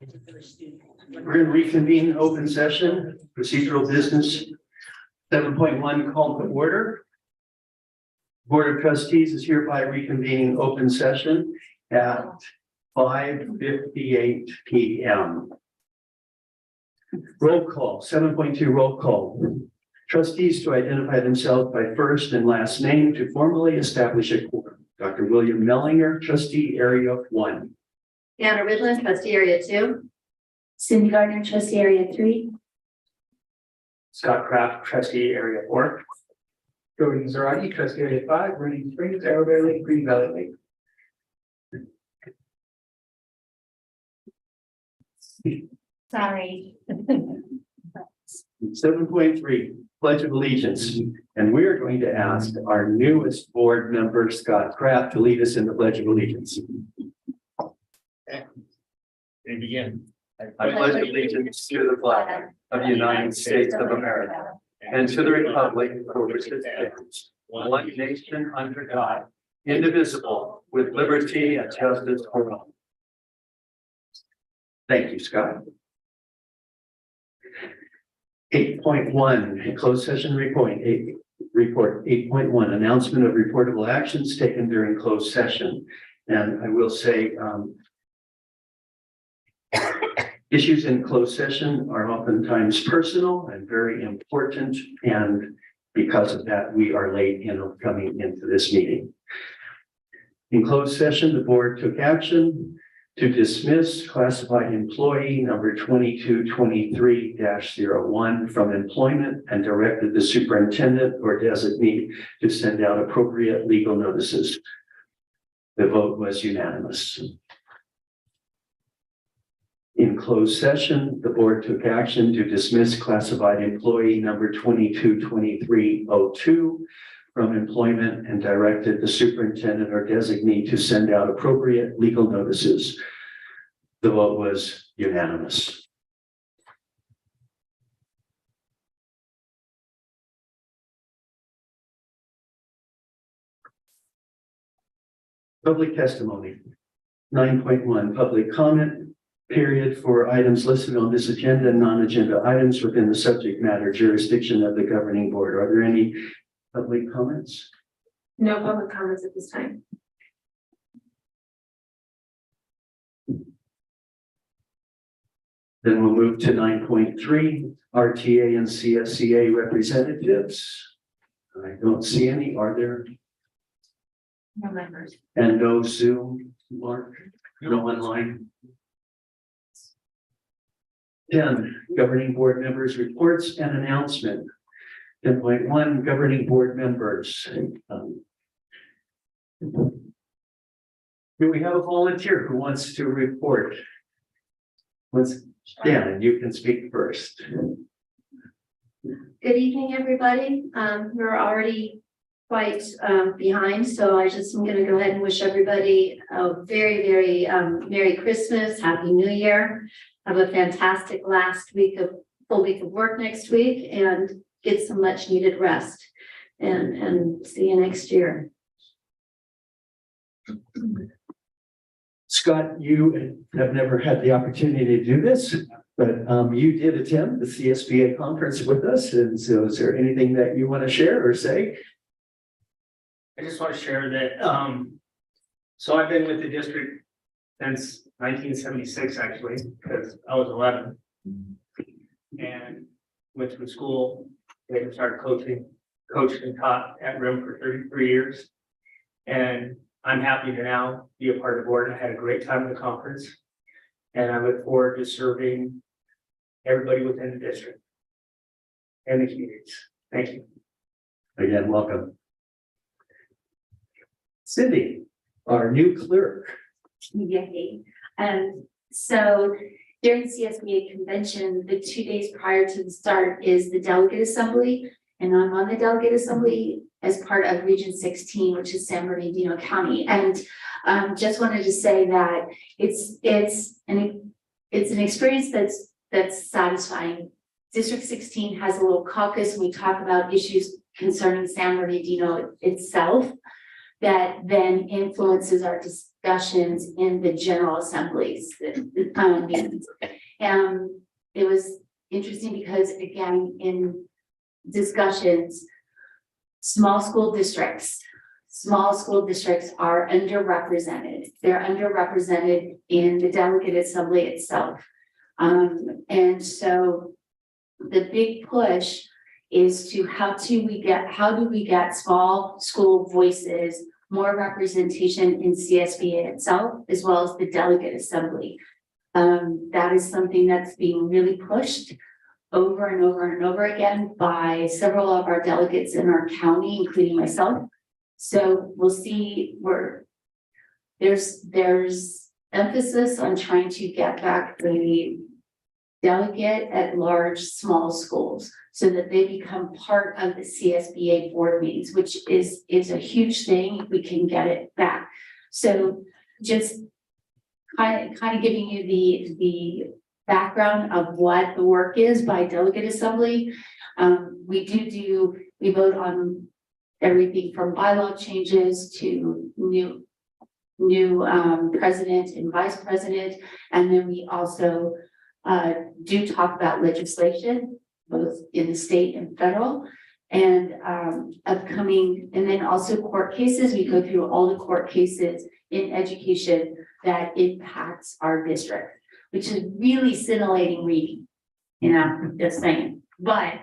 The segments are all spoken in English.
We're going to reconvene open session, procedural business. 7.1 call to order. Board of Trustees is hereby reconvening open session at 5:58 p.m. Roll call, 7.2 roll call. Trustees to identify themselves by first and last name to formally establish a quorum. Dr. William Mellinger, Trustee Area 1. Anna Ridland, Trustee Area 2. Cindy Gardner, Trustee Area 3. Scott Kraft, Trustee Area 4. Jordan Zarate, Trustee Area 5, Running Springs, Arrowbear Lake, Green Valley Lake. Sorry. 7.3 Pledge of Allegiance. And we are going to ask our newest board member, Scott Kraft, to lead us in the Pledge of Allegiance. And begin. I pledge allegiance to the flag of the United States of America and to the republic for which it stands, one nation under God, indivisible, with liberty and justice for all. Thank you, Scott. 8.1 closed session report. 8.1 announcement of reportable actions taken during closed session. And I will say, issues in closed session are oftentimes personal and very important, and because of that, we are late in coming into this meeting. In closed session, the board took action to dismiss classified employee number 2223-01 from employment and directed the superintendent or designee to send out appropriate legal notices. The vote was unanimous. In closed session, the board took action to dismiss classified employee number 2223-02 from employment and directed the superintendent or designee to send out appropriate legal notices. The vote was unanimous. Public testimony. 9.1 public comment period for items listed on this agenda and non-agenda items within the subject matter jurisdiction of the governing board. Are there any public comments? No public comments at this time. Then we'll move to 9.3 RTA and CSCA representatives. I don't see any. Are there? No members. And no Zoom, Mark? No online? 10, governing board members' reports and announcement. 10.1, governing board members. Do we have a volunteer who wants to report? Dan, you can speak first. Good evening, everybody. We're already quite behind, so I just am going to go ahead and wish everybody a very, very Merry Christmas, Happy New Year. Have a fantastic full week of work next week, and get some much needed rest. And see you next year. Scott, you have never had the opportunity to do this, but you did attend the CSBA conference with us. And so is there anything that you want to share or say? I just want to share that, so I've been with the district since 1976, actually, because I was 11 and went through school, later started coached and taught at RIM for 33 years. And I'm happy to now be a part of the board. I had a great time at the conference, and I look forward to serving everybody within the district and the communities. Thank you. Again, welcome. Cindy, our new clerk. Yay. So during CSBA convention, the 2 days prior to the start is the delegate assembly. And I'm on the delegate assembly as part of Region 16, which is San Bernardino County. And just wanted to say that it's an experience that's satisfying. District 16 has a little caucus and we talk about issues concerning San Bernardino itself. that then influences our discussions in the general assemblies, the town meetings. It was interesting because again, in discussions, small school districts are underrepresented. They're underrepresented in the delegate assembly itself. And so the big push is to how do we get small school voices, more representation in CSBA itself, as well as the delegate assembly. That is something that's being really pushed over and over and over again by several of our delegates in our county, including myself. So we'll see where there's emphasis on trying to get back the delegate at large small schools so that they become part of the CSBA board meetings, which is a huge thing if we can get it back. So just kind of giving you the background of what the work is by delegate assembly. We vote on everything from bylaw changes to new president and vice president. And then we also do talk about legislation, both in the state and federal, and upcoming, and then also court cases. We go through all the court cases in education that impacts our district, which is really scintillating reading, just saying. But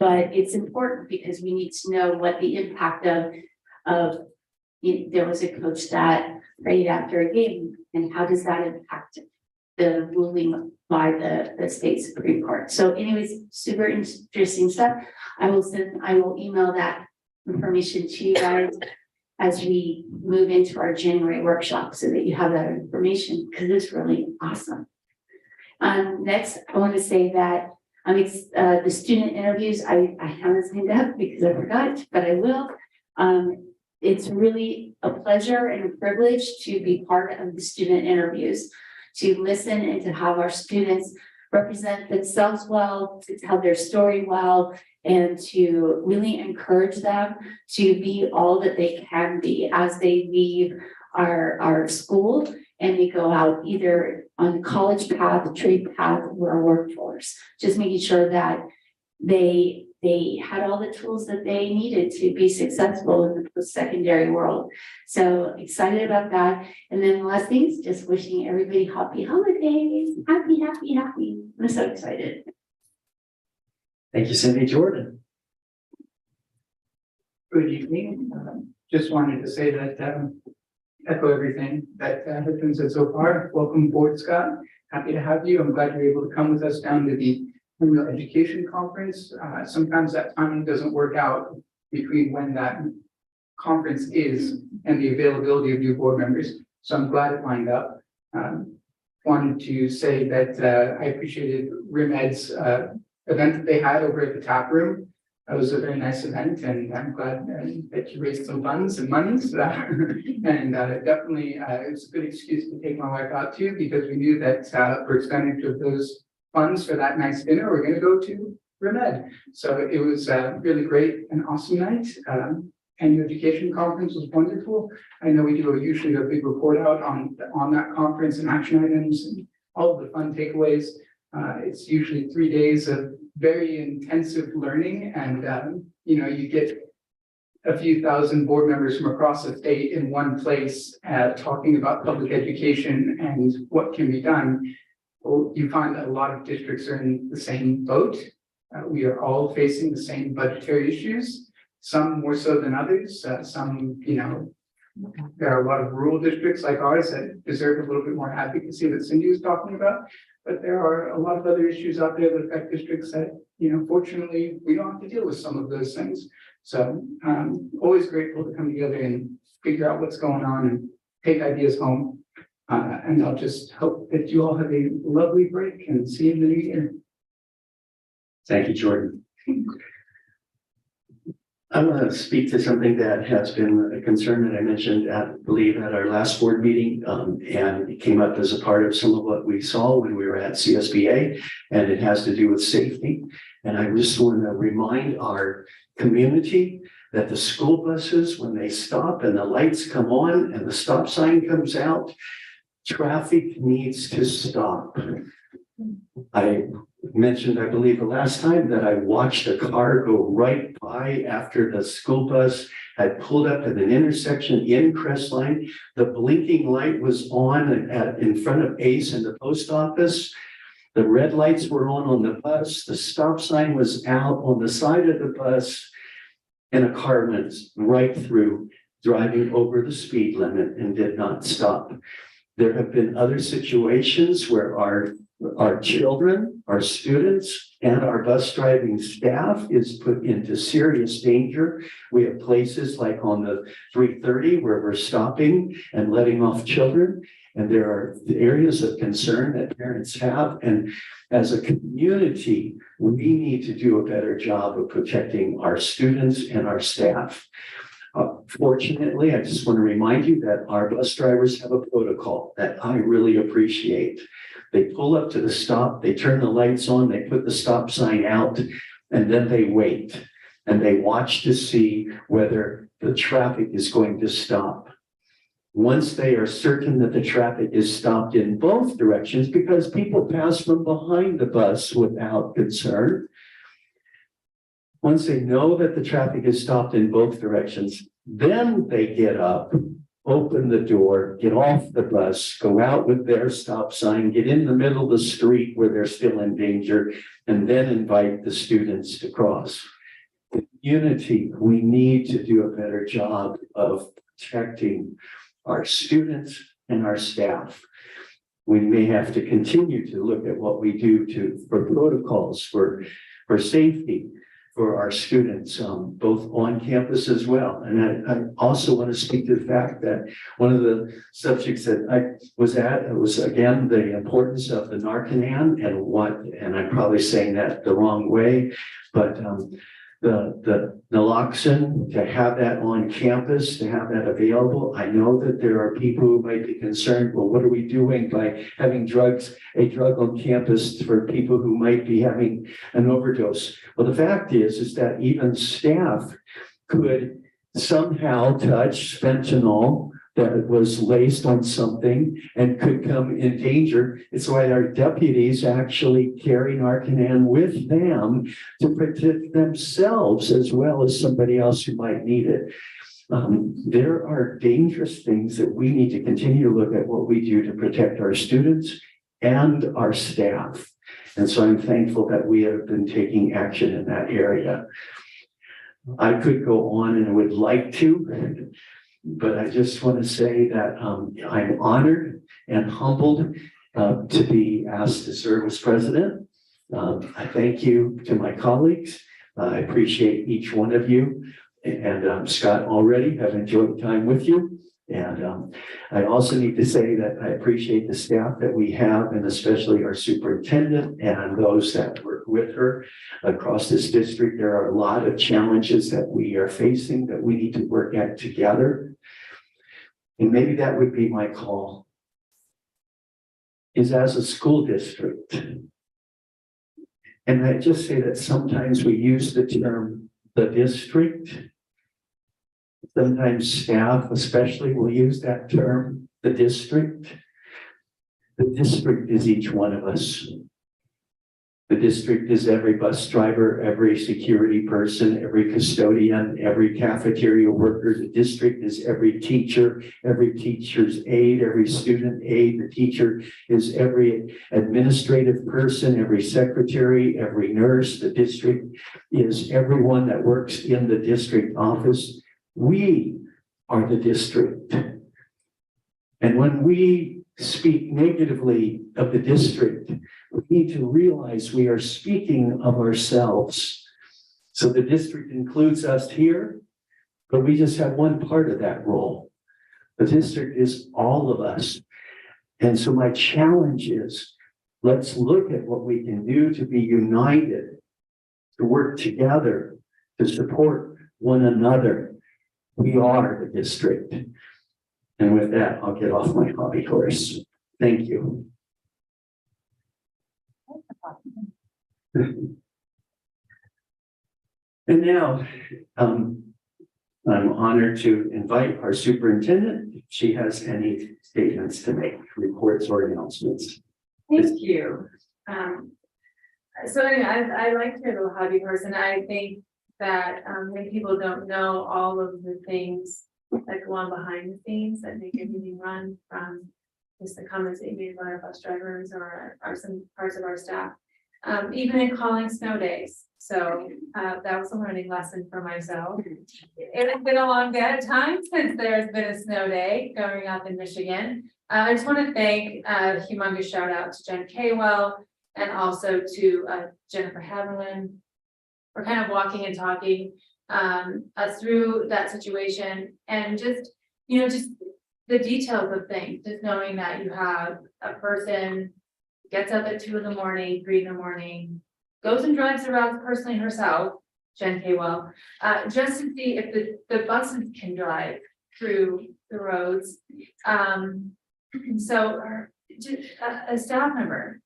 it's important because we need to know what the impact of there was a coach that prayed after a game, and how does that impact the ruling by the state Supreme Court. So anyways, super interesting stuff. I will email that information to you guys as we move into our January workshop so that you have that information, because it's really awesome. Next, I want to say that the student interviews, I haven't signed up because I forgot, but I will. It's really a pleasure and a privilege to be part of the student interviews, to listen and to have our students represent themselves well, to tell their story well, and to really encourage them to be all that they can be as they leave our school and they go out either on the college path, trade path, or workforce. Just making sure that they had all the tools that they needed to be successful in the post-secondary world. So excited about that. And then the last thing is just wishing everybody happy holidays. Happy. I'm so excited. Thank you, Cindy. Jordan. Good evening. Just wanted to say that echo everything that has been said so far. Welcome aboard, Scott. Happy to have you. I'm glad you're able to come with us down to the Criminal Education Conference. Sometimes that timing doesn't work out between when that conference is and the availability of new board members. So I'm glad it lined up. Wanted to say that I appreciated RimEd's event that they had over at the tap room. That was a very nice event, and I'm glad that you raised some funds and monies. And definitely it was a good excuse to take my wife out too, because we knew that for expenditure of those funds for that nice dinner, we're going to go to RimEd. So it was really great, an awesome night. Annual Education Conference was wonderful. I know we do usually a big report out on that conference and action items and all of the fun takeaways. It's usually 3 days of very intensive learning, and you get a few thousand board members from across the state in one place talking about public education and what can be done. Well, you find that a lot of districts are in the same boat. We are all facing the same budgetary issues, some more so than others. Some, there are a lot of rural districts like ours that deserve a little bit more advocacy that Cindy was talking about. But there are a lot of other issues out there that affect districts that, fortunately, we don't have to deal with some of those things. So always grateful to come together and figure out what's going on and take ideas home. And I'll just hope that you all have a lovely break and see you in the new year. Thank you, Jordan. I want to speak to something that has been a concern that I mentioned I believe at our last board meeting, and it came up as a part of some of what we saw when we were at CSBA, and it has to do with safety. And I just want to remind our community that the school buses, when they stop and the lights come on and the stop sign comes out, traffic needs to stop. I mentioned, I believe the last time, that I watched a car go right by after the school bus had pulled up at an intersection in Crestline. The blinking light was on in front of Ace and the post office. The red lights were on the bus. The stop sign was out on the side of the bus. And a car went right through, driving over the speed limit and did not stop. There have been other situations where our children, our students, and our bus driving staff is put into serious danger. We have places like on the 330 where we're stopping and letting off children. And there are areas of concern that parents have. And as a community, we need to do a better job of protecting our students and our staff. Fortunately, I just want to remind you that our bus drivers have a protocol that I really appreciate. They pull up to the stop, they turn the lights on, they put the stop sign out, and then they wait. And they watch to see whether the traffic is going to stop. Once they are certain that the traffic is stopped in both directions, because people pass from behind the bus without concern. Once they know that the traffic is stopped in both directions, then they get up, open the door, get off the bus, go out with their stop sign, get in the middle of the street where they're still in danger, and then invite the students to cross. In unity, we need to do a better job of protecting our students and our staff. We may have to continue to look at what we do for protocols, for safety, for our students, both on campus as well. And I also want to speak to the fact that one of the subjects that I was at was, again, the importance of the Narcan and I'm probably saying that the wrong way, but the naloxone, to have that on campus, to have that available. I know that there are people who might be concerned, well, what are we doing by having a drug on campus for people who might be having an overdose? Well, the fact is that even staff could somehow touch fentanyl that was laced on something and could come in danger. It's why our deputies actually carry Narcan with them to protect themselves as well as somebody else who might need it. There are dangerous things that we need to continue to look at what we do to protect our students and our staff. And so I'm thankful that we have been taking action in that area. I could go on and I would like to, but I just want to say that I'm honored and humbled to be asked to serve as president. I thank you to my colleagues. I appreciate each one of you. And Scott, already have enjoyed time with you. And I also need to say that I appreciate the staff that we have, and especially our superintendent and those that work with her across this district. There are a lot of challenges that we are facing that we need to work at together. And maybe that would be my call, is as a school district. And I just say that sometimes we use the term the district. Sometimes staff especially will use that term, the district. The district is each one of us. The district is every bus driver, every security person, every custodian, every cafeteria worker. The district is every teacher's aide, every student aide. The teacher is every administrative person, every secretary, every nurse. The district is everyone that works in the district office. We are the district. And when we speak negatively of the district, we need to realize we are speaking of ourselves. So the district includes us here, but we just have one part of that role. The district is all of us. And so my challenge is, let's look at what we can do to be united, to work together, to support one another. We are the district. And with that, I'll get off my hobby horse. Thank you. And now, I'm honored to invite our superintendent, if she has any statements to make, reports or announcements. Thank you. So anyway, I like to be a hobby person. I think that when people don't know all of the things that go on behind the scenes that make a meeting run, from just the comments that you made about our bus drivers or some parts of our staff. Even in calling snow days. So that was a learning lesson for myself. It has been a long day at times since there's been a snow day going up in Michigan. I just want to thank a humongous shout out to Jen Kaywell and also to Jennifer Haviland for kind of walking and talking us through that situation, and just, you know, just the details of things, just knowing that you have a person gets up at 2 in the morning, 3 in the morning, goes and drives around personally herself, Jen Kaywell, just to see if the buses can drive through the roads. So a staff member,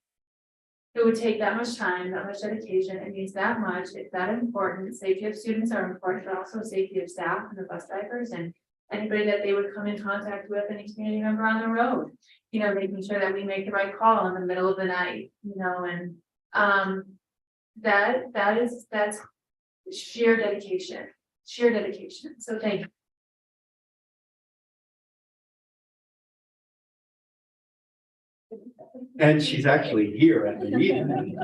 it would take that much time, that much dedication, it means that much, it's that important, safety of students are important, but also safety of staff and the bus drivers and anybody that they would come in contact with, any community member on the road. You know, making sure that we make the right call in the middle of the night, you know, and that's sheer dedication. So thank you. And she's actually here at the meeting.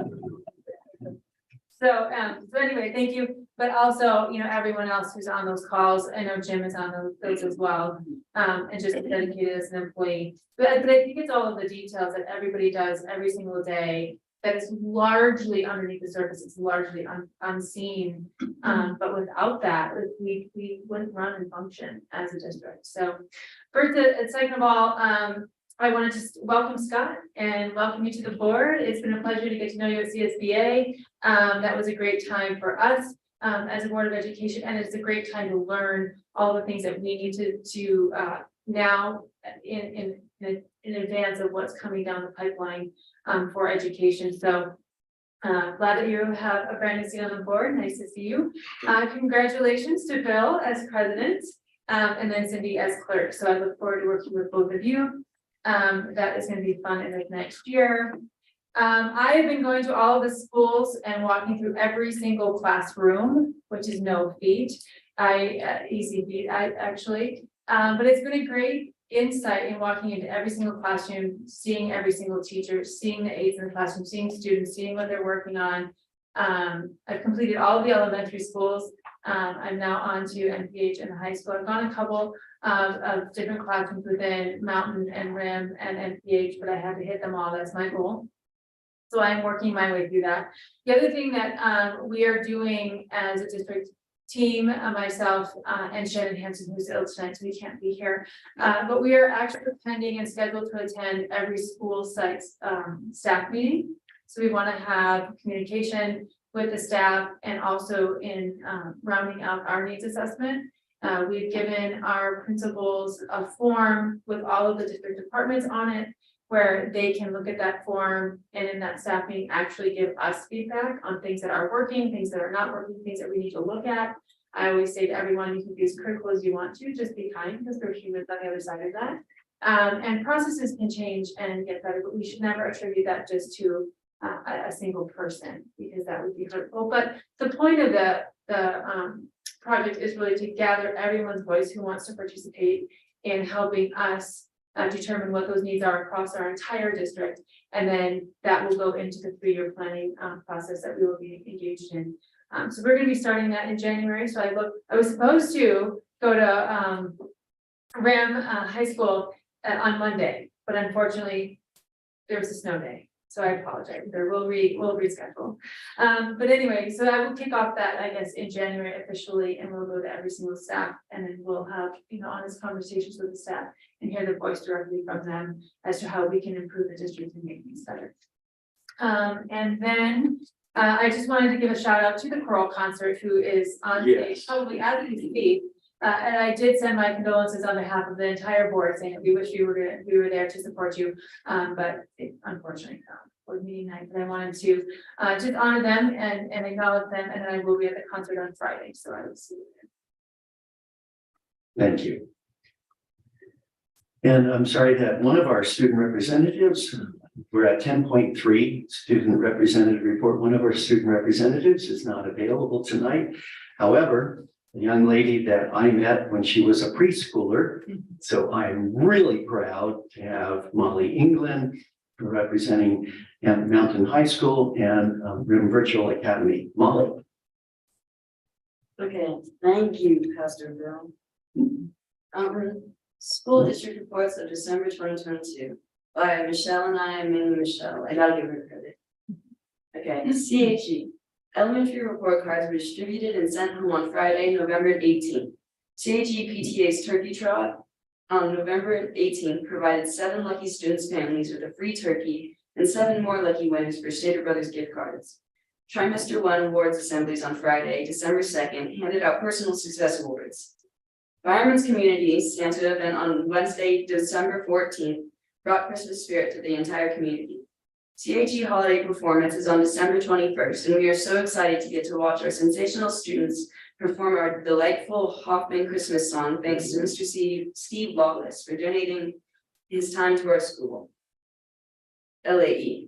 So anyway, thank you, but also, you know, everyone else who's on those calls, I know Jim is on those as well, and just dedicated as an employee. But I think it's all of the details that everybody does every single day that is largely underneath the surface, it's largely unseen. But without that, we wouldn't run and function as a district. So first, second of all, I wanted to welcome Scott and welcome you to the board. It's been a pleasure to get to know you at CSBA. That was a great time for us as a Board of Education, and it's a great time to learn all the things that we need to now in advance of what's coming down the pipeline for education. So glad that you have a brand new seat on the board. Nice to see you. Congratulations to Bill as president, and then Cindy as clerk. So I look forward to working with both of you. That is going to be fun in the next year. I have been going to all of the schools and walking through every single classroom, which is no feat. Easy feat, actually. But it's been a great insight in walking into every single classroom, seeing every single teacher, seeing the aides in the classroom, seeing students, seeing what they're working on. I've completed all of the elementary schools. I'm now on to NPH and the high school. I've gone a couple of different classrooms within Mountain and Rim and NPH, but I had to hit them all. That's my goal. So I'm working my way through that. The other thing that we are doing as a district team, myself and Shannon Hanson, who's ill tonight, so we can't be here. But we are actually pending and scheduled to attend every school site's staff meeting. So we want to have communication with the staff and also in rounding out our needs assessment. We've given our principals a form with all of the different departments on it, where they can look at that form and in that staff meeting actually give us feedback on things that are working, things that are not working, things that we need to look at. I always say to everyone, you can be as critical as you want to, just be kind, because we're humans on the other side of that. And processes can change and get better, but we should never attribute that just to a single person, because that would be hurtful. But the point of the project is really to gather everyone's voice who wants to participate in helping us determine what those needs are across our entire district, and then that will go into the 3-year planning process that we will be engaged in. So we're going to be starting that in January. So I was supposed to go to Ram High School on Monday, but unfortunately there was a snow day. So I apologize. We'll reschedule. But anyway, so I will kick off that, I guess, in January officially, and we'll go to every single staff, and then we'll have, you know, honest conversations with the staff and hear the voice directly from them as to how we can improve the district and make things better. And then I just wanted to give a shout out to the choral concert, who is on stage probably as we speak. And I did send my condolences on behalf of the entire board, saying that we wish we were there to support you, but unfortunately, board meeting night. But I wanted to just honor them and acknowledge them, and then I will be at the concert on Friday, so I will see you there. Thank you. And I'm sorry that one of our student representatives, we're at 10.3 student representative report. One of our student representatives is not available tonight. However, a young lady that I met when she was a preschooler. So I'm really proud to have Molly England representing Mountain High School and Rim Virtual Academy. Molly. Okay, thank you, Pastor Bill. School district reports of December 2022 by Michelle and I, mainly Michelle. I gotta give her credit. Okay, CHE. Elementary report cards were distributed and sent home on Friday, November 18th. CHE PTA's turkey trot on November 18th provided 7 lucky students' families with a free turkey and 7 more lucky winners for Stater Brothers gift cards. Trimester 1 awards assemblies on Friday, December 2nd, handed out personal success awards. Fireman's Community Santa event on Wednesday, December 14th, brought Christmas spirit to the entire community. CHE holiday performance is on December 21st, and we are so excited to get to watch our sensational students perform our delightful Hoffman Christmas song, thanks to Mr. Steve Lawless for donating his time to our school. LAE.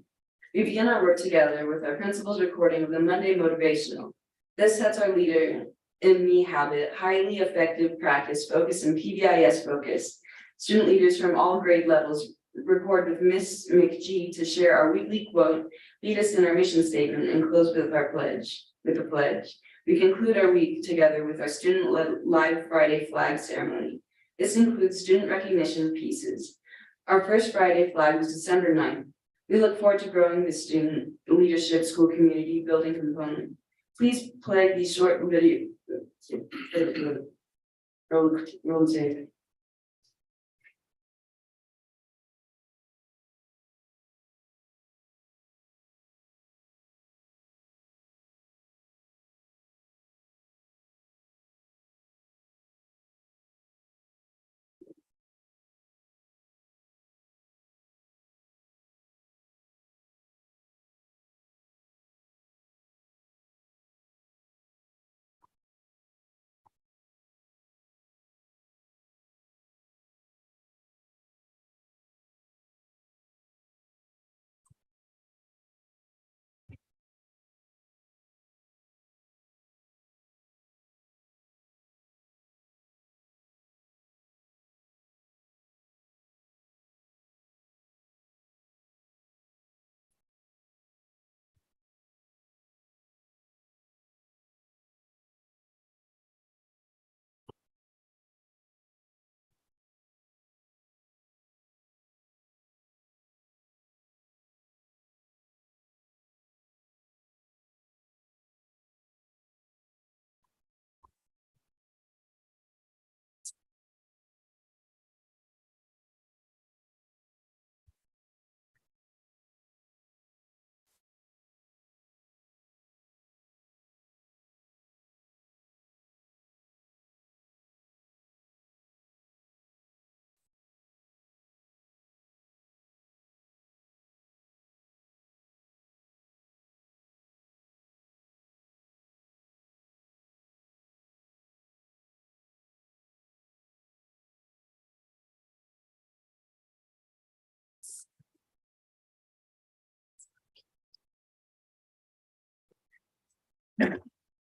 We begin our work together with our principal's recording of the Monday motivational. This sets our leader in me habit, highly effective practice focus and PBIS focus. Student leaders from all grade levels record with Miss McGee to share our weekly quote, lead us in our mission statement, and close with our pledge. We conclude our week together with our student-led live Friday flag ceremony. This includes student recognition pieces. Our first Friday flag was December 9th. We look forward to growing the student leadership school community building component. Please play the short video. Roll tape.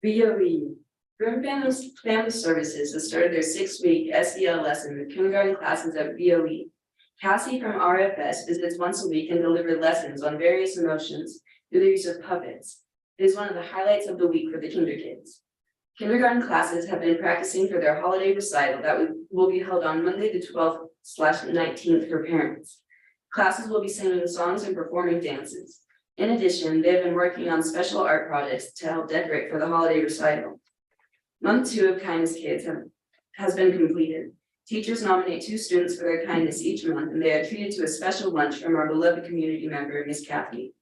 VOE. Grim Family Services has started their 6-week SEL lesson with kindergarten classes at VOE. Cassie from RFS visits once a week and delivers lessons on various emotions through the use of puppets. It is one of the highlights of the week for the kinder kids. Kindergarten classes have been practicing for their holiday recital that will be held on Monday the 12th/19th for parents. Classes will be singing songs and performing dances. In addition, they have been working on special art projects to help decorate for the holiday recital. Month 2 of Kindness Kids has been completed. Teachers nominate 2 students for their kindness each month, and they are treated to a special lunch from our beloved community member, Miss Kathy.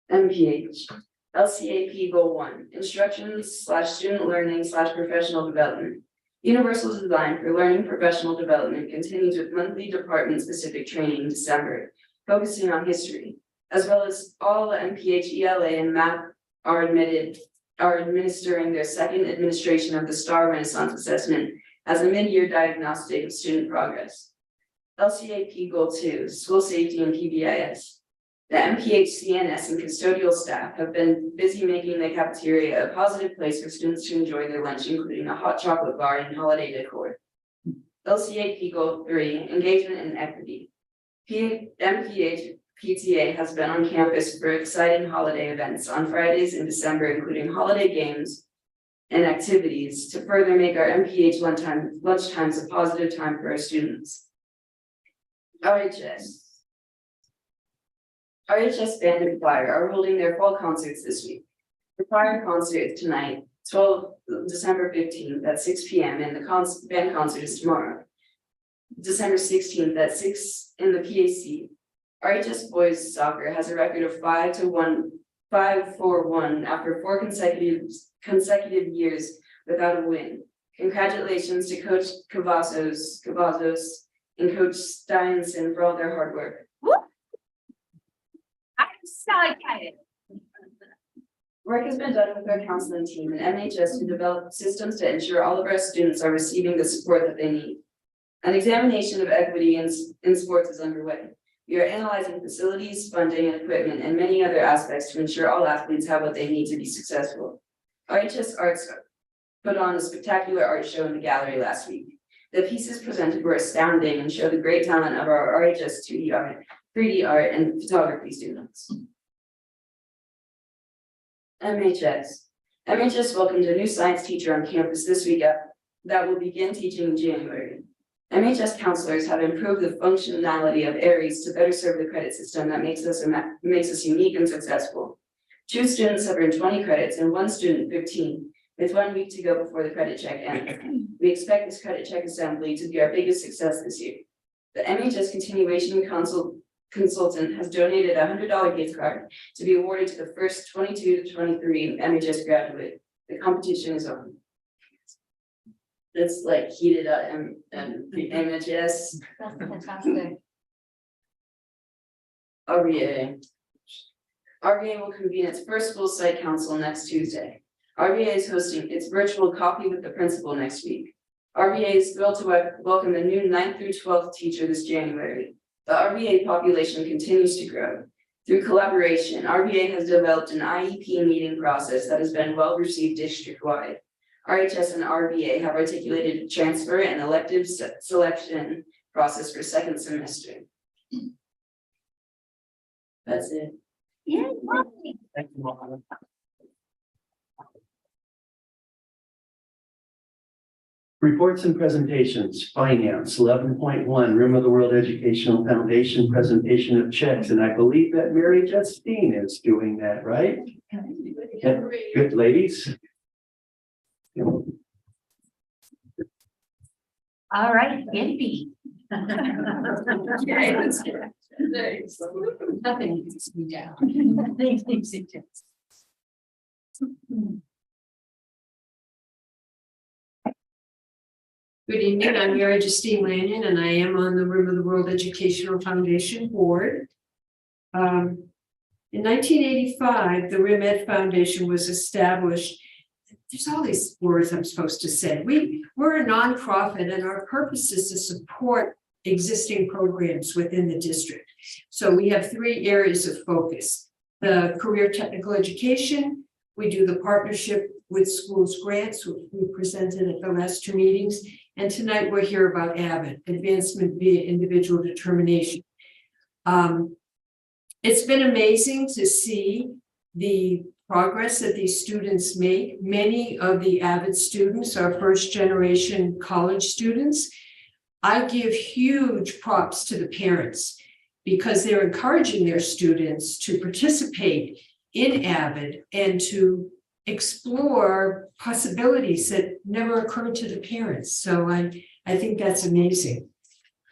MPH, LCAP Goal 1, Instruction/Student Learning/Professional Development. Universal Design for Learning Professional Development continues with monthly department-specific training in December, focusing on history, as well as all MPH, ELA, and math are admitted are administering their second administration of the STAR Renaissance Assessment as a mid-year diagnostic of student progress. LCAP Goal 2, School Safety and PBIS. The MPH, CNS, and custodial staff have been busy making the cafeteria a positive place for students to enjoy their lunch, including a hot chocolate bar and holiday decor. LCAP Goal 3, Engagement and Equity. MPH PTA has been on campus for exciting holiday events on Fridays in December, including holiday games and activities to further make our MPH lunchtimes a positive time for our students. RHS Band and Choir are holding their fall concerts this week. The choir concert is tonight, December 15th at 6 p.m. and the band concert is tomorrow, December 16th at 6 in the PAC. RHS boys soccer has a record of 5-4-1 after 4 consecutive years without a win. Congratulations to Coach Cavazos and Coach Steinson for all their hard work. I'm so excited. Work has been done with our counseling team and MHS to develop systems to ensure all of our students are receiving the support that they need. An examination of equity in sports is underway. We are analyzing facilities, funding, and equipment, and many other aspects to ensure all athletes have what they need to be successful. RHS Arts put on a spectacular art show in the gallery last week. The pieces presented were astounding and show the great talent of our RHS 2D art, 3D art, and photography students. MHS welcomed a new science teacher on campus this week that will begin teaching in January. MHS counselors have improved the functionality of ARIES to better serve the credit system that makes us unique and successful. 2 students have earned 20 credits and 1 student 15, with 1 week to go before the credit check ends. We expect this credit check assembly to be our biggest success this year. The MHS Continuation Consultant has donated a $100 gift card to be awarded to the first 22 to 23 MHS graduate. The competition is on. It's like heated up and the MHS. That's fantastic. RBA will convene its first school site council next Tuesday. RBA is hosting its virtual coffee with the principal next week. RBA is thrilled to welcome a new 9th through 12th teacher this January. The RBA population continues to grow. Through collaboration, RBA has developed an IEP meeting process that has been well received district-wide. RHS and RBA have articulated a transfer and elective selection process for 2nd semester. That's it. Yeah. Thank you, Mohammed. Reports and presentations, finance, 11.1, Room of the World Educational Foundation, presentation of checks, and I believe that Mary Justine is doing that, right? Yeah, good, ladies. All right, Andy. Nothing keeps me down. Nothing keeps me down. Good evening, I'm Mary Justine Lanyon, and I am on the Room of the World Educational Foundation Board. In 1985, the RIM Ed Foundation was established. There's all these words I'm supposed to say. We're a nonprofit, and our purpose is to support existing programs within the district. So we have 3 areas of focus: the career technical education. We do the partnership with schools grants, which we presented at the last 2 meetings. And tonight we're here about AVID, advancement via individual determination. It's been amazing to see the progress that these students make. Many of the AVID students are 1st generation college students. I give huge props to the parents because they're encouraging their students to participate in AVID and to explore possibilities that never occurred to the parents. So I think that's amazing.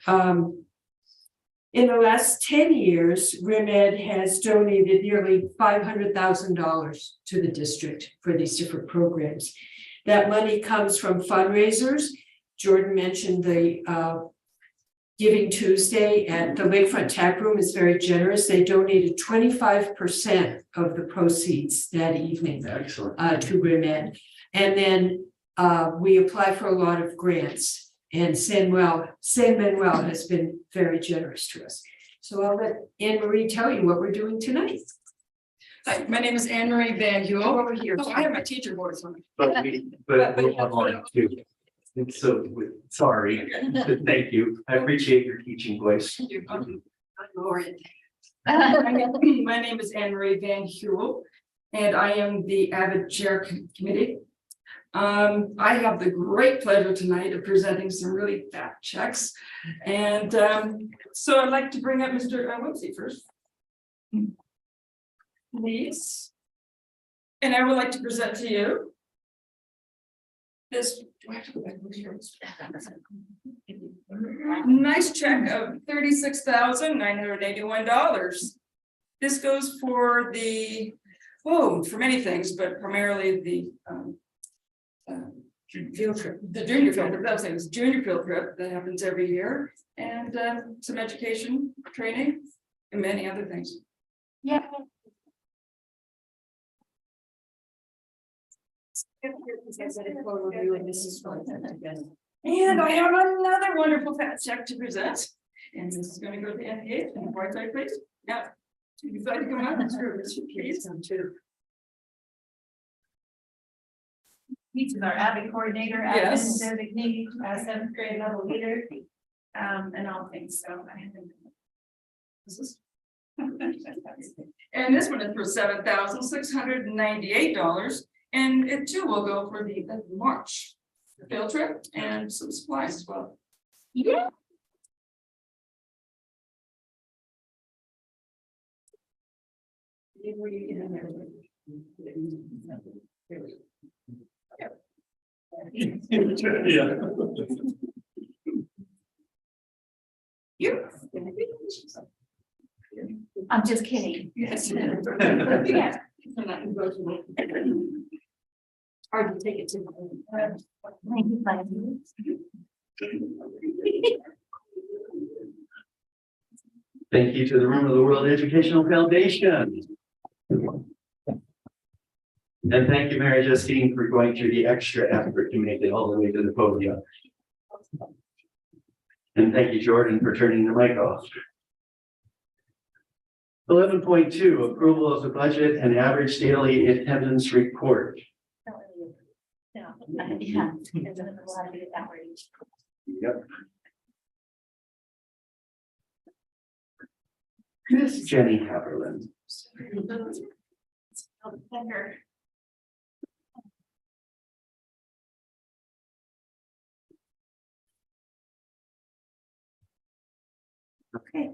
In the last 10 years, RIM Ed has donated nearly $500,000 to the district for these different programs. That money comes from fundraisers. Jordan mentioned the Giving Tuesday at the Lakefront Tap Room is very generous. They donated 25% of the proceeds that evening Excellent. to women. And then we apply for a lot of grants, and San Manuel has been very generous to us. So I'll let Anne Marie tell you what we're doing tonight. Hi, my name is Anne Marie Van Huel. Over here. Oh, I have my teacher voice on. But we're online too. And so, sorry, but thank you. I appreciate your teaching voice. I'm Lauren. My name is Anne Marie Van Huel, and I am the Avid Chair Committee. I have the great pleasure tonight of presenting some really fat checks. And so I'd like to bring up Mr. Wimsey first. Please. And I would like to present to you this nice check of $36,981. This goes for the, for many things, but primarily the field trip, the junior field trip. That was it, junior field trip that happens every year, and some education, training, and many other things. Yeah. And I have another wonderful fat check to present, and this is going to go to the NPA and the right side, please. Now, you'd like to come out and screw this, please. He's our Avid coordinator, Yes. Avid designee, 7th grade level leader, and all things, so I have been. This is. And this one is for $7,698, and it too will go for the March field trip and some supplies as well. Yeah. You. I'm just kidding. Yes. Yeah. Hard to take it to. Thank you to the Room of the World Educational Foundation. And thank you, Mary Justine, for going through the extra effort to make it all the way to the podium. And thank you, Jordan, for turning the mic off. 11.2, approval of the budget and average daily attendance report. Yeah, there's a lot of it that way. Yep. Miss Jenny Haberlin. Okay.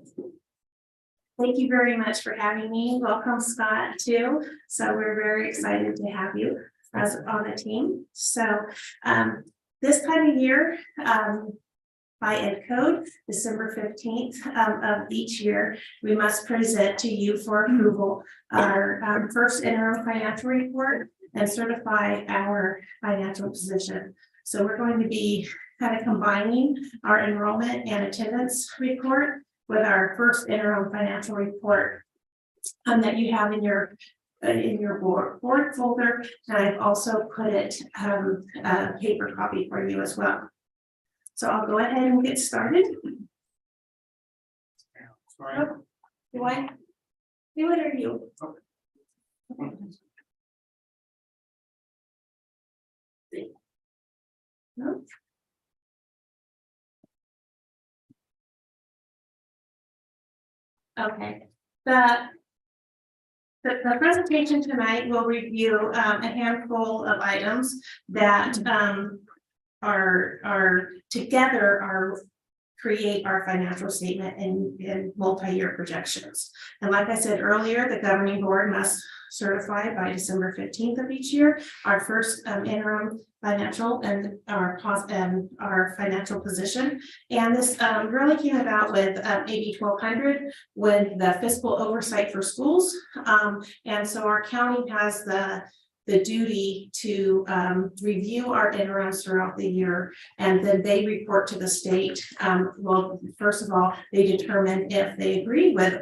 Thank you very much for having me. Welcome, Scott, too. So we're very excited to have you as on the team. So this time of year, by Ed Code, December 15th of each year, we must present to you for approval our first interim financial report and certify our financial position. So we're going to be kind of combining our enrollment and attendance report with our first interim financial report that you have in your board folder, and I've also put it a paper copy for you as well. So I'll go ahead and get started. Oh, do I? Do it or you? No. Okay, the presentation tonight will review a handful of items that are together create our financial statement in multi-year projections. And like I said earlier, the governing board must certify by December 15th of each year our first interim financial and our financial position. And this really came about with AB 1200 with the fiscal oversight for schools. And so our county has the the duty to review our interims throughout the year. And then they report to the state. Well, first of all, they determine if they agree with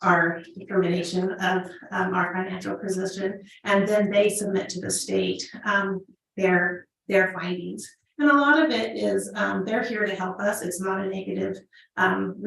our determination of our financial position. And then they submit to the state their findings. And a lot of it is, they're here to help us. It's not a negative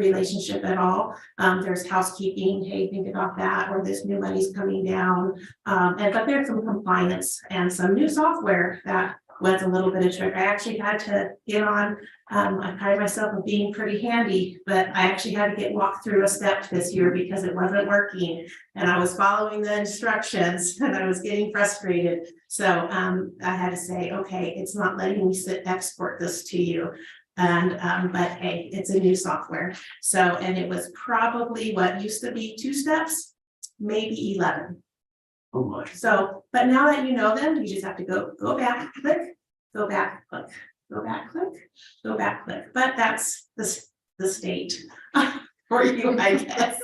relationship at all. There's housekeeping, hey, think about that, or this new money's coming down. But there's some compliance and some new software that was a little bit of trick. I actually had to get on, I pride myself on being pretty handy, but I actually had to get walked through a step this year because it wasn't working. And I was following the instructions and I was getting frustrated. So I had to say, okay, it's not letting me export this to you. And but hey, it's a new software. So, and it was probably what used to be 2 steps, maybe 11. Oh my. So, but now that you know them, you just have to go back, click, go back, click, go back, click, go back, click. But that's the state for you, I guess.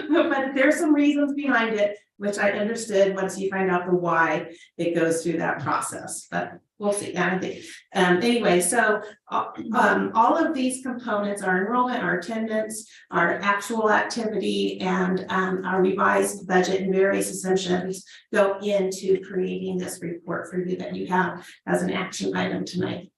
But there's some reasons behind it, which I understood once you find out the why it goes through that process, but we'll see. Anyway, so all of these components, our enrollment, our attendance, our actual activity, and our revised budget and various assumptions go into creating this report for you that you have as an action item tonight.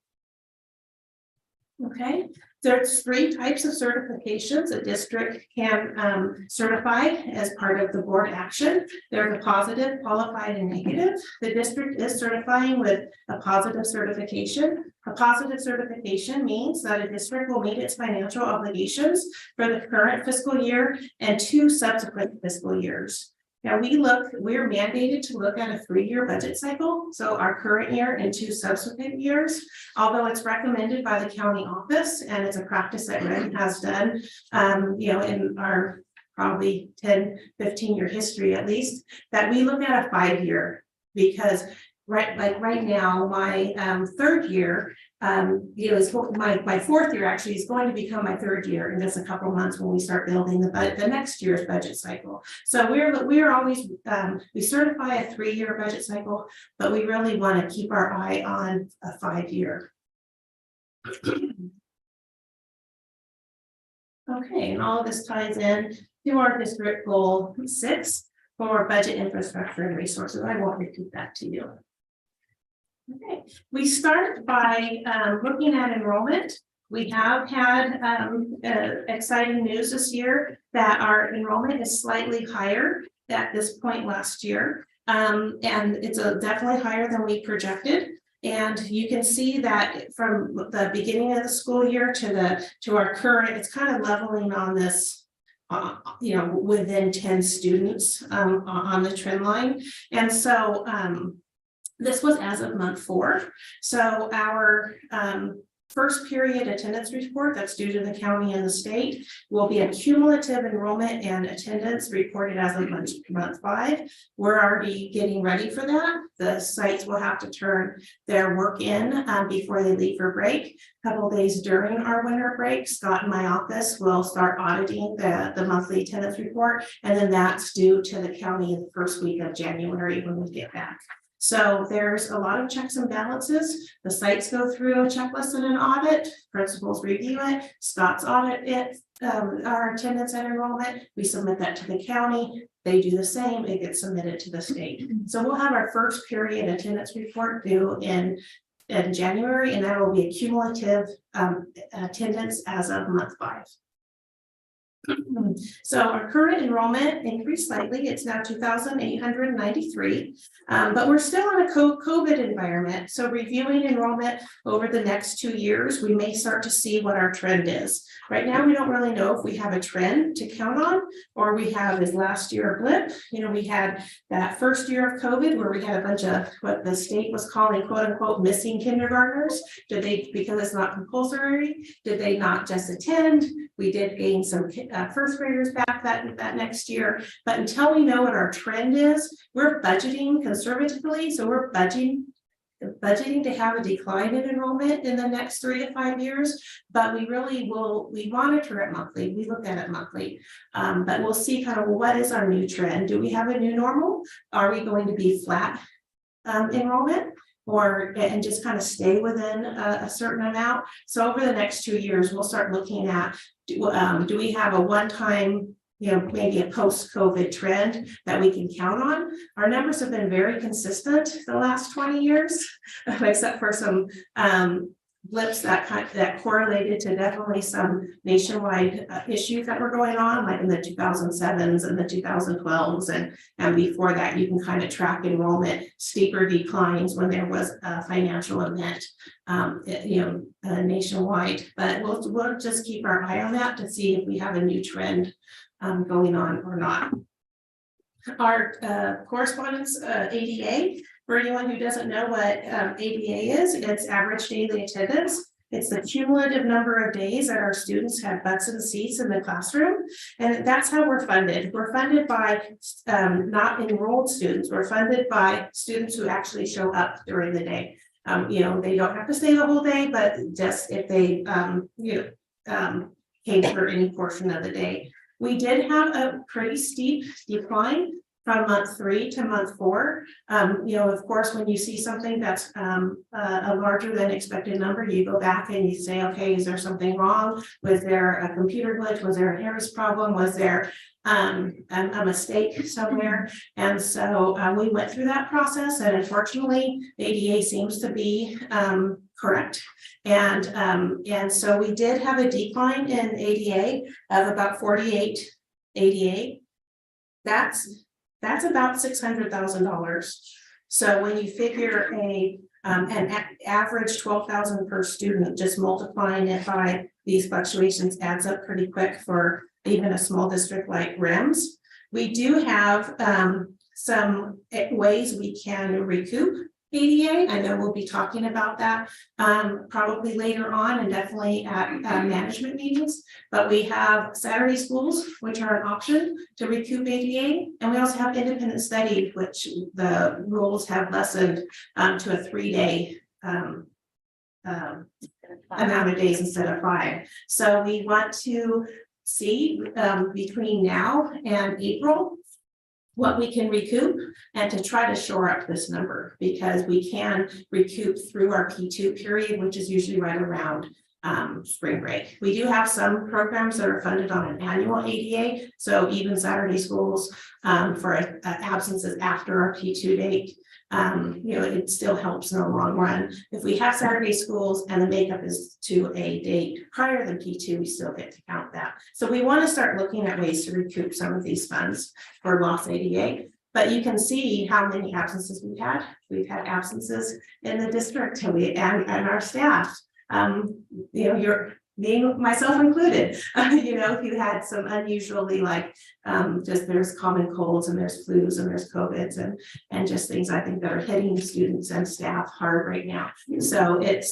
Okay, there's 3 types of certifications a district can certify as part of the board action. There's a positive, qualified, and negative. The district is certifying with a positive certification. A positive certification means that a district will meet its financial obligations for the current fiscal year and 2 subsequent fiscal years. Now we're mandated to look at a 3-year budget cycle. So our current year and 2 subsequent years, although it's recommended by the county office and it's a practice that Red has done, in our probably 10, 15-year history at least, that we look at a 5-year because right now, my 3rd year, is my 4th year actually is going to become my 3rd year in just a couple of months when we start building the next year's budget cycle. So we're always we certify a 3-year budget cycle, but we really want to keep our eye on a 5-year. Okay, and all of this ties in to our district goal 6 for budget infrastructure and resources. I won't repeat that to you. Okay, we start by looking at enrollment. We have had exciting news this year that our enrollment is slightly higher at this point last year. And it's definitely higher than we projected. And you can see that from the beginning of the school year to our current, it's kind of leveling on this within 10 students on the trend line. And so this was as of month 4. So our first period attendance report that's due to the county and the state will be a cumulative enrollment and attendance reported as of month 5. We're already getting ready for that. The sites will have to turn their work in before they leave for break. A couple of days during our winter break, Scott in my office will start auditing the monthly attendance report, and then that's due to the county in the first week of January when we get back. So there's a lot of checks and balances. The sites go through a checklist and an audit, principals review it, Scott's audit it, our attendance and enrollment. We submit that to the county. They do the same, it gets submitted to the state. So we'll have our first period attendance report due in January, and that will be a cumulative attendance as of month 5. So our current enrollment increased slightly. It's now 2,893, but we're still in a COVID environment. So reviewing enrollment over the next 2 years, we may start to see what our trend is. Right now, we don't really know if we have a trend to count on, or we have this last year a blip. We had that first year of COVID where we had a bunch of what the state was calling quote unquote missing kindergartners. Because it's not compulsory, did they not just attend? We did gain some first graders back that next year, but until we know what our trend is, we're budgeting conservatively. So we're budgeting to have a decline in enrollment in the next 3 to 5 years, but we monitor it monthly. We look at it monthly, but we'll see kind of what is our new trend. Do we have a new normal? Are we going to be flat enrollment and just kind of stay within a certain amount. So over the next 2 years, we'll start looking at, do we have a one-time, maybe a post-COVID trend that we can count on? Our numbers have been very consistent the last 20 years, except for some blips that correlated to definitely some nationwide issues that were going on, like in the 2007s and the 2012s, and before that, you can kind of track enrollment, steeper declines when there was a financial event, nationwide. But we'll just keep our eye on that to see if we have a new trend going on or not. Our correspondence ADA. For anyone who doesn't know what ADA is, it's average daily attendance. It's the cumulative number of days that our students have butts and seats in the classroom. And that's how we're funded. We're funded by not enrolled students. We're funded by students who actually show up during the day. They don't have to stay the whole day, but just if they came for any portion of the day. We did have a pretty steep decline from month 3 to month 4. Of course, when you see something that's a larger than expected number, you go back and you say, okay, is there something wrong? Was there a computer glitch? Was there a Harris problem? Was there a mistake somewhere? And so we went through that process, and unfortunately, the ADA seems to be correct. And so we did have a decline in ADA of about 48 ADA. That's about $600,000. So when you figure an average 12,000 per student, just multiplying it by these fluctuations adds up pretty quick for even a small district like REMS. We do have some ways we can recoup ADA. I know we'll be talking about that probably later on, and definitely at management meetings. But we have Saturday schools, which are an option to recoup ADA, and we also have independent study, which the rules have lessened to a 3-day amount of days instead of 5. So we want to see between now and April what we can recoup and to try to shore up this number, because we can recoup through our P2 period, which is usually right around spring break. We do have some programs that are funded on an annual ADA, so even Saturday schools for absences after our P2 date. It still helps in the long run. If we have Saturday schools and the makeup is to a date prior than P2, we still get to count that. So we want to start looking at ways to recoup some of these funds for lost ADA. But you can see how many absences we've had. We've had absences in the district and our staff. You're being myself included, if you had some unusually just there's common colds and there's flus and there's COVIDs and just things I think that are hitting students and staff hard right now. So it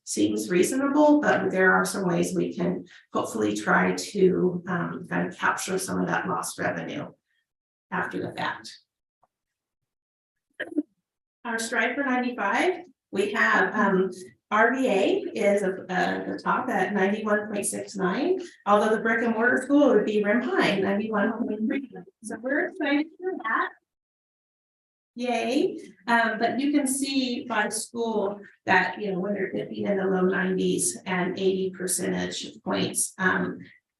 seems reasonable, but there are some ways we can hopefully try to kind of capture some of that lost revenue after the fact. Our stride for 95, we have RVA is the top at 91.69, although the brick and mortar school would be REM High, 91.3. So we're excited for that. Yay. But you can see by school that, when they're dipping in the low 90s and 80 percentage points,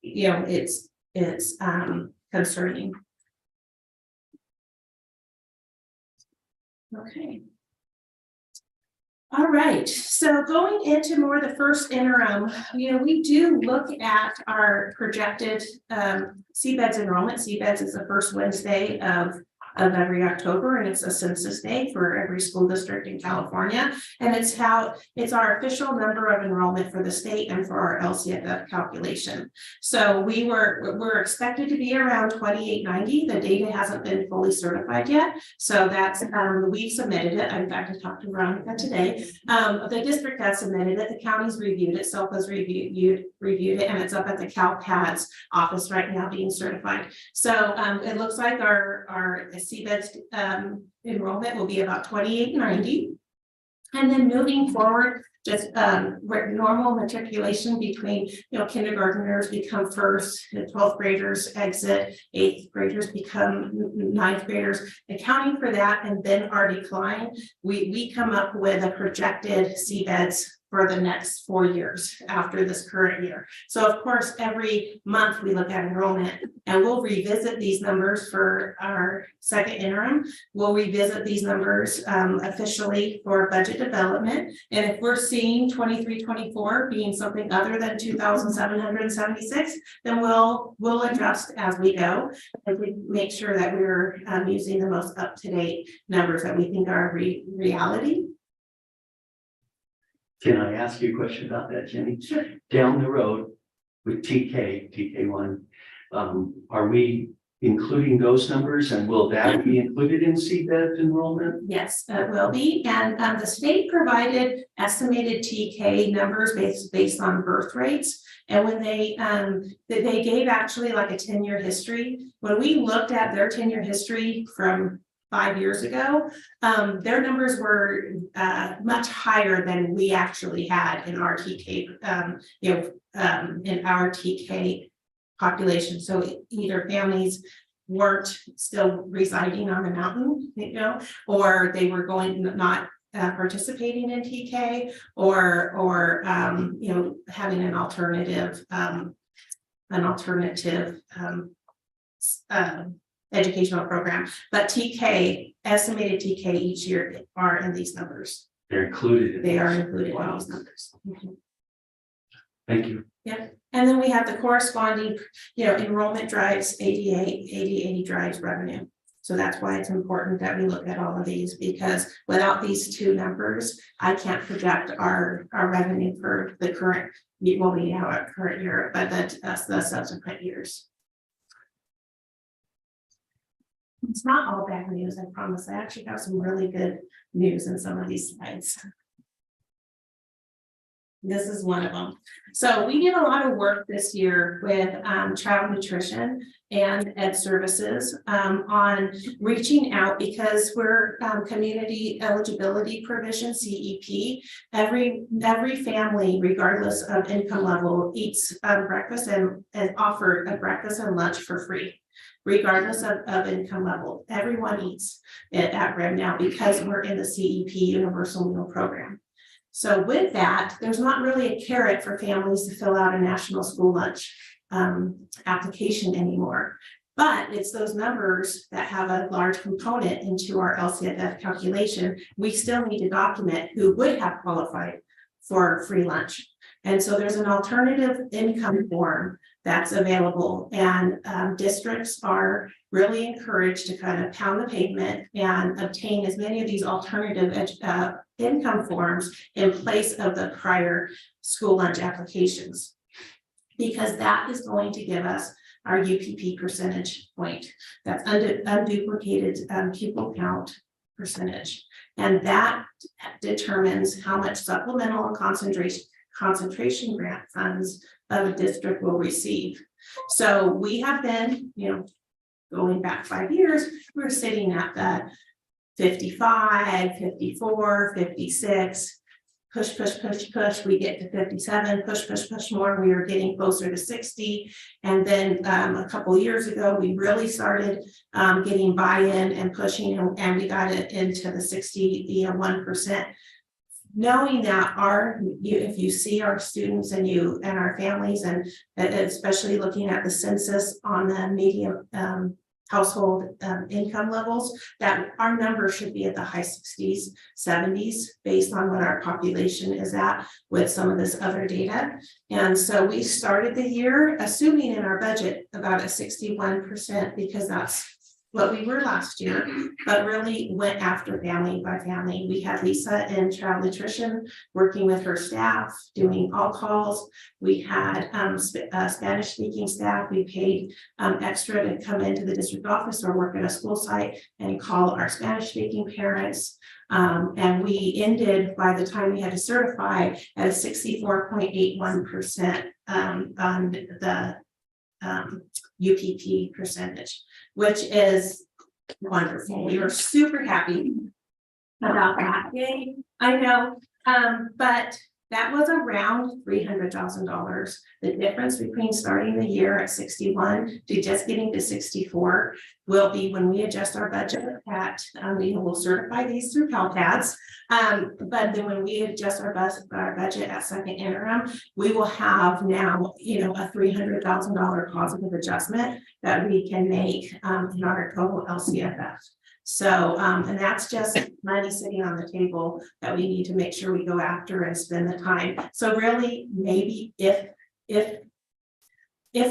it's concerning. Okay. All right, so going into more the first interim, we do look at our projected CBEDS enrollment. CBEDS is the first Wednesday of every October, and it's a census day for every school district in California. And it's our official number of enrollment for the state and for our LCFF calculation. So we're expected to be around 2890. The data hasn't been fully certified yet. So that's, we submitted it. In fact, I talked to Veronica today. The district has submitted it. The county's reviewed it. SELPA's reviewed it, and it's up at the CalPADS office right now being certified. So it looks like our CBEDS enrollment will be about 2890. And then moving forward, just where normal matriculation between, kindergarteners become first, the 12th graders exit, 8th graders become 9th graders, accounting for that and then our decline, we come up with a projected CBEDS for the next 4 years after this current year. So of course, every month we look at enrollment and we'll revisit these numbers for our second interim. We'll revisit these numbers officially for budget development. And if we're seeing 23-24 being something other than 2,776, then we'll adjust as we go. And we make sure that we're using the most up-to-date numbers that we think are reality. Can I ask you a question about that, Jenny? Sure. Down the road with TK1, are we including those numbers and will that be included in CBED enrollment? Yes, it will be. And the state provided estimated TK numbers based on birth rates. And when they gave actually like a 10-year history, when we looked at their 10-year history from 5 years ago, their numbers were much higher than we actually had in our TK, in our TK population. So either families weren't still residing on the mountain, or they were not participating in TK, or having an alternative educational program. But estimated TK each year are in these numbers. They're included. They are included in Wow. these numbers. Thank you. And then we have the corresponding, enrollment drives AD drives revenue. So that's why it's important that we look at all of these, because without these two numbers, I can't project our revenue for the current, well, we have our current year, but the subsequent years. It's not all bad news, I promise. I actually have some really good news in some of these slides. This is one of them. So we did a lot of work this year with child nutrition and ed services on reaching out, because we're community eligibility provision, CEP. Every family, regardless of income level, eats breakfast and offered a breakfast and lunch for free. Regardless of income level, everyone eats it at REM now because we're in the CEP Universal Meal Program. So with that, there's not really a carrot for families to fill out a national school lunch application anymore. But it's those numbers that have a large component into our LCFF calculation. We still need to document who would have qualified for free lunch. And so there's an alternative income form that's available, and districts are really encouraged to kind of pound the pavement and obtain as many of these alternative income forms in place of the prior school lunch applications, because that is going to give us our UPP percentage point. That's unduplicated pupil count percentage. And that determines how much supplemental and concentration grant funds a district will receive. So we have been, going back 5 years, we're sitting at the 55, 54, 56, push, we get to 57, push more, we are getting closer to 60. And then a couple of years ago, we really started getting buy-in and pushing, and we got it into the 61%. Knowing that if you see our students and our families, and especially looking at the census on the median household income levels, that our number should be at the high 60s, 70s, based on what our population is at with some of this other data. And so we started the year assuming in our budget about a 61%, because that's what we were last year, but really went after family by family. We had Lisa in child nutrition working with her staff, doing all calls. We had Spanish speaking staff. We paid extra to come into the district office or work at a school site and call our Spanish speaking parents. And we ended, by the time we had to certify, at a 64.81% on the UPP percentage, which is wonderful. We were super happy about that. Yay. I know But that was around $300,000. The difference between starting the year at 61 to just getting to 64 will be when we adjust our budget at, we will certify these through CalPADS. But then when we adjust our budget at second interim, we will have now, a $300,000 positive adjustment that we can make in our total LCFF. So, and that's just money sitting on the table that we need to make sure we go after and spend the time. So really, maybe if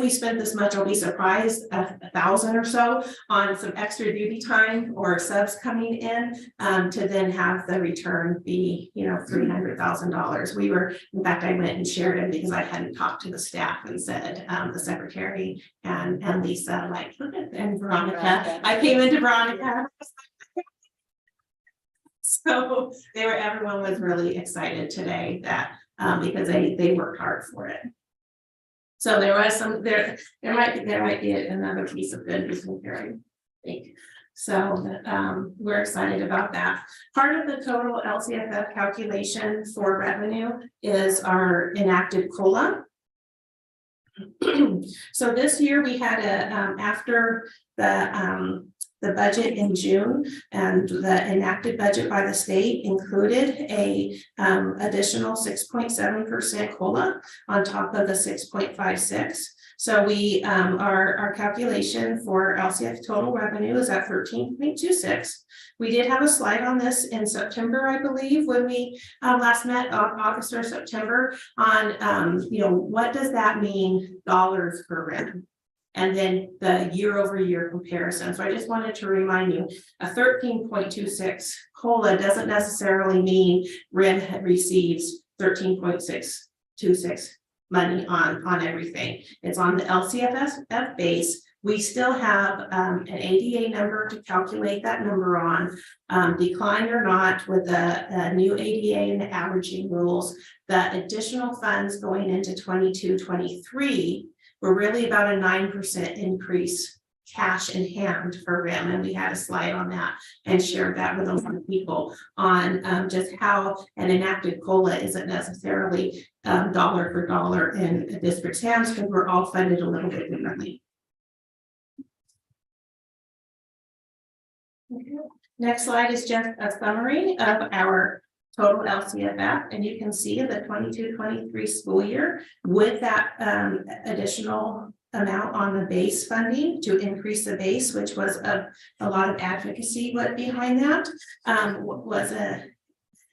we spend this much, I'll be surprised, 1,000 or so on some extra duty time or subs coming in, to then have the return be, $300,000. We were, in fact, I went and shared it because I hadn't talked to the staff and said, the secretary and Lisa, and Veronica, I came into Veronica. So everyone was really excited today that, because they worked hard for it. So there was there might be another piece of good news from Carrie, I think. So we're excited about that. Part of the total LCFF calculation for revenue is our enacted COLA. So this year we had after the budget in June and the enacted budget by the state included a additional 6.7% COLA on top of the 6.56. So we our calculation for LCF total revenue is at 13.26. We did have a slide on this in September, I believe, when we last met, August or September, on what does that mean dollars per RIM? And then the year-over-year comparison. So I just wanted to remind you, a 13.26 COLA doesn't necessarily mean RIM receives 13.626 money on everything. It's on the LCFF base. We still have an ADA number to calculate that number on. Decline or not, with the new ADA and the averaging rules, the additional funds going into 22-23 were really about a 9% increase cash in hand for RIM. And we had a slide on that and shared that with a lot of people on just how an enacted COLA isn't necessarily dollar for dollar in a district's hands, because we're all funded a little bit differently. Okay. Next slide is just a summary of our total LCFF, and you can see the 22-23 school year with that additional amount on the base funding to increase the base, which was a lot of advocacy behind that, was a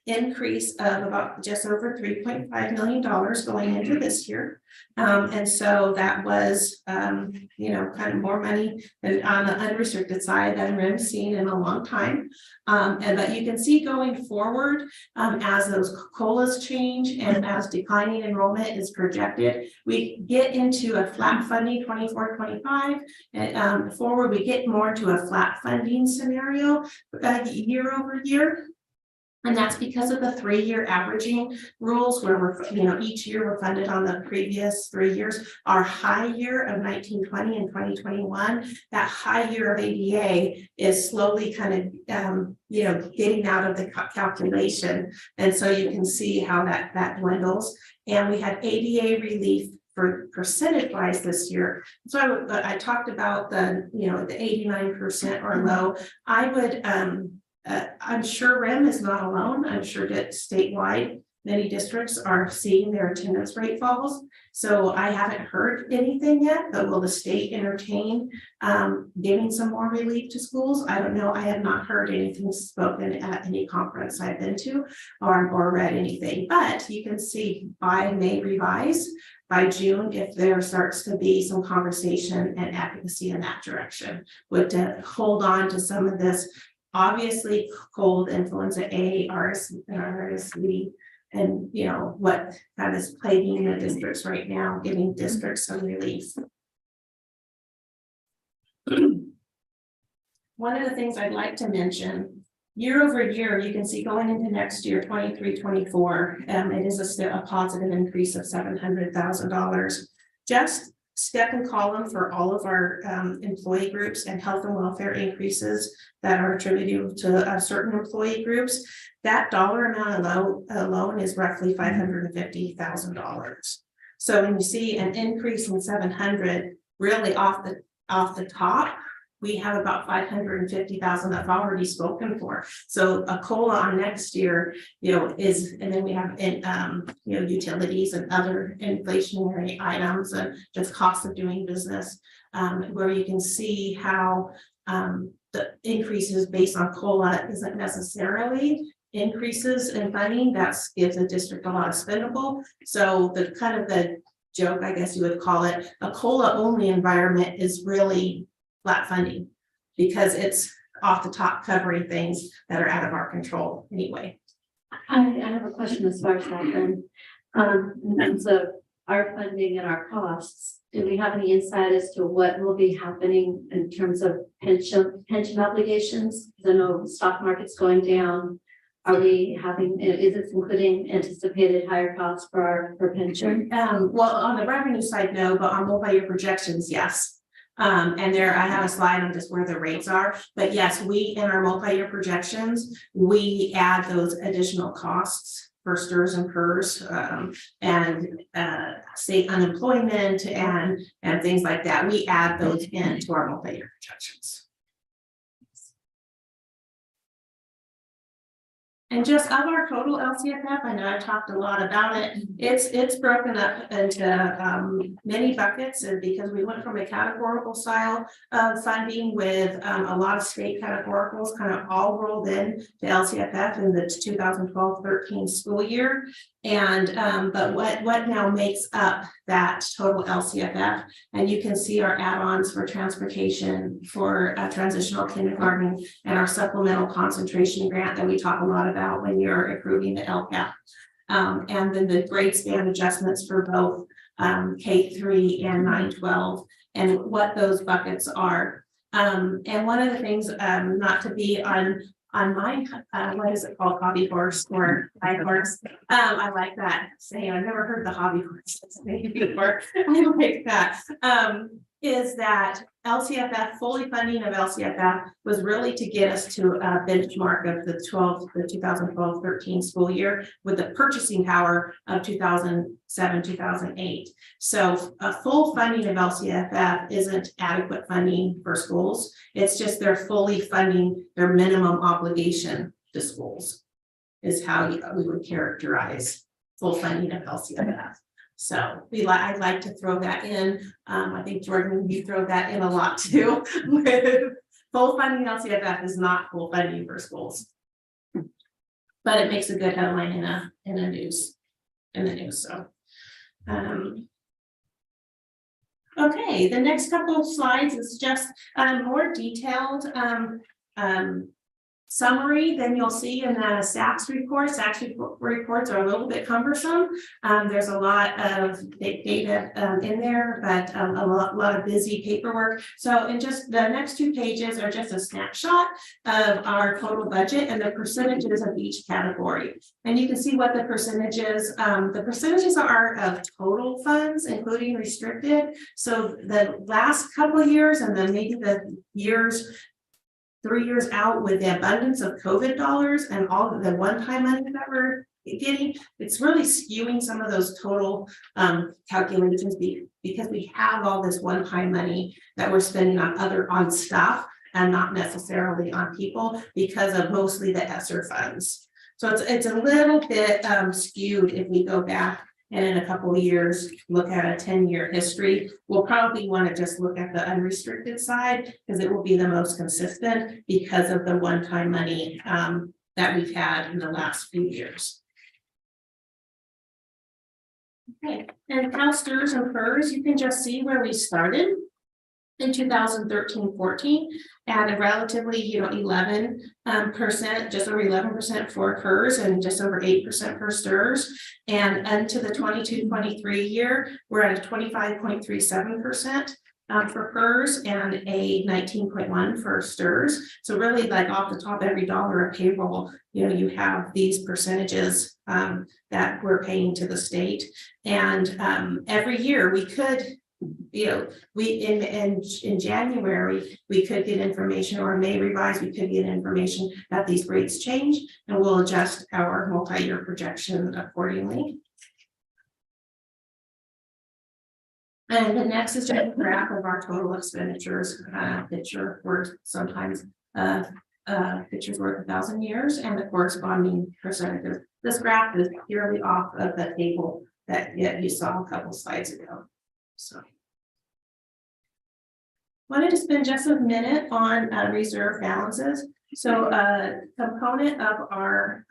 increase of about just over $3.5 million going into this year. And so that was, kind of more money than on the unrestricted side than RIM's seen in a long time. But you can see going forward, as those COLAs change and as declining enrollment is projected, we get into a flat funding 24-25, and forward we get more to a flat funding scenario year over year. And that's because of the 3-year averaging rules, where we're, each year we're funded on the previous 3 years. Our high year of 1920 and 2021, that high year of ADA is slowly kind of, getting out of the calculation. And so you can see how that dwindles. And we had ADA relief for percentage wise this year. So I talked about the 89% or low. I would, I'm sure RIM is not alone. I'm sure that statewide, many districts are seeing their attendance rate falls. So I haven't heard anything yet, but will the state entertain giving some more relief to schools? I don't know. I have not heard anything spoken at any conference I've been to or read anything, but you can see by May revise, by June, if there starts to be some conversation and advocacy in that direction, would to hold on to some of this. Obviously, cold, influenza A, RSV, and what that is plaguing the districts right now, giving districts some relief. One of the things I'd like to mention, year over year, you can see going into next year, 23-24, it is a positive increase of $700,000. Just second column for all of our employee groups and health and welfare increases that are attributed to certain employee groups. That dollar amount alone is roughly $550,000. So when you see an increase in 700, really off the top, we have about 550,000 that's already spoken for. So a COLA on next year, is, and then we have utilities and other inflationary items and just cost of doing business, where you can see how the increases based on COLA isn't necessarily increases in funding. That gives the district a lot of spendable. So the kind of the joke, I guess you would call it, a COLA only environment is really flat funding, because it's off the top covering things that are out of our control anyway. I have a question as far as that then. In terms of our funding and our costs, do we have any insight as to what will be happening in terms of pension obligations? Because I know the stock market's going down. Are we having, is this including anticipated higher costs for pension? Well, on the revenue side, no, but on multi-year projections, yes. And there, I have a slide on just where the rates are, but yes, we, in our multi-year projections, we add those additional costs for STRS and PERS, and state unemployment and things like that. We add those into our multi-year projections. And just of our total LCFF, I know I talked a lot about it. It's broken up into many buckets, and because we went from a categorical style of funding with a lot of state categoricals kind of all rolled in to LCFF in the 2012-13 school year. And but what now makes up that total LCFF? And you can see our add-ons for transportation, for transitional kindergarten, and our supplemental concentration grant that we talk a lot about when you're approving the LCAP. And then the grade span adjustments for both K-3 and 9-12, and what those buckets are. And one of the things, not to be on my, what is it called, hobby horse or high horse? I like that saying. I've never heard the hobby horse before. I like that. Is that LCFF, fully funding of LCFF was really to get us to a benchmark of the 2012-13 school year with the purchasing power of 2007-2008. So a full funding of LCFF isn't adequate funding for schools. It's just they're fully funding their minimum obligation to schools is how we would characterize full funding of LCFF. So I'd like to throw that in. I think Jordan, you throw that in a lot too. With full funding LCFF is not full funding for schools, but it makes a good headline in the news. So, okay, the next couple of slides is just more detailed summary than you'll see in the SACS report. SACS reports are a little bit cumbersome. There's a lot of data in there, but a lot of busy paperwork. So in just the next 2 pages are just a snapshot of our total budget and the percentages of each category. And you can see what the percentages are of total funds, including restricted. So the last couple of years, and then maybe the years 3 years out, with the abundance of COVID dollars and all of the one-time money that we're getting, it's really skewing some of those total calculations because we have all this one-time money that we're spending on stuff and not necessarily on people because of mostly the ESSER funds. So it's a little bit skewed if we go back and in a couple of years, look at a 10-year history. We'll probably want to just look at the unrestricted side because it will be the most consistent because of the one-time money that we've had in the last few years. Okay, and how STRS and PERS, you can just see where we started in 2013-14 at a relatively 11%, just over 11% for PERS and just over 8% for STRS. And into the 22-23 year, we're at a 25.37% for PERS and a 19.1 for STRS. So really, like off the top, every dollar of payroll, you have these percentages that we're paying to the state. And every year we could you know, in January, we could get information, or May revise, we could get information that these rates change, and we'll adjust our multi-year projection accordingly. And the next is just a graph of our total expenditures, picture where sometimes pictures worth 1,000 years, and the corresponding percentages. This graph is purely off of the table that you saw a couple slides ago. So wanted to spend just a minute on reserve balances. So a component of our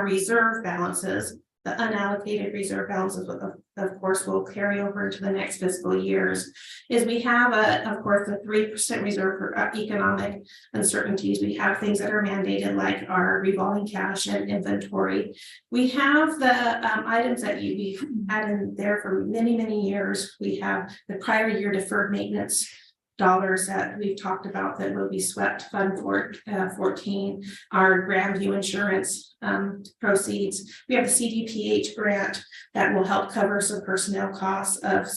reserve balances, the unallocated reserve balances, of course, will carry over into the next fiscal years, is we have of course, a 3% reserve for economic uncertainties. We have things that are mandated, like our revolving cash and inventory. We have the items that we've had in there for many, many years. We have the prior year deferred maintenance dollars that we've talked about that will be swept, Fund 14, our Grandview insurance proceeds. We have the CDPH grant that will help cover some personnel costs of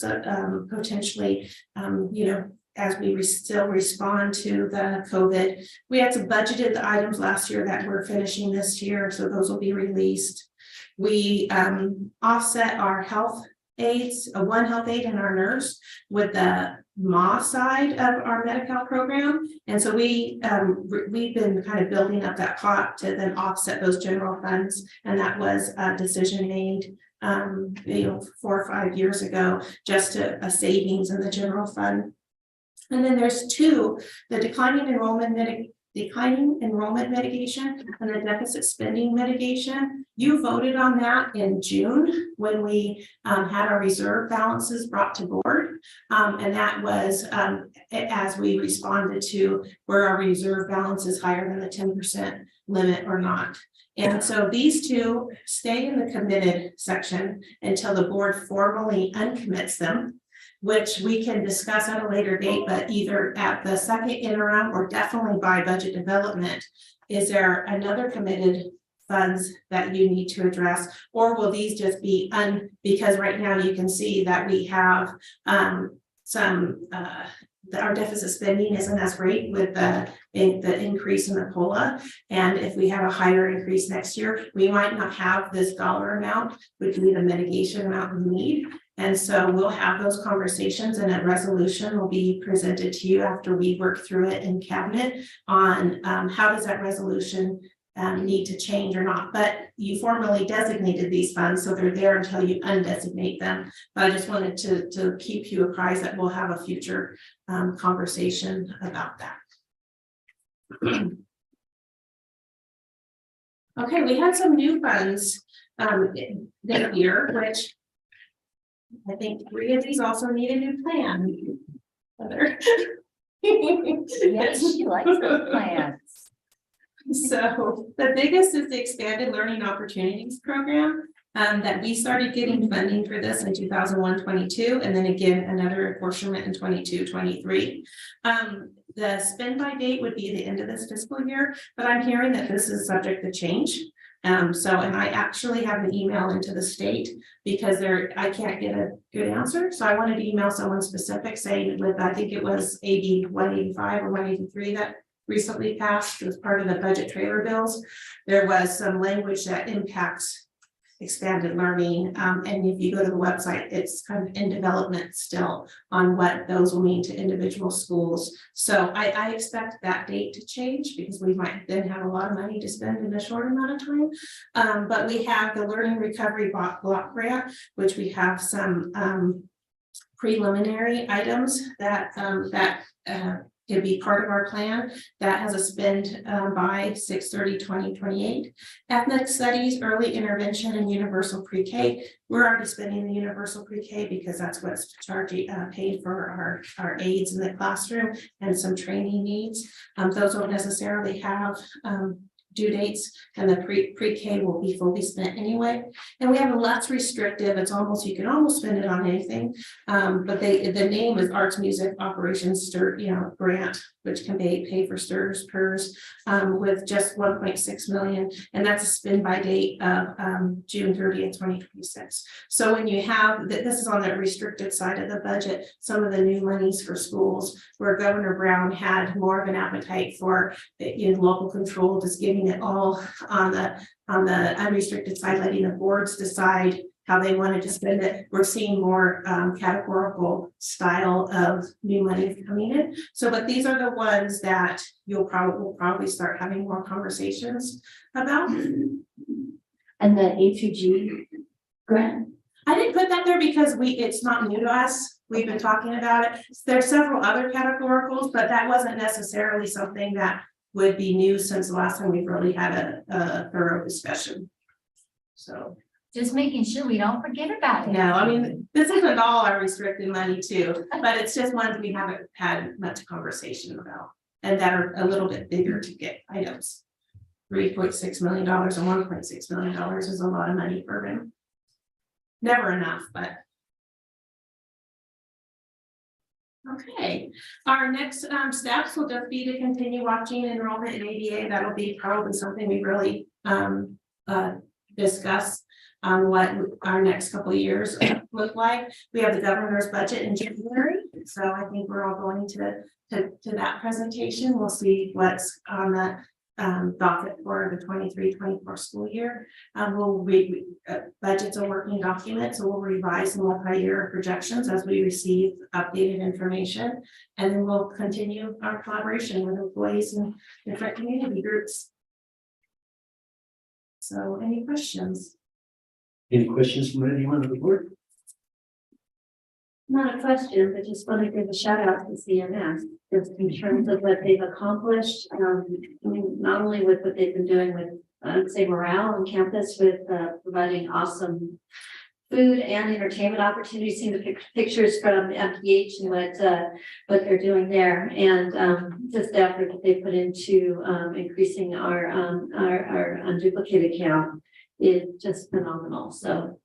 potentially, you know, as we still respond to the COVID. We had some budgeted items last year that we're finishing this year, so those will be released. We offset our health aides, one health aide and our nurse, with the MA side of our Medi-Cal program. And so we've been kind of building up that pot to then offset those general funds. And that was a decision made, you know, 4 or 5 years ago, just a savings in the general fund. And then there's two, the declining enrollment mitigation and the deficit spending mitigation. You voted on that in June when we had our reserve balances brought to board. And that was as we responded to where our reserve balance is higher than the 10% limit or not. And so these two stay in the committed section until the board formally uncommits them, which we can discuss at a later date, but either at the second interim or definitely by budget development. Is there another committed funds that you need to address, or will these just be because right now you can see that we have our deficit spending isn't as great with the increase in the COLA. And if we have a higher increase next year, we might not have this dollar amount, which we need a mitigation amount we need. And so we'll have those conversations, and a resolution will be presented to you after we work through it in cabinet on how does that resolution need to change or not. But you formally designated these funds, so they're there until you undesignate them. But I just wanted to keep you apprised that we'll have a future conversation about that. Okay, we had some new funds this year, which I think 3 of these also need a new plan. Yes, she likes those plans. So the biggest is the Expanded Learning Opportunities Program that we started getting funding for this in 2021-22, and then again another apportionment in 22-23. The spend by date would be the end of this fiscal year, but I'm hearing that this is subject to change. And I actually have an email into the state because I can't get a good answer. So I wanted to email someone specific saying with, I think it was AB 185 or 183 that recently passed as part of the budget trailer bills. There was some language that impacts expanded learning. And if you go to the website, it's kind of in development still on what those will mean to individual schools. So I expect that date to change because we might then have a lot of money to spend in a short amount of time. But we have the Learning Recovery Block Grant, which we have some preliminary items that could be part of our plan that has a spend by 6/30/2028. Ethnic studies, early intervention, and universal pre-K. We're already spending the universal pre-K because that's what's paid for our aides in the classroom and some training needs. Those don't necessarily have due dates, and the pre-K will be fully spent anyway. And we have a less restrictive, it's almost, you can almost spend it on anything. But the name is Arts Music Operations Stir, grant, which can pay for STIRS, PERS, with just 1.6 million. And that's a spend by date of June 30th, 2026. So when you have, this is on the restricted side of the budget, some of the new monies for schools, where Governor Brown had more of an appetite for local control, just giving it all on the unrestricted side, letting the boards decide how they wanted to spend it. We're seeing more categorical style of new money coming in. So, but these are the ones that we'll probably start having more conversations about. And the A2G grant, I didn't put that there because it's not new to us. We've been talking about it. There's several other categoricals, but that wasn't necessarily something that would be new since the last time we've really had a thorough discussion. So. just making sure we don't forget about it. No, I mean, this isn't all our restricted money too, but it's just ones we haven't had much conversation about. And that are a little bit bigger to get items. $3.6 million and $1.6 million is a lot of money for them. Never enough, but. Okay, our next steps will just be to continue watching enrollment in ADA. That'll be probably something we really discuss on what our next couple of years look like. We have the governor's budget in January, so I think we're all going to that presentation. We'll see what's on the docket for the 23-24 school year. Budget's a working document, so we'll revise the multi-year projections as we receive updated information, and then we'll continue our collaboration with employees and different community groups. So, any questions? Any questions from anyone on the board? Not a question, but just want to give a shout out to CMS, just in terms of what they've accomplished. I mean, not only with what they've been doing with, say, morale on campus, with providing awesome food and entertainment opportunities, seeing the pictures from MPH and what they're doing there, and just the effort that they put into increasing our unduplicated count is just phenomenal. So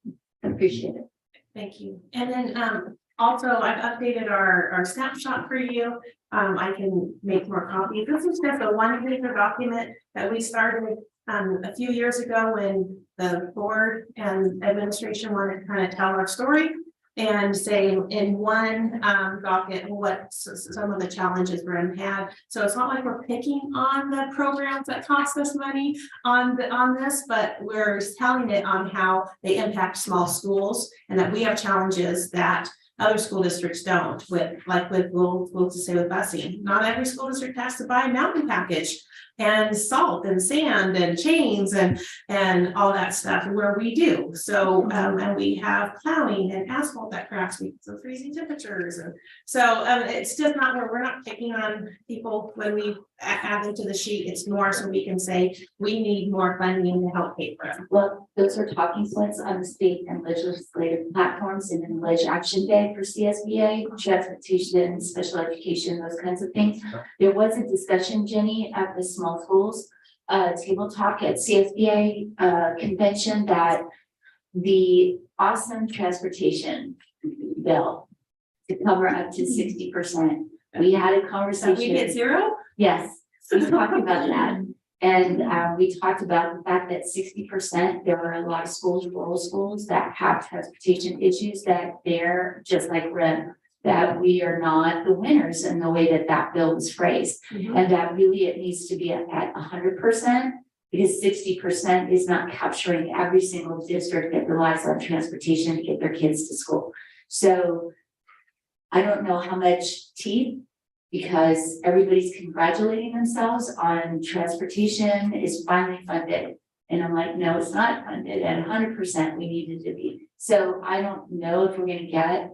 I appreciate it. Thank you. And then also I've updated our snapshot for you. I can make more copies. This is just a one-pager document that we started a few years ago when the board and administration wanted to kind of tell our story and say in one docket what some of the challenges Brim had. So it's not like we're picking on the programs that cost us money on this, but we're telling it on how they impact small schools and that we have challenges that other school districts don't, with we'll just say with busing. Not every school district has to buy a mountain package and salt and sand and chains and all that stuff, where we do. So and we have plowing and asphalt that cracks because of freezing temperatures, and so it's just not where we're not picking on people when we add them to the sheet. It's more so we can say we need more funding to help pay for it. Well, those are talking points on the state and legislative platforms and in Ledge Action Day for CSBA, transportation and special education, those kinds of things. There was a discussion, Jenny, at the small schools table talk at CSBA convention that the awesome transportation bill to cover up to 60%. We had a conversation. We get zero? Yes, we talked about that. And we talked about the fact that 60%, there are a lot of schools, rural schools that have transportation issues, that they're just like REM, that we are not the winners in the way that that bill was phrased. Mm-hmm. And that really it needs to be at 100%, because 60% is not capturing every single district that relies on transportation to get their kids to school. So I don't know how much teeth, because everybody's congratulating themselves on transportation is finally funded. And I'm like, no, it's not funded at 100%. We needed to be. So I don't know if we're going to get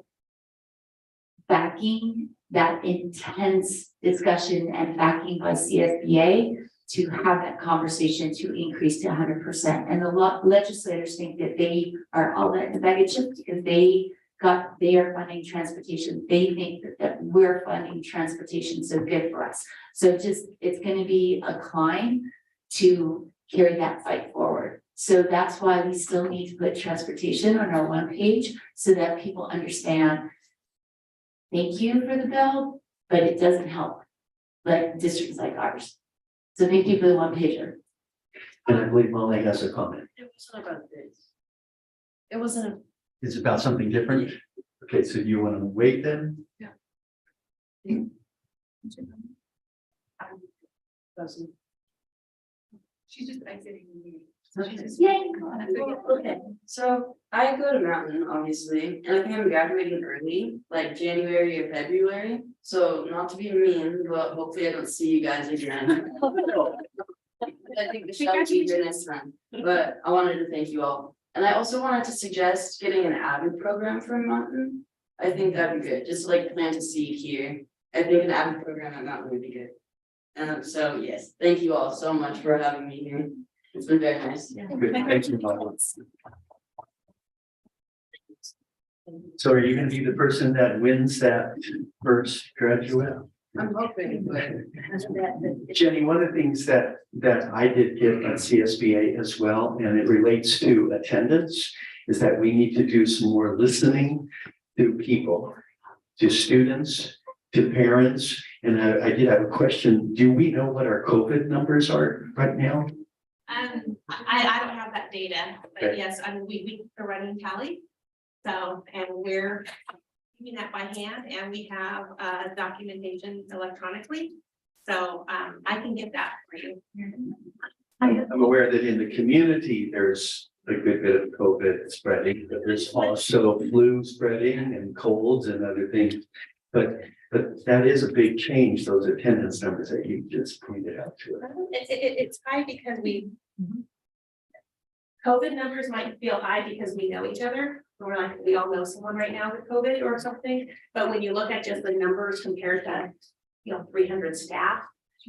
backing, that intense discussion and backing by CSBA to have that conversation to increase to 100%. And the legislators think that they are all in the bag of chips because they are funding transportation. They think that we're funding transportation, so good for us. So it's going to be a climb to carry that fight forward. So that's why we still need to put transportation on our one page so that people understand. Thank you for the bill, but it doesn't help like districts like ours. So thank you for the one pager. And I believe Molly has a comment. It wasn't about this. It wasn't. It's about something different. Okay, so do you want to wait then? She's just exiting the meeting. Yay. Okay, so I go to Mountain, obviously, and I think I'm graduating early, like January or February. So not to be mean, but hopefully I don't see you guys again. I think Michelle will be here next time, but I wanted to thank you all. And I also wanted to suggest getting an AVID program from Mountain. I think that'd be good, just like plant a seed here. I think an AVID program at Mountain would be good. So yes, thank you all so much for having me here. It's been very nice. Good, thank you, Molly. So are you gonna be the person that wins that first graduate? I'm hoping, but. Jenny, one of the things that I did get at CSBA as well, and it relates to attendance, is that we need to do some more listening to people, to students, to parents. And I did have a question. Do we know what our COVID numbers are right now? I don't have that data, but Okay. yes, I mean, we are running tally. So, and we're doing that by hand, and we have documentation electronically. So I can get that for you. I'm aware that in the community, there's a good bit of COVID spreading, but there's also flu spreading and colds and other things. But that is a big change, those attendance numbers that you just pointed out to us. It's high because COVID numbers might feel high because we know each other. We're like, we all know someone right now with COVID or something, but when you look at just the numbers compared to, 300 staff,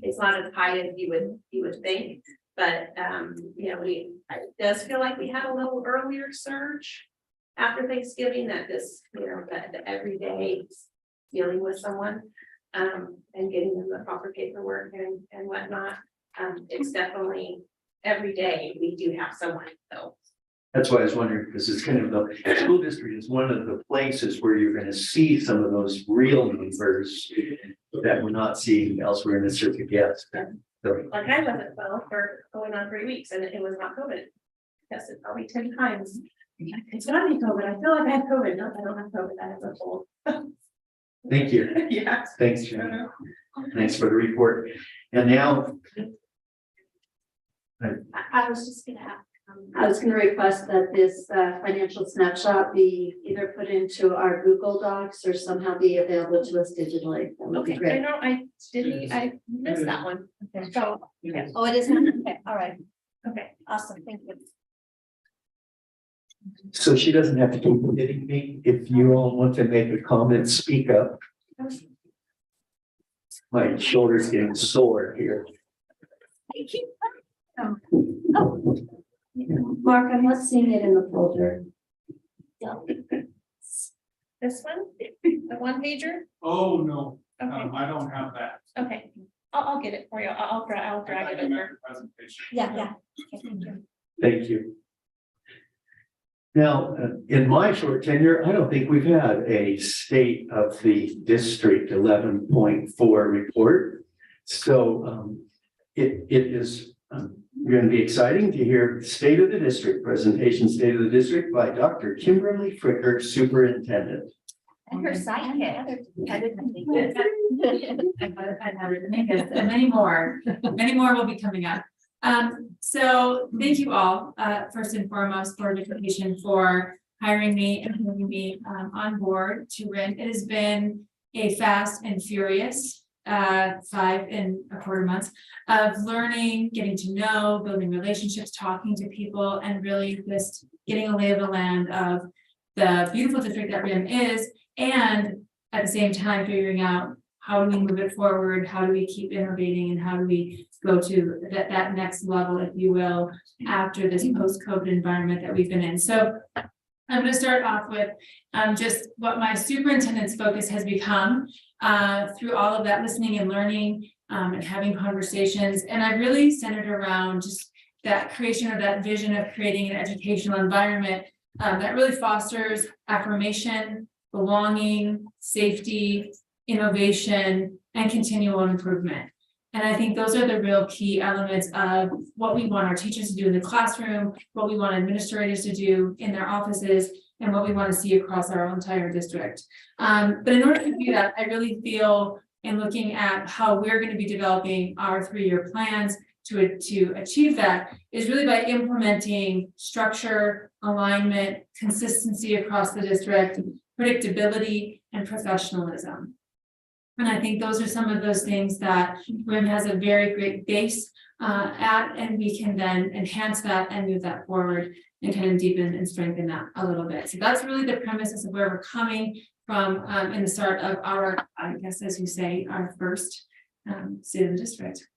it's not as high as you would think. But, it does feel like we had a little earlier surge after Thanksgiving that this, that every day dealing with someone, and getting them the proper paperwork and whatnot. It's definitely every day we do have someone, so. That's why I was wondering, because it's kind of the school district is one of the places where you're gonna see some of those real numbers that we're not seeing elsewhere in the circuit yet. So, Like I wasn't well for going on 3 weeks and it was not COVID. Tested probably 10 times. It's not me COVID. I feel like I have COVID. No, I don't have COVID. I have a cold. thank you. Yeah. Thanks, Jen. Thanks for the report. And now, I was just gonna have. I was gonna request that this financial snapshot be either put into our Google Docs or somehow be available to us digitally. That would be Okay, I great. know, I missed that one. So, Oh, it is not? Okay, all right. okay, Awesome, thank you. so she doesn't have to keep hitting me. If you all want to make a comment, speak up. My shoulder's getting sore here. Mark, I'm not seeing it in the folder. this one, the one pager? Oh, no, Okay, I don't have that. okay. I'll get it for you. I'll drag it over. Presentation. Yeah. Okay, thank you. Thank you. Now, in my short tenure, I don't think we've had a state of the district 11.4 report. So it is going to be exciting to hear State of the District presentation, State of the District by Dr. Kimberly Fricker, Superintendent. And her sidekick. And many more will be coming up. So thank you all, first and foremost, for the application for hiring me and having me on board to RIN. It has been a fast and furious 5.25 months of learning, getting to know, building relationships, talking to people, and really just getting a lay of the land of the beautiful district that RIN is, and at the same time figuring out how do we move it forward, how do we keep innovating, and how do we go to that next level, if you will, after this post-COVID environment that we've been in. So I'm going to start off with just what my superintendent's focus has become through all of that listening and learning, and having conversations. And I really centered around just that creation of that vision of creating an educational environment that really fosters affirmation, belonging, safety, innovation, and continual improvement. And I think those are the real key elements of what we want our teachers to do in the classroom, what we want administrators to do in their offices, and what we want to see across our entire district. But in order to do that, I really feel in looking at how we're going to be developing our 3-year plans to achieve that is really by implementing structure, alignment, consistency across the district, predictability, and professionalism. And I think those are some of those things that WIM has a very great base at, and we can then enhance that and move that forward and kind of deepen and strengthen that a little bit. So that's really the premises of where we're coming from in the start of our, I guess, as you say, our first state of the district.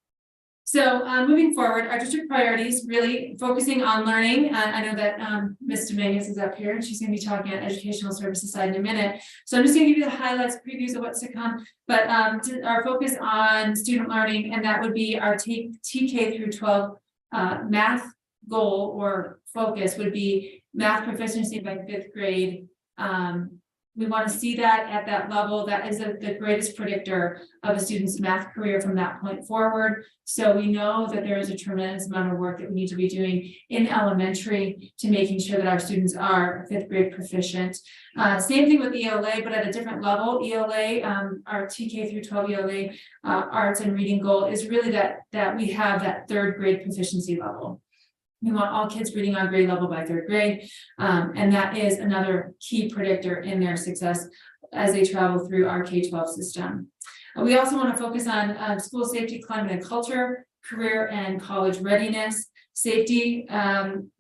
So moving forward, our district priorities really focusing on learning. I know that Ms. Dominguez is up here and she's going to be talking on educational services side in a minute. So I'm just going to give you the highlights, previews of what's to come. But our focus on student learning, and that would be our TK through 12 math goal or focus would be math proficiency by 5th grade. We want to see that at that level. That is the greatest predictor of a student's math career from that point forward. So we know that there is a tremendous amount of work that we need to be doing in elementary to making sure that our students are 5th grade proficient. Same thing with ELA, but at a different level. ELA, our TK through 12 ELA arts and reading goal is really that we have that 3rd grade proficiency level. We want all kids reading on grade level by 3rd grade, and that is another key predictor in their success as they travel through our K-12 system. We also want to focus on school safety, climate and culture, career and college readiness, safety,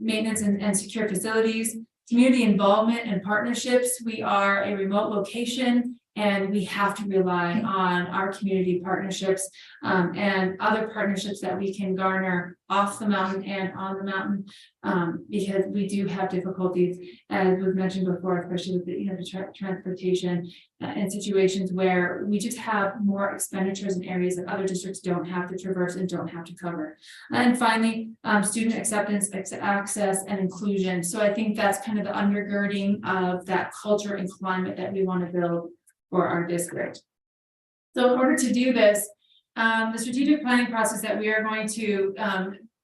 maintenance and secure facilities, community involvement and partnerships. We are a remote location, and we have to rely on our community partnerships and other partnerships that we can garner off the mountain and on the mountain, because we do have difficulties, as was mentioned before, especially with the transportation and situations where we just have more expenditures in areas that other districts don't have to traverse and don't have to cover. And finally, student acceptance, access, and inclusion. So I think that's kind of the undergirding of that culture and climate that we want to build for our district. So in order to do this, the strategic planning process that we are going to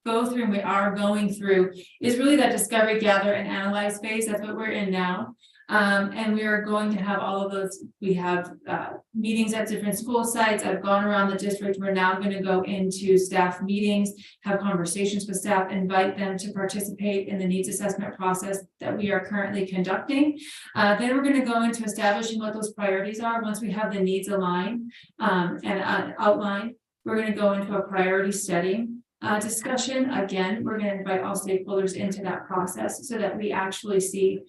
go through and we are going through is really that discovery, gather, and analyze phase. That's what we're in now. And we are going to have all of those. We have meetings at different school sites. I've gone around the district. We're now going to go into staff meetings, have conversations with staff, invite them to participate in the needs assessment process that we are currently conducting. Then we're going to go into establishing what those priorities are. Once we have the needs aligned and outlined, we're going to go into a priority setting discussion. Again, we're going to invite all stakeholders into that process so that we actually see,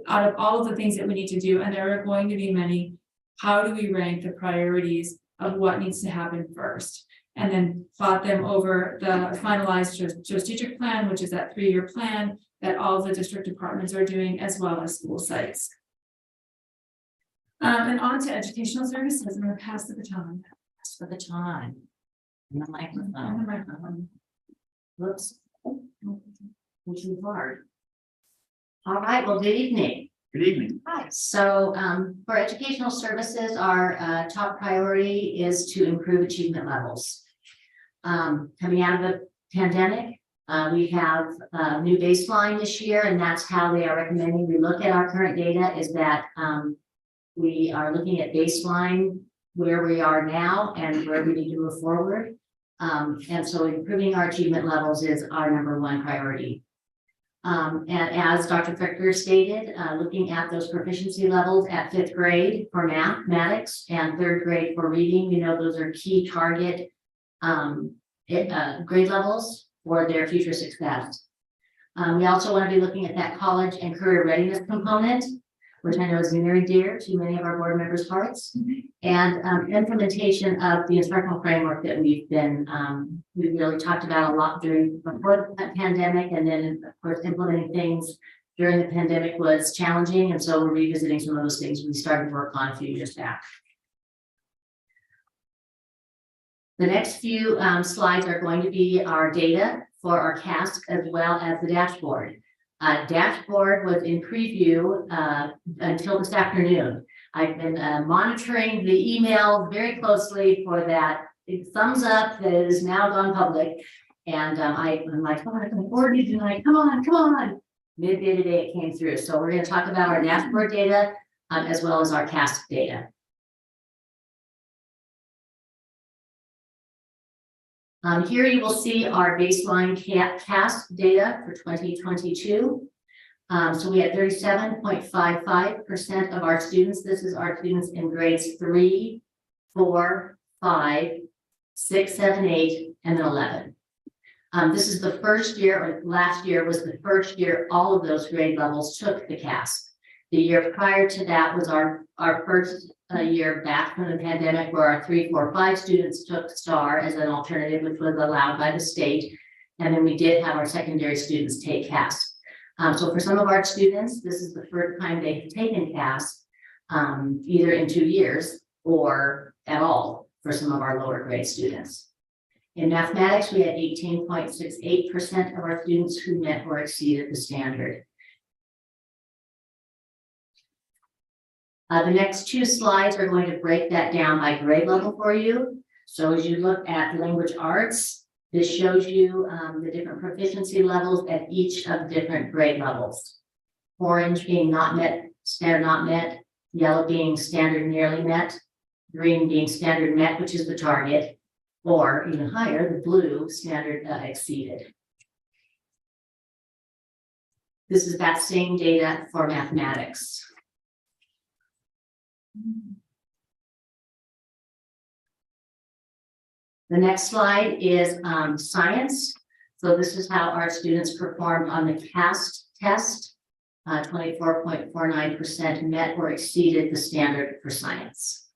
out of all of the things that we need to do, and there are going to be many, how do we rank the priorities of what needs to happen first? And then plot them over the finalized strategic plan, which is that 3-year plan that all of the district departments are doing, as well as school sites. And on to educational services. I'm going to pass the baton. Pass the baton. And the microphone. Whoops. Which is hard. All right, well, good evening. Good evening. Hi. So for educational services, our top priority is to improve achievement levels. Coming out of the pandemic, we have a new baseline this year, and that's how they are recommending we look at our current data, is that we are looking at baseline, where we are now and where we need to move forward. And so improving our achievement levels is our #1 priority. And as Dr. Fricker stated, looking at those proficiency levels at 5th grade for mathematics and 3rd grade for reading, those are key target grade levels for their future success. We also want to be looking at that college and career readiness component, which I know is very dear to many of our board members' hearts, and implementation of the instructional framework that we really talked about a lot before the pandemic, and then of course implementing things during the pandemic was challenging, and so we're revisiting some of those things we started to work on a few years back. The next few slides are going to be our data for our CASC as well as the dashboard. Dashboard was in preview until this afternoon. I've been monitoring the email very closely for that thumbs up that it is now gone public. And I'm like, oh, I can afford you tonight. Come on, come on. Midday today it came through. So we're going to talk about our dashboard data as well as our CASC data. Here you will see our baseline CASC data for 2022. So we had 37.55% of our students. This is our students in grades 3, 4, 5, 6, 7, 8, and then 11. This is the first year, or last year was the first year all of those grade levels took the CASC. The year prior to that was our first year back from the pandemic, where our 3, 4, 5 students took STAR as an alternative, which was allowed by the state. And then we did have our secondary students take CASC. So for some of our students, this is the first time they've taken CASC, either in 2 years or at all for some of our lower grade students. In mathematics, we had 18.68% of our students who met or exceeded the standard. The next 2 slides are going to break that down by grade level for you. So as you look at language arts, this shows you the different proficiency levels at each of the different grade levels. Orange being not met, standard not met, yellow being standard nearly met, green being standard met, which is the target, or even higher, the blue standard exceeded. This is that same data for mathematics. The next slide is science. So this is how our students performed on the CAST test. 24.49% met or exceeded the standard for science.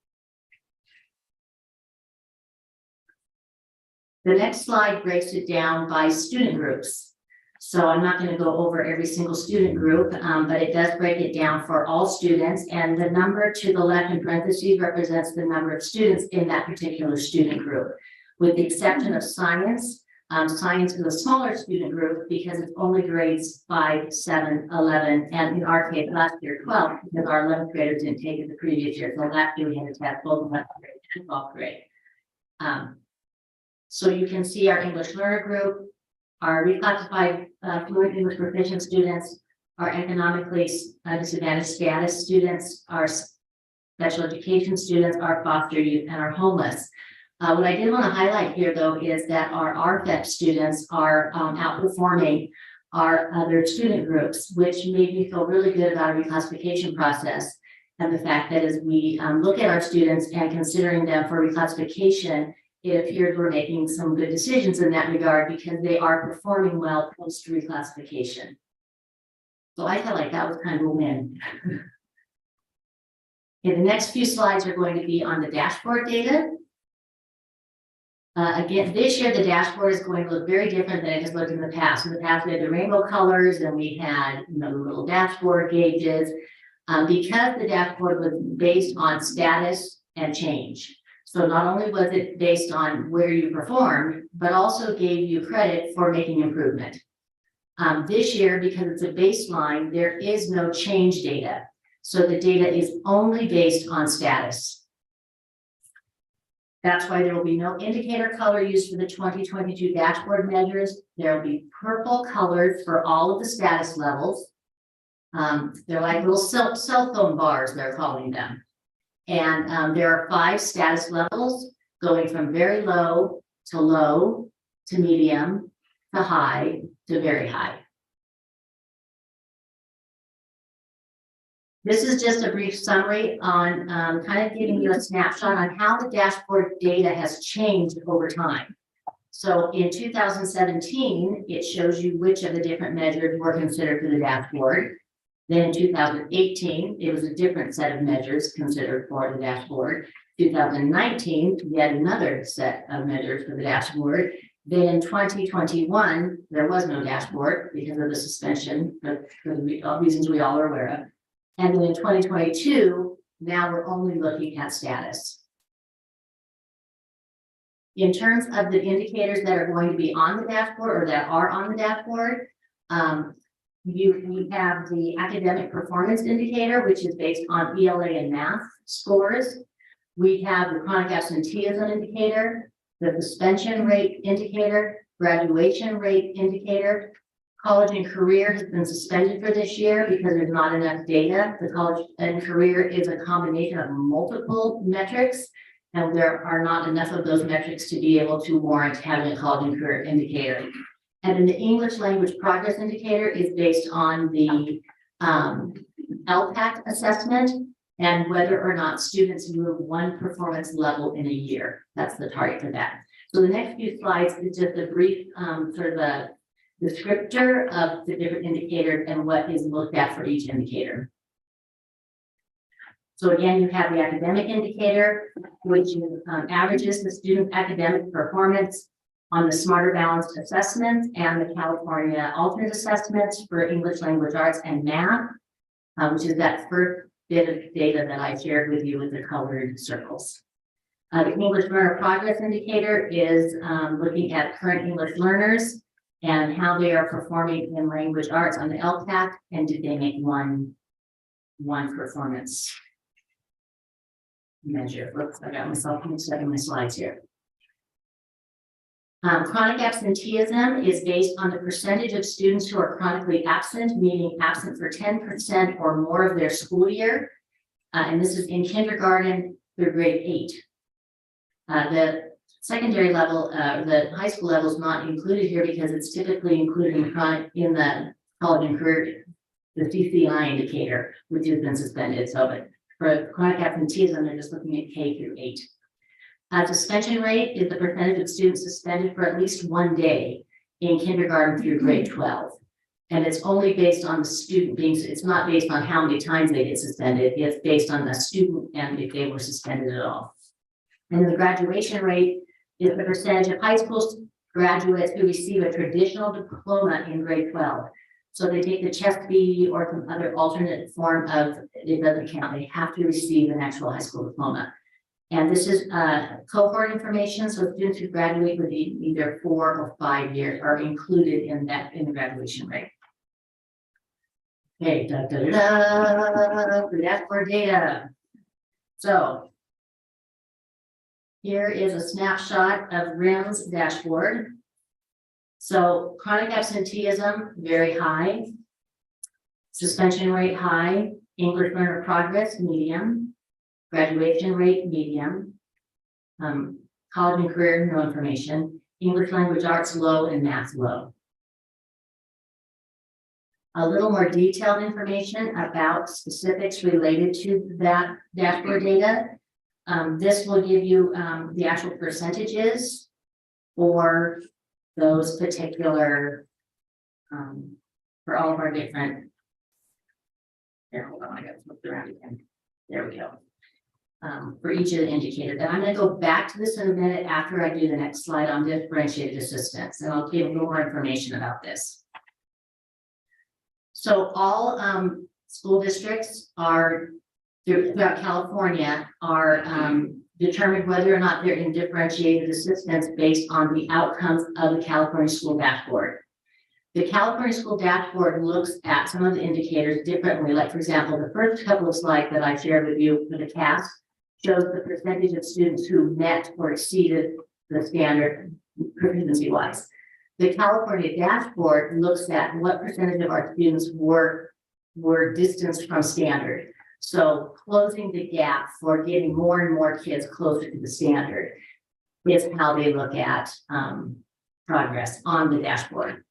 The next slide breaks it down by student groups. So I'm not going to go over every single student group, but it does break it down for all students. And the number to the left in parentheses represents the number of students in that particular student group. With the exception of science, science is a smaller student group because it's only grades 5, 7, 11, and in our case, last year 12, because our 11th graders didn't take it the previous year. So last year we had to test both 11th grade and 12th grade. So you can see our English learner group, our reclassified fluent English proficient students, our economically disadvantaged status students, our special education students, our foster youth, and our homeless. What I did want to highlight here, though, is that our RFEP students are outperforming our other student groups, which made me feel really good about our reclassification process. And the fact that as we look at our students and considering them for reclassification, it appears we're making some good decisions in that regard because they are performing well post reclassification. So I felt like that was kind of a win. Okay, the next few slides are going to be on the dashboard data. Again, this year the dashboard is going to look very different than it has looked in the past. In the past, we had the rainbow colors and we had the little dashboard gauges. Because the dashboard was based on status and change. So not only was it based on where you performed, but also gave you credit for making improvement. This year, because it's a baseline, there is no change data. So the data is only based on status. That's why there will be no indicator color used for the 2022 dashboard measures. There will be purple colored for all of the status levels. They're like little cell phone bars, they're calling them. And there are 5 status levels going from very low to medium to high to very high. This is just a brief summary on kind of giving you a snapshot on how the dashboard data has changed over time. So in 2017, it shows you which of the different measures were considered for the dashboard. Then in 2018, it was a different set of measures considered for the dashboard. 2019, yet another set of measures for the dashboard. Then in 2021, there was no dashboard because of the suspension for the reasons we all are aware of. And then in 2022, now we're only looking at status. In terms of the indicators that are going to be on the dashboard or that are on the dashboard, we have the academic performance indicator, which is based on ELA and math scores. We have the chronic absenteeism indicator, the suspension rate indicator, graduation rate indicator. College and career has been suspended for this year because there's not enough data. The college and career is a combination of multiple metrics, and there are not enough of those metrics to be able to warrant having a college and career indicator. And then the English language progress indicator is based on the LPAC assessment and whether or not students move one performance level in a year. That's the target for that. So the next few slides is just a brief sort of a descriptor of the different indicators and what is looked at for each indicator. So again, you have the academic indicator, which averages the student academic performance on the Smarter Balanced assessments and the California alternate assessments for English language arts and math, which is that first bit of data that I shared with you with the colored circles. The English learner progress indicator is looking at current English learners and how they are performing in language arts on the LPAC, and did they make one performance measure. Oops, I got myself mixed up in my slides here. Chronic absenteeism is based on the percentage of students who are chronically absent, meaning absent for 10% or more of their school year. And this is in kindergarten through grade 8. The secondary level, the high school level is not included here because it's typically included in the college and career, the CCI indicator, which has been suspended. So, but for chronic absenteeism, they're just looking at K through 8. Suspension rate is the percentage of students suspended for at least one day in kindergarten through grade 12. And it's only based on the student being, it's not based on how many times they get suspended. It's based on the student and if they were suspended at all. And then the graduation rate is the percentage of high school graduates who receive a traditional diploma in grade 12. So they take the CHESP or some other alternate form of, it doesn't count, they have to receive an actual high school diploma. And this is cohort information, so students who graduate with either 4 or 5 years are included in that in the graduation rate. Okay, the dashboard data. So here is a snapshot of RIM's dashboard. So chronic absenteeism, very high. Suspension rate high. English learner progress, medium. Graduation rate, medium. College and career, no information. English language arts, low, and math, low. A little more detailed information about specifics related to that dashboard data. This will give you the actual percentages for those particular, for all of our different. Here, hold on, I got to flip around again. There we go. For each of the indicators. And I'm going to go back to this in a minute after I do the next slide on differentiated assistance, and I'll give a little more information about this. So all school districts are throughout California are determined whether or not they're in differentiated assistance based on the outcomes of the California School Dashboard. The California School Dashboard looks at some of the indicators differently. Like, for example, the first couple of slides that I shared with you for the task shows the percentage of students who met or exceeded the standard proficiency-wise. The California Dashboard looks at what percentage of our students were distanced from standard. So closing the gap for getting more and more kids closer to the standard is how they look at progress on the dashboard.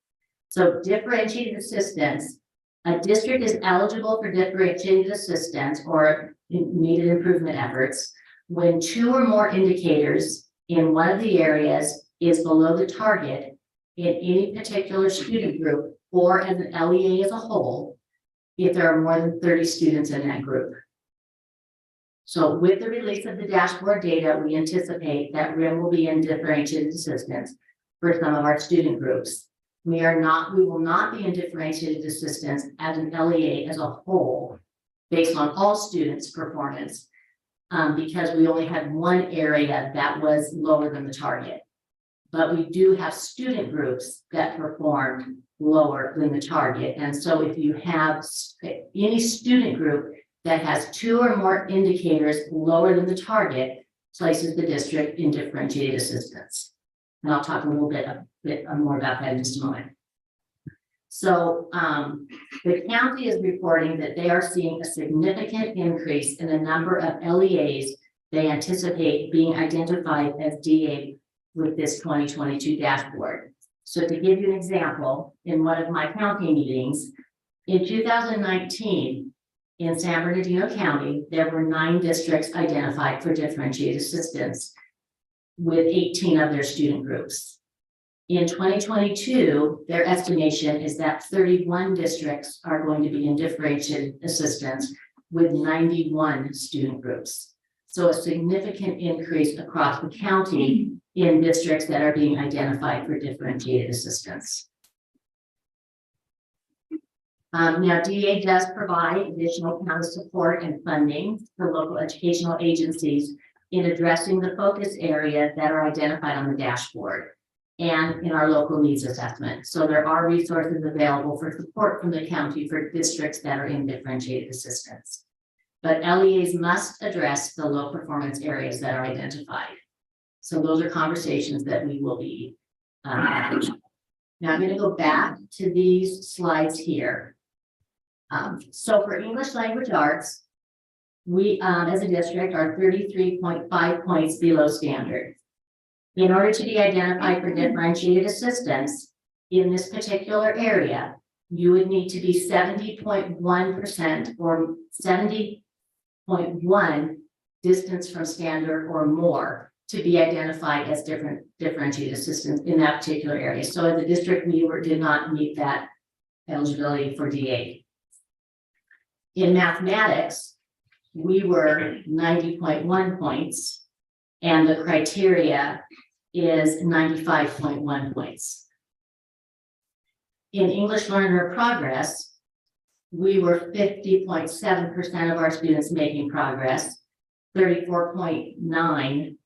So differentiated assistance, a district is eligible for differentiated assistance or needed improvement efforts when 2 or more indicators in one of the areas is below the target in any particular student group or as an LEA as a whole, if there are more than 30 students in that group. So with the release of the dashboard data, we anticipate that RIM will be in differentiated assistance for some of our student groups. We will not be in differentiated assistance as an LEA as a whole, based on all students' performance, because we only had one area that was lower than the target. But we do have student groups that performed lower than the target. And so if you have any student group that has 2 or more indicators lower than the target, places the district in differentiated assistance. And I'll talk a little bit more about that in just a moment. So the county is reporting that they are seeing a significant increase in the number of LEAs they anticipate being identified as DA with this 2022 dashboard. So to give you an example, in one of my county meetings, in 2019, in San Bernardino County, there were 9 districts identified for differentiated assistance with 18 of their student groups. In 2022, their estimation is that 31 districts are going to be in differentiated assistance with 91 student groups. So a significant increase across the county in districts that are being identified for differentiated assistance. Now, DEA does provide additional county support and funding for local educational agencies in addressing the focus areas that are identified on the dashboard and in our local needs assessment. So there are resources available for support from the county for districts that are in differentiated assistance. But LEAs must address the low performance areas that are identified. So those are conversations that we will be having. Now I'm going to go back to these slides here. So for English language arts, we as a district are 33.5 points below standard. In order to be identified for differentiated assistance in this particular area, you would need to be 70.1% or 70.1 distance from standard or more to be identified as differentiated assistance in that particular area. So as a district, we did not meet that eligibility for DA. In mathematics, we were 90.1 points, and the criteria is 95.1 points. In English Learner Progress, we were 50.7% of our students making progress, 34.9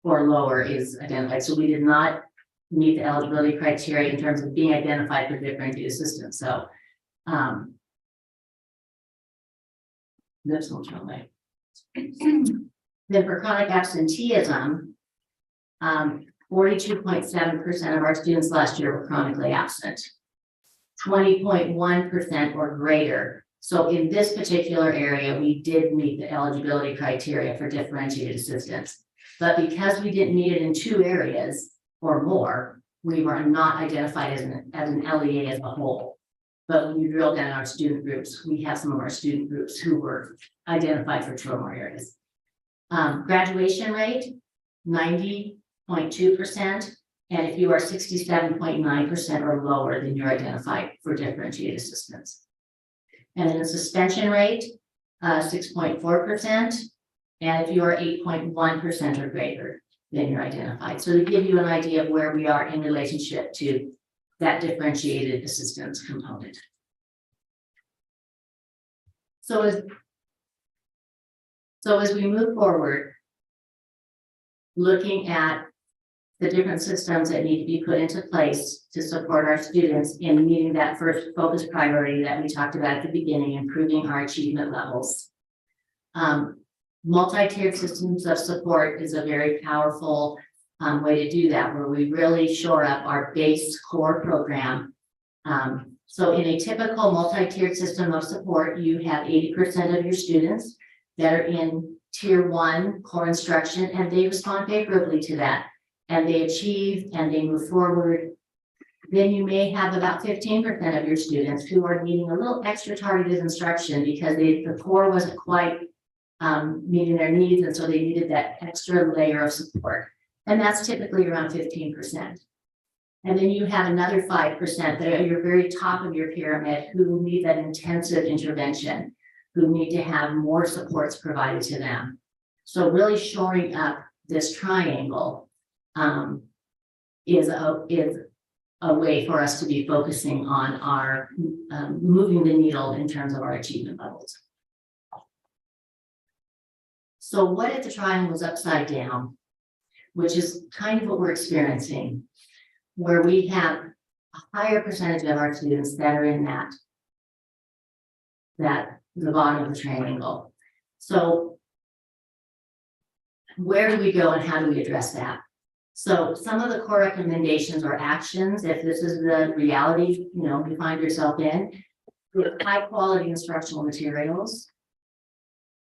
or lower is identified. So we did not meet the eligibility criteria in terms of being identified for differentiated assistance. So this will turn away. Then for chronic absenteeism, 42.7% of our students last year were chronically absent, 20.1% or greater. So in this particular area, we did meet the eligibility criteria for differentiated assistance. But because we didn't meet it in 2 areas or more, we were not identified as an LEA as a whole. But when you drill down our student groups, we have some of our student groups who were identified for 2 or more areas. Graduation rate, 90.2%. And if you are 67.9% or lower, then you're identified for differentiated assistance. And then the suspension rate, 6.4%. And if you are 8.1% or greater, then you're identified. So to give you an idea of where we are in relationship to that differentiated assistance component. So as we move forward, looking at the different systems that need to be put into place to support our students in meeting that first focus priority that we talked about at the beginning, improving our achievement levels. Multi-tiered systems of support is a very powerful way to do that, where we really shore up our base core program. So in a typical multi-tiered system of support, you have 80% of your students that are in tier 1 core instruction, and they respond favorably to that, and they achieve and they move forward. Then you may have about 15% of your students who are needing a little extra targeted instruction because the core wasn't quite meeting their needs, and so they needed that extra layer of support. And that's typically around 15%. And then you have another 5% that are at your very top of your pyramid who need that intensive intervention, who need to have more supports provided to them. So really shoring up this triangle is a way for us to be focusing on our moving the needle in terms of our achievement levels. So what if the triangle was upside down? Which is kind of what we're experiencing, where we have a higher percentage of our students that are in the bottom of the triangle. So where do we go and how do we address that? So some of the core recommendations or actions, if this is the reality, you find yourself in, with high quality instructional materials,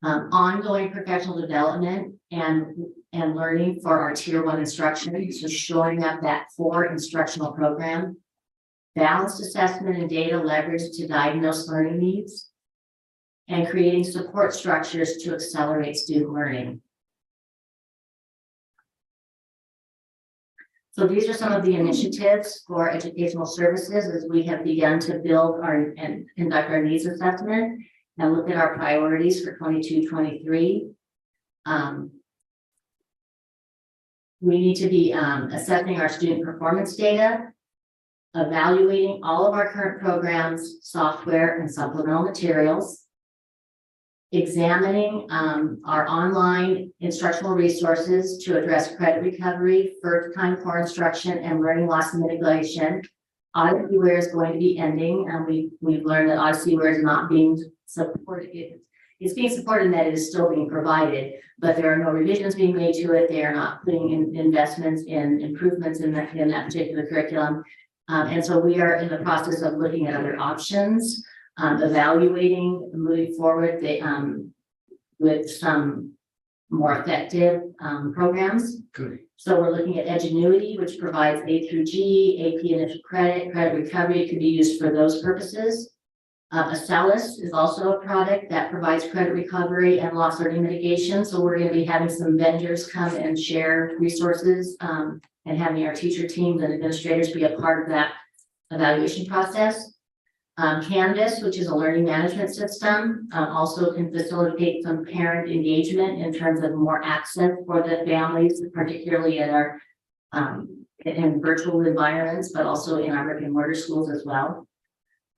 ongoing professional development and learning for our tier 1 instruction, so showing up that core instructional program, balanced assessment and data leverage to diagnose learning needs, and creating support structures to accelerate student learning. So these are some of the initiatives for educational services as we have begun to build and conduct our needs assessment and look at our priorities for 22-23. We need to be assessing our student performance data, evaluating all of our current programs, software, and supplemental materials, examining our online instructional resources to address credit recovery, first-time core instruction, and learning loss mitigation. OdysseyWare is going to be ending, and we've learned that OdysseyWare is not being supported. It's being supported in that it is still being provided, but there are no revisions being made to it. They are not putting in investments in improvements in that particular curriculum. And so we are in the process of looking at other options, evaluating, moving forward with some more effective programs. Good. So we're looking at Edgenuity, which provides A through G, AP initial credit recovery. It can be used for those purposes. Acellus is also a product that provides credit recovery and loss learning mitigation. So we're going to be having some vendors come and share resources and having our teacher teams and administrators be a part of that evaluation process. Canvas, which is a learning management system, also can facilitate some parent engagement in terms of more access for the families, particularly in our in virtual environments, but also in our brick and mortar schools as well.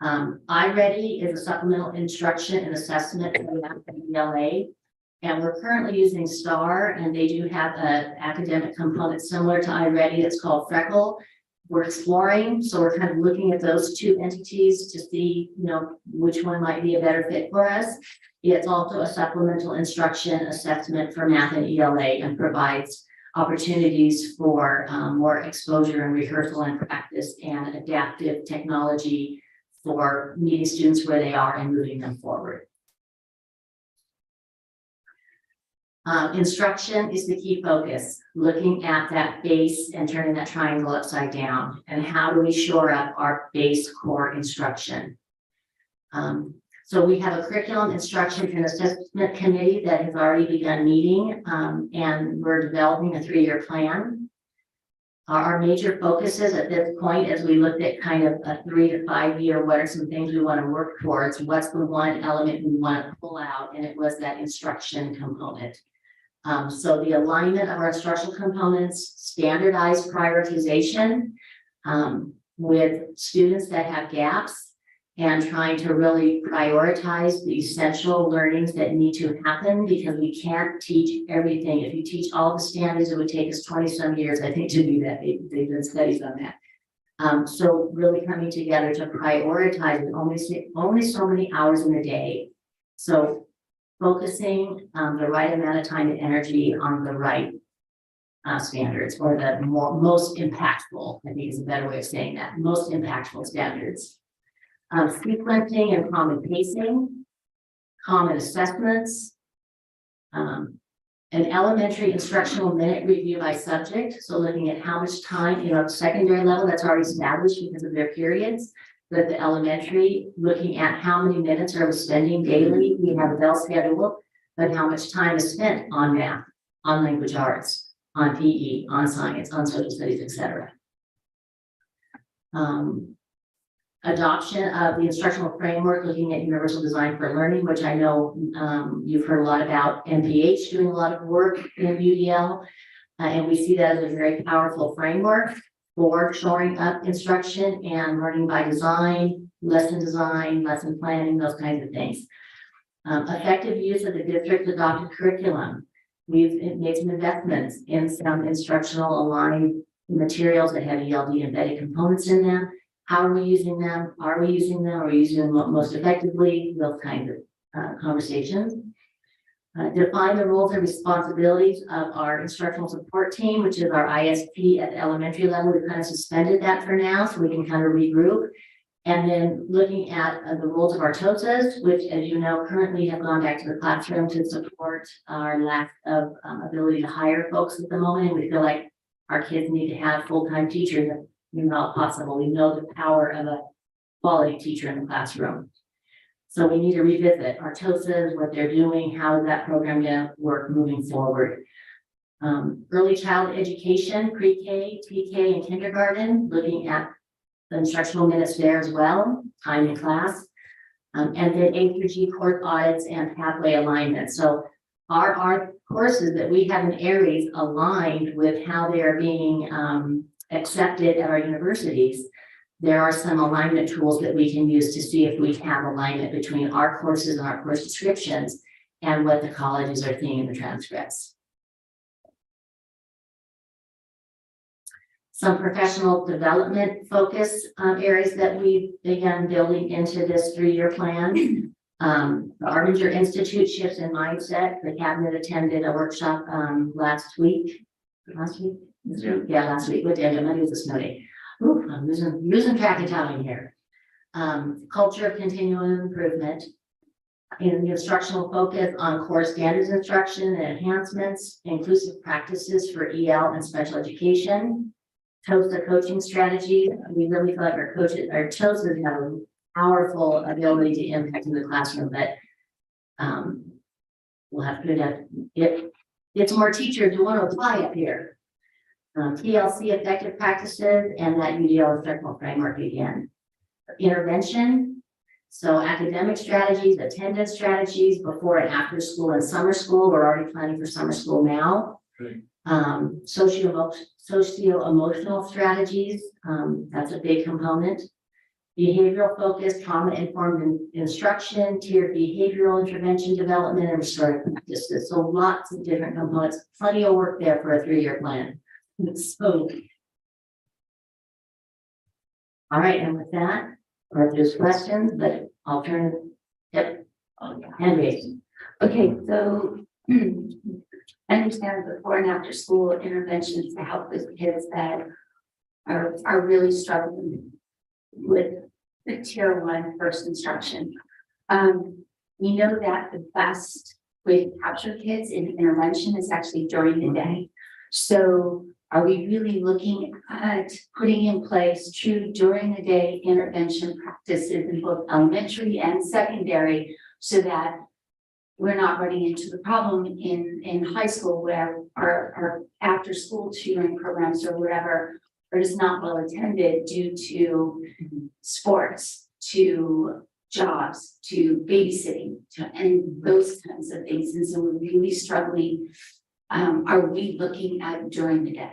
iReady is a supplemental instruction and assessment for the ELA, and we're currently using STAR, and they do have an academic component similar to iReady. It's called Freckle. We're exploring, so we're kind of looking at those two entities to see, which one might be a better fit for us. It's also a supplemental instruction assessment for math and ELA and provides opportunities for more exposure and rehearsal and practice and adaptive technology for meeting students where they are and moving them forward. Instruction is the key focus, looking at that base and turning that triangle upside down. And how do we shore up our base core instruction? So we have a curriculum instruction and assessment committee that has already begun meeting, and we're developing a 3-year plan. Our major focuses at this point, as we looked at kind of a 3 to 5 year, what are some things we want to work towards? What's the one element we want to pull out? And it was that instruction component. So the alignment of our instructional components, standardized prioritization with students that have gaps, and trying to really prioritize the essential learnings that need to happen, because we can't teach everything. If you teach all the standards, it would take us 20 some years, I think, to do that. They've done studies on that. So really coming together to prioritize only so many hours in a day. So focusing the right amount of time and energy on the right standards, or the most impactful, I think is a better way of saying that, most impactful standards. Sequencing and common pacing, common assessments, an elementary instructional minute review by subject. So looking at how much time, secondary level, that's already established because of their periods. But the elementary, looking at how many minutes are we spending daily. We have a bell schedule, but how much time is spent on math, on language arts, on PE, on science, on social studies, etc. Adoption of the instructional framework, looking at universal design for learning, which I know you've heard a lot about. NPH doing a lot of work in UDL, and we see that as a very powerful framework for shoring up instruction and learning by design, lesson planning, those kinds of things. Effective use of the district adopted curriculum. we've made some investments in some instructional aligned materials that have ELD embedded components in them. How are we using them? Are we using them? Are we using them most effectively? Those kinds of conversations. Define the roles and responsibilities of our instructional support team, which is our ISP at the elementary level. We've kind of suspended that for now, so we can kind of regroup. And then looking at the roles of our TOSAs, which, as you know, currently have gone back to the classroom to support our lack of ability to hire folks at the moment. And we feel like our kids need to have full-time teachers. It's not possible. We know the power of a quality teacher in the classroom. So we need to revisit our TOSAs, what they're doing, how is that program going to work moving forward. Early child education, pre-K, TK, and kindergarten, looking at the instructional minutes there as well, time in class. And then A through G course audits and pathway alignment. So our courses that we have in Aries aligned with how they are being accepted at our universities. There are some alignment tools that we can use to see if we have alignment between our courses and our course descriptions and what the colleges are seeing in the transcripts. Some professional development focus areas that we began building into this 3-year plan. The Arbinger Institute Shifts in Mindset. The cabinet attended a workshop last week. Last week? Yeah, last week. What day? Monday was a snow day. Ooh, I'm losing track of time here. Culture of continual improvement. In the instructional focus on core standards instruction and enhancements, inclusive practices for EL and special education. TOSA coaching strategies. We really feel like our coaches, our TOSAs have a powerful ability to impact in the classroom, but we'll have to do that. It's more teachers who want to apply up here. TLC effective practices and that UDL instructional framework again. Intervention. So academic strategies, attendance strategies before and after school and summer school. We're already planning for summer school now. Right. Socio-emotional strategies, that's a big component. Behavioral focus, trauma-informed instruction, tiered behavioral intervention development, and restorative practices. So lots of different components, plenty of work there for a 3-year plan. So, all right, and with that, or if there's questions, but I'll turn it, hand raised. Okay, so I understand before and after school interventions to help with kids that are really struggling with the tier 1 first instruction. We know that the best way to capture kids in intervention is actually during the day. So are we really looking at putting in place true during the day intervention practices in both elementary and secondary so that we're not running into the problem in high school where our after school tutoring programs or whatever are just not well attended due to sports, to jobs, to babysitting, and those kinds of things. And so we're really struggling. Are we looking at during the day?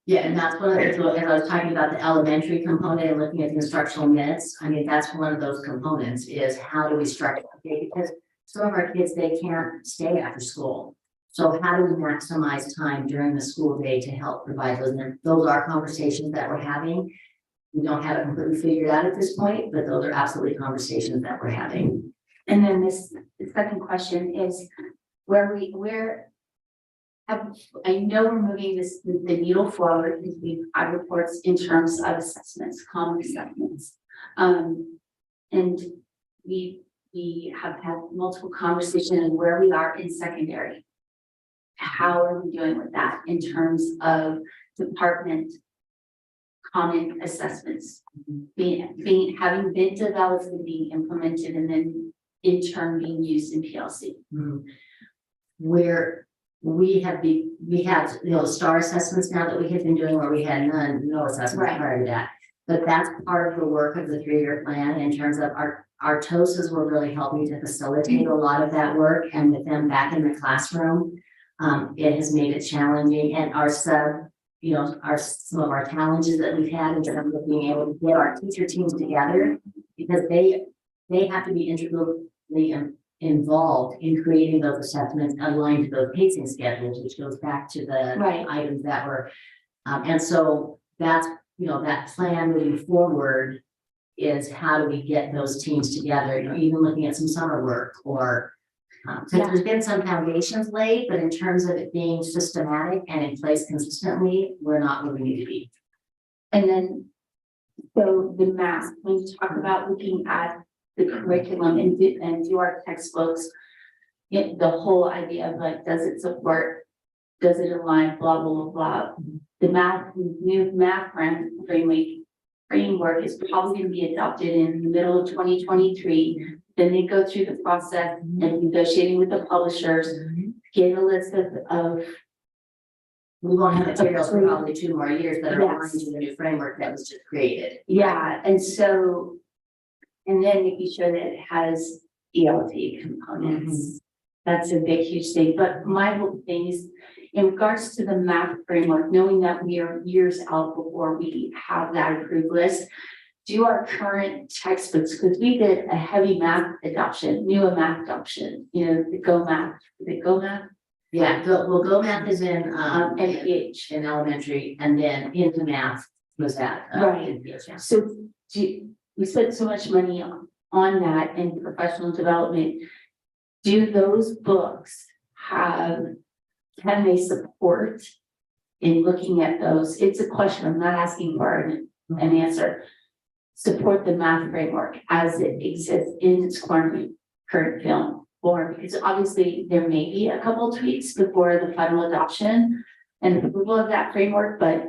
Yeah, and that's one of the, as I was talking about the elementary component and looking at the instructional minutes, I mean, that's one of those components is how do we structure it? Because some of our kids, they can't stay after school. So how do we maximize time during the school day to help provide those? And those are conversations that we're having. We don't have it completely figured out at this point, but those are absolutely conversations that we're having. And then the second question is I know we're moving the needle forward because we've had reports in terms of assessments, common assessments. And we have had multiple conversations on where we are in secondary. How are we doing with that in terms of department common assessments having been developed and being implemented and then in turn being used in PLC? Where we had STAR assessments now that we have been doing where we had no assessments prior to that. But that's part of the work of the 3-year plan in terms of our TOSAs were really helping to facilitate a lot of that work, and with them back in the classroom, it has made it challenging. And some of our challenges that we've had in terms of being able to get our teacher teams together because they have to be integrally involved in creating those assessments aligned to those pacing schedules, which goes back to the Right. items that were, and so that's, you know, that plan moving forward is how do we get those teams together, you know, even looking at some summer work or since there's been some foundations laid, but in terms of it being systematic and in place consistently, we're not where we need to be. And then, so the math, when you talk about looking at the curriculum and do our textbooks, the whole idea of like, does it support, does it align, blah, blah, blah, blah. The new math framework is probably going to be adopted in the middle of 2023. Then they go through the process and negotiating with the publishers, get a list of We won't have materials for probably 2 more years that are Yes. aligned to the new framework that was just created. yeah, and so, and then making sure that it has ELT components. That's a big, huge thing, but my whole thing is, in regards to the math framework, knowing that we are years out before we have that approved list, do our current textbooks, because we did a heavy math adoption, new math adoption, you know, the Go Math, Yeah, Go Math is in NPH. in elementary, and then into math was that. Right. NPH, yeah. So we spent so much money on that and professional development. Do those books can they support in looking at those? It's a question, I'm not asking for an answer. Support the math framework as it exists in its current film form, because obviously there may be a couple tweaks before the final adoption and approval of that framework, but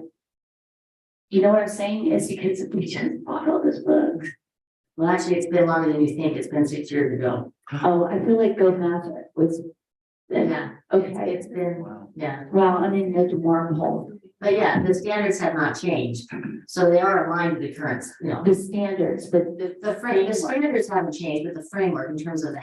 you know what I'm saying is because we just bought all this books. Well, actually, it's been longer than you think. It's been 6 years ago. Oh, I feel like Go Math was. Yeah. Okay, It's been, yeah. well, I'm in the wormhole, But yeah, the standards have not changed. So they are aligned with the current, you know, the standards, but the standards haven't changed, but the framework in terms of the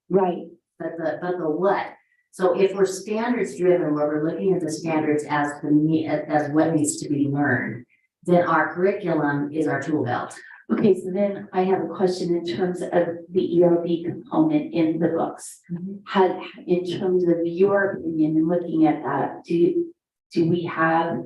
right, but the what? So if we're standards driven, where we're looking at the standards as as what needs to be learned, then our curriculum is our tool belt. okay, so then I have a question in terms of the ELD component in the books. How, in terms of your opinion and looking at that, do we have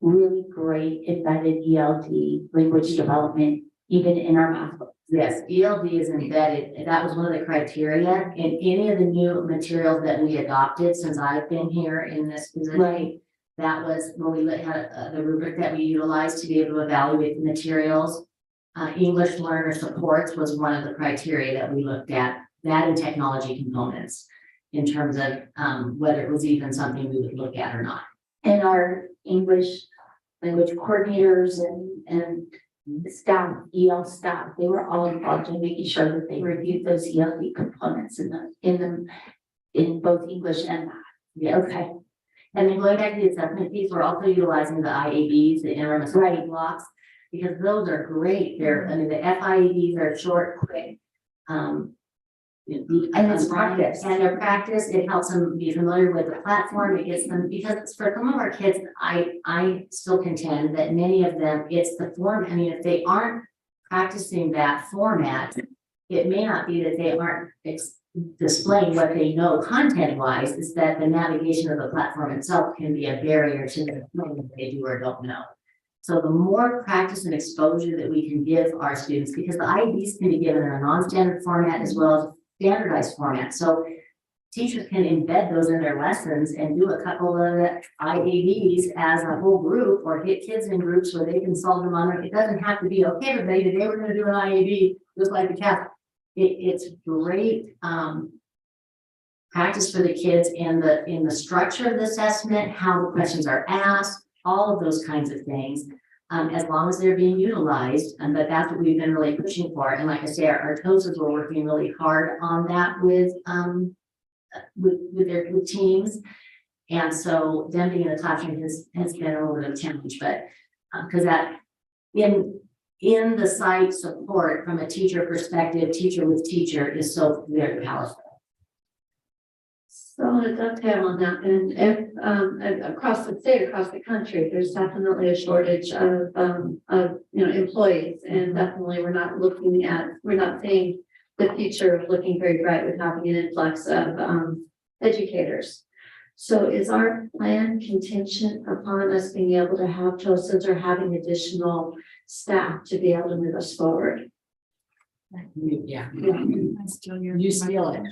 really great embedded ELD language development even in our math books? Yes, ELD is embedded. That was one of the criteria in any of the new materials that we adopted since I've been here in this position. Right. That was when we had the rubric that we utilized to be able to evaluate the materials. English learner supports was one of the criteria that we looked at, that and technology components in terms of whether it was even something we would look at or not. And our English language coordinators and staff, EL staff, they were all involved in making sure that they reviewed those ELD components in both English and math. Yeah. Okay, And then going back to the assessment piece, we're also utilizing the IABs, the interim assessment blocks, because those are great. They're, I mean, the FIABs are short, quick. And it's practice. And their practice, it helps them be familiar with the platform. It gets them, because for some of our kids, I still contend that many of them, it's the form. I mean, if they aren't practicing that format, it may not be that they aren't displaying what they know content wise, is that the navigation of the platform itself can be a barrier to the knowing what they do or don't know. So the more practice and exposure that we can give our students, because the IEPs can be given in a non-standard format as well as standardized format. So teachers can embed those in their lessons and do a couple of IABs as a whole group, or get kids in groups where they can solve them on it. It doesn't have to be, okay, everybody, today we're going to do an IAB just like the CAP. It's great practice for the kids in the structure of the assessment, how the questions are asked, all of those kinds of things, as long as they're being utilized. But that's what we've been really pushing for. And like I say, our TOSAs were working really hard on that with their teams. And so them being in the classroom has been a little bit of a challenge, but because that in the site support from a teacher perspective, teacher with teacher is so very powerful. So to dovetail on that, and across the state, across the country, there's definitely a shortage of employees, and definitely we're not saying the future looking very bright with having an influx of educators. So is our plan contingent upon us being able to have TOSAs or having additional staff to be able to move us forward? Yeah. You steal it.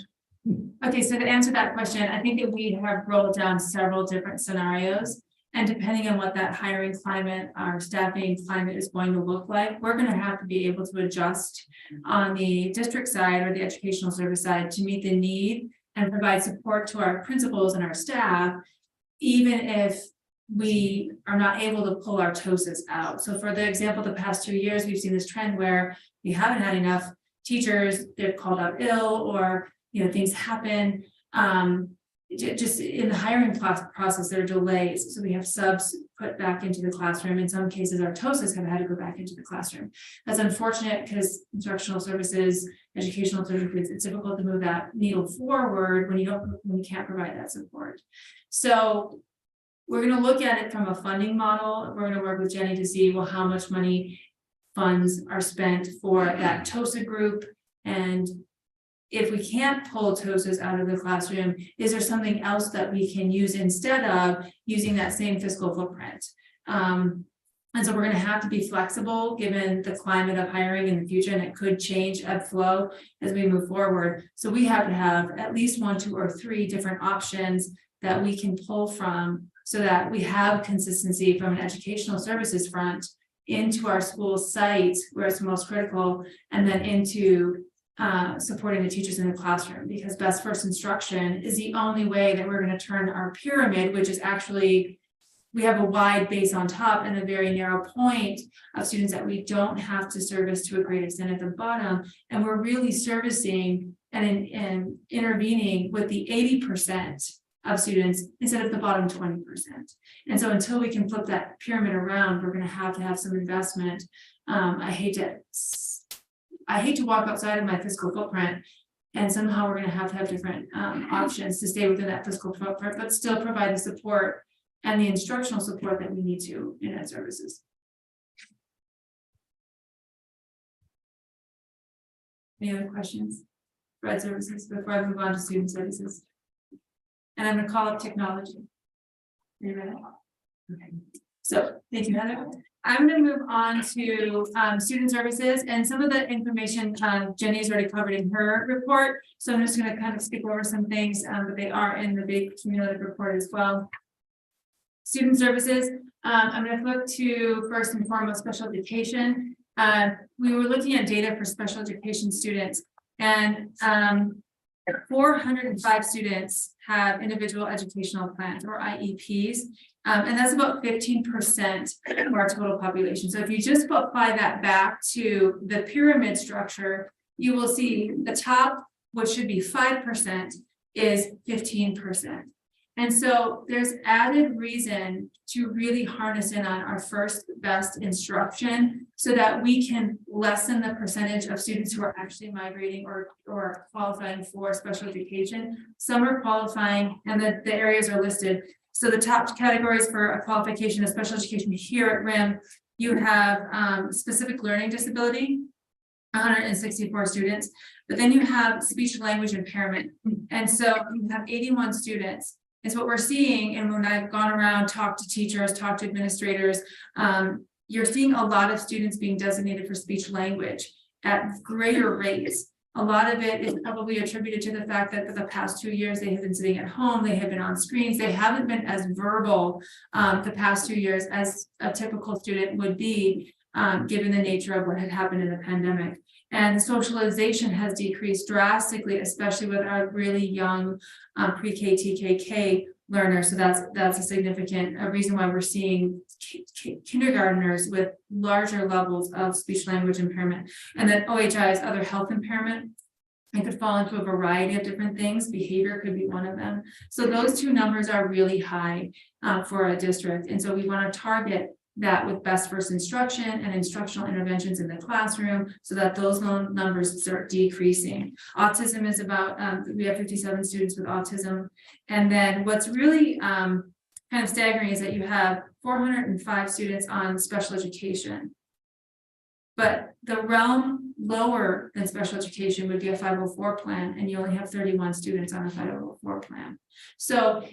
Okay, so to answer that question, I think that we have rolled down several different scenarios. And depending on what that hiring climate, our staffing climate is going to look like, we're going to have to be able to adjust on the district side or the educational service side to meet the need and provide support to our principals and our staff, even if we are not able to pull our TOSAs out. So for the example, the past 2 years, we've seen this trend where we haven't had enough teachers, they're called out ill, or things happen. Just in the hiring process, there are delays. So we have subs put back into the classroom. In some cases, our TOSAs have had to go back into the classroom. That's unfortunate because instructional services, educational services, it's difficult to move that needle forward when you can't provide that support. So we're going to look at it from a funding model. We're going to work with Jenny to see, well, how much money funds are spent for that TOSA group, and if we can't pull TOSAs out of the classroom, is there something else that we can use instead of using that same fiscal footprint? And so we're going to have to be flexible given the climate of hiring in the future, and it could change ebb flow as we move forward. So we have to have at least 1, 2, or 3 different options that we can pull from so that we have consistency from an educational services front into our school sites where it's most critical, and then into supporting the teachers in the classroom, because best first instruction is the only way that we're going to turn our pyramid, which is actually, we have a wide base on top and a very narrow point of students that we don't have to service to a great extent at the bottom. And we're really servicing and intervening with the 80% of students instead of the bottom 20%. And so until we can flip that pyramid around, we're going to have some investment. I hate to walk outside of my fiscal footprint, and somehow we're going to have different options to stay within that fiscal footprint, but still provide the support and the instructional support that we need to in ed services. Any other questions for ed services before I move on to student services? And I'm going to call up technology. Are you ready? Okay. So thank you, Heather. I'm going to move on to student services, and some of the information Jenny has already covered in her report. So I'm just going to kind of skip over some things, but they are in the big cumulative report as well. Student services, I'm going to look to first and foremost special education. We were looking at data for special education students, and 405 students have individual educational plans or IEPs. And that's about 15% of our total population. So if you just apply that back to the pyramid structure, you will see the top, which should be 5%, is 15%. And so there's added reason to really harness in on our first best instruction so that we can lessen the percentage of students who are actually migrating or qualifying for special education. Some are qualifying, and the areas are listed. So the top categories for a qualification of special education here at RIM, you have specific learning disability, 164 students, but then you have speech language impairment. And so you have 81 students. It's what we're seeing. And when I've gone around, talked to teachers, talked to administrators, you're seeing a lot of students being designated for speech language at greater rates. A lot of it is probably attributed to the fact that for the past 2 years, they have been sitting at home, they have been on screens, they haven't been as verbal the past 2 years as a typical student would be, given the nature of what had happened in the pandemic. And socialization has decreased drastically, especially with our really young pre-K, TKK learners. So that's a significant reason why we're seeing kindergartners with larger levels of speech language impairment. And then OHI is other health impairment. It could fall into a variety of different things. Behavior could be one of them. So those two numbers are really high for a district. And so we want to target that with best first instruction and instructional interventions in the classroom so that those numbers start decreasing. Autism is about, we have 57 students with autism. And then what's really kind of staggering is that you have 405 students on special education. But The realm lower than special education would be a 504 plan, and you only have 31 students on a 504 plan. So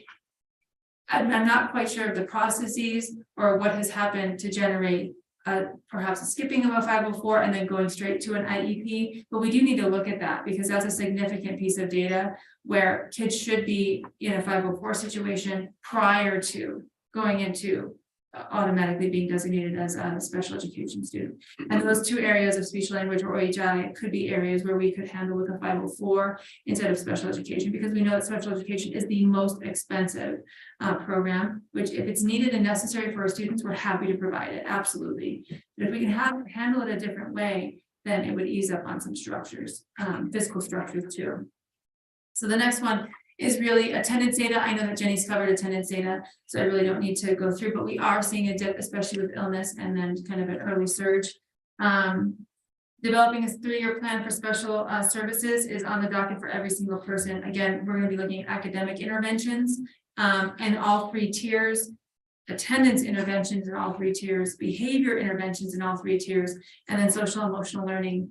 I'm not quite sure of the processes or what has happened to generate perhaps a skipping of a 504 and then going straight to an IEP, but we do need to look at that because that's a significant piece of data where kids should be in a 504 situation prior to going into automatically being designated as a special education student. And those two areas of speech language or OHI could be areas where we could handle with a 504 instead of special education, because we know that special education is the most expensive program, which if it's needed and necessary for our students, we're happy to provide it, absolutely. But if we can handle it a different way, then it would ease up on some structures, fiscal structures too. So the next one is really attendance data. I know that Jenny's covered attendance data, so I really don't need to go through, but we are seeing a dip, especially with illness and then kind of an early surge. Developing a 3-year plan for special services is on the docket for every single person. Again, we're going to be looking at academic interventions and all 3 tiers, attendance interventions in all 3 tiers, behavior interventions in all 3 tiers, and then social emotional learning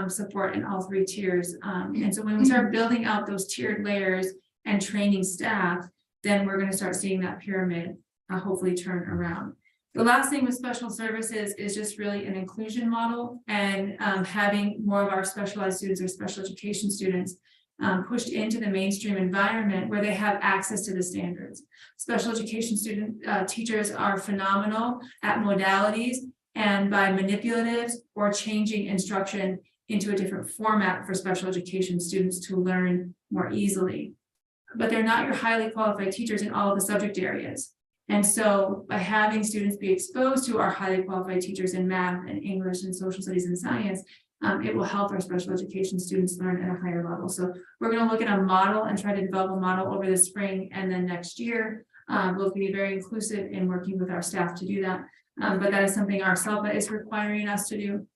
support in all 3 tiers. And so when we start building out those tiered layers and training staff, then we're going to start seeing that pyramid hopefully turn around. The last thing with special services is just really an inclusion model and having more of our specialized students or special education students pushed into the mainstream environment where they have access to the standards. Special education teachers are phenomenal at modalities and by manipulatives or changing instruction into a different format for special education students to learn more easily. But they're not your highly qualified teachers in all of the subject areas. And so by having students be exposed to our highly qualified teachers in math and English and social studies and science, it will help our special education students learn at a higher level. So we're going to look at a model and try to develop a model over the spring and then next year. We'll be very inclusive in working with our staff to do that. But that is something our SELPA is requiring us to do.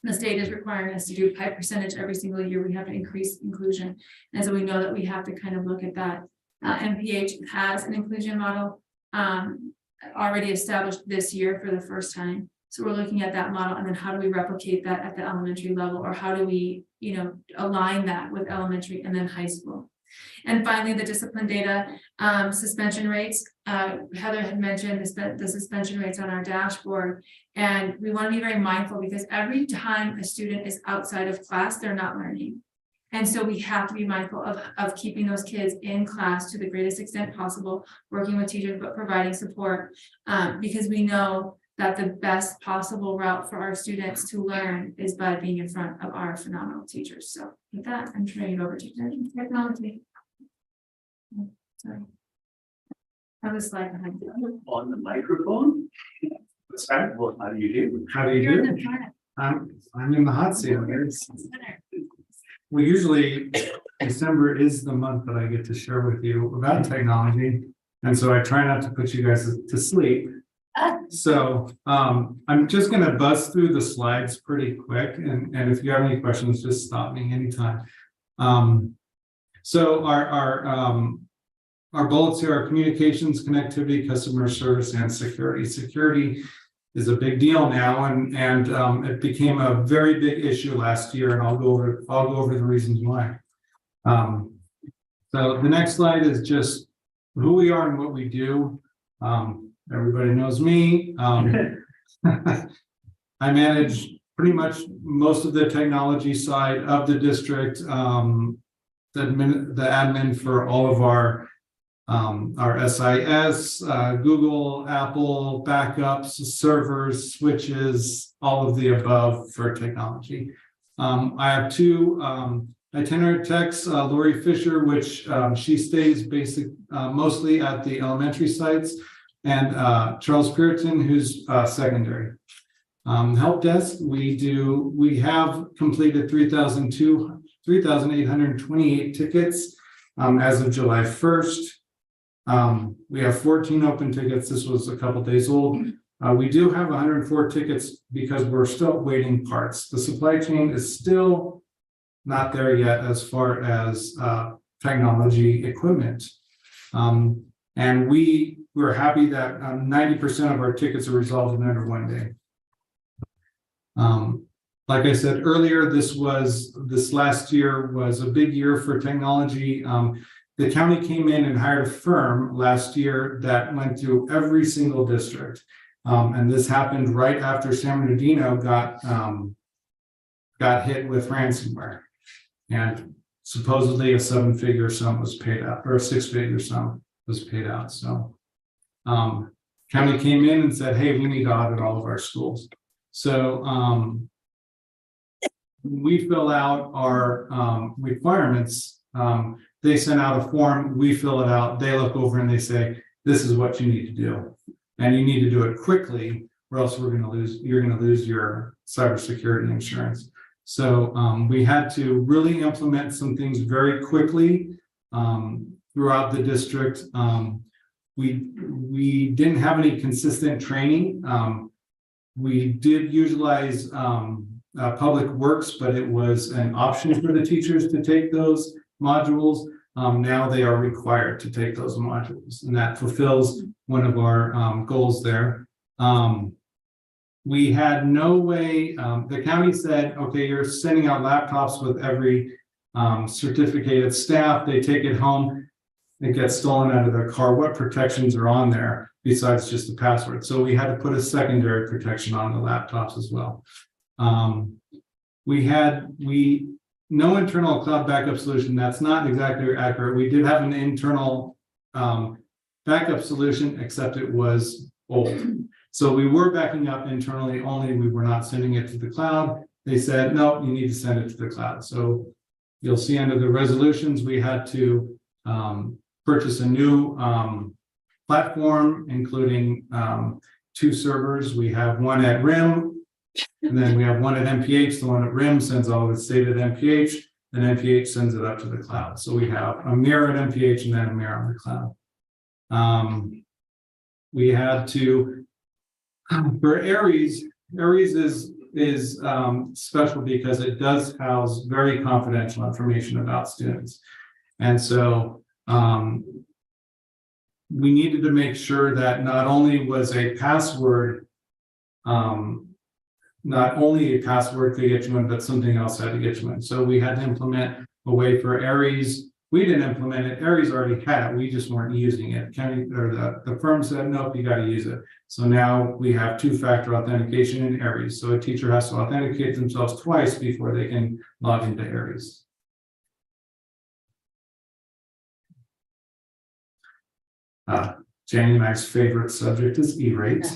The state is requiring us to do high percentage every single year. We have to increase inclusion. And so we know that we have to kind of look at that. MPH has an inclusion model already established this year for the first time. So we're looking at that model and then how do we replicate that at the elementary level, or how do we, align that with elementary and then high school. And finally, the discipline data, suspension rates. Heather had mentioned the suspension rates on our dashboard, and we want to be very mindful because every time a student is outside of class, they're not learning. And so we have to be mindful of keeping those kids in class to the greatest extent possible, working with teachers, but providing support because we know that the best possible route for our students to learn is by being in front of our phenomenal teachers. So with that, I'm turning it over to technology. Sorry. I have a slide behind you. On the microphone. Well, how do you do? How do you You're in do? the front. I'm in the hot seat. We usually, December is the month that I get to share with you about technology. And so I try not to put you guys to sleep. So I'm just gonna buzz through the slides pretty quick. And if you have any questions, just stop me anytime. So our bullets here are communications, connectivity, customer service, and security. Security is a big deal now, and it became a very big issue last year, and I'll go over the reasons why. So the next slide is just who we are and what we do. Everybody knows me. I manage pretty much most of the technology side of the district, the admin for all of our SIS, Google, Apple, backups, servers, switches, all of the above for technology. I have 2 itinerant techs, Lori Fisher, which she stays mostly at the elementary sites, and Charles Puritan, who's secondary. Help desk, we have completed 3,828 tickets as of July 1st. We have 14 open tickets. This was a couple days old. We do have 104 tickets because we're still waiting parts. The supply chain is still not there yet as far as technology equipment. And we're happy that 90% of our tickets are resolved in under 1 day. Like I said earlier, this last year was a big year for technology. The county came in and hired a firm last year that went through every single district. And this happened right after San Bernardino got hit with ransomware. And supposedly a 7-figure sum was paid out, or a 6-figure sum was paid out. So county came in and said, hey, we need to audit all of our schools. So we fill out our requirements. They send out a form, we fill it out, they look over and they say, this is what you need to do. And you need to do it quickly, or else you're gonna lose your cybersecurity insurance. So we had to really implement some things very quickly throughout the district. We didn't have any consistent training. We did utilize Public Works, but it was an option for the teachers to take those modules. Now they are required to take those modules, and that fulfills one of our goals there. We had no way, the county said, okay, you're sending out laptops with every certificated staff, they take it home, it gets stolen out of their car. What protections are on there besides just the password? So we had to put a secondary protection on the laptops as well. No internal cloud backup solution. That's not exactly accurate. We did have an internal backup solution, except it was old. So we were backing up internally only. We were not sending it to the cloud. They said, no, you need to send it to the cloud. So you'll see under the resolutions, we had to purchase a new platform, including 2 servers. We have one at RIM, and then we have one at MPH. The one at RIM sends all of its data to MPH, and MPH sends it up to the cloud. So we have a mirror at MPH and then a mirror on the cloud. We had to, for Aries is special because it does house very confidential information about students. And so we needed to make sure that not only was a password, not only a password could get you in, but something else had to get you in. So we had to implement a way for Aries. We didn't implement it. Aries already had it. We just weren't using it. County or the firm said, nope, you got to use it. So now we have 2-factor authentication in Aries. So a teacher has to authenticate themselves twice before they can log into Aries. Janie and I's favorite subject is E-rate.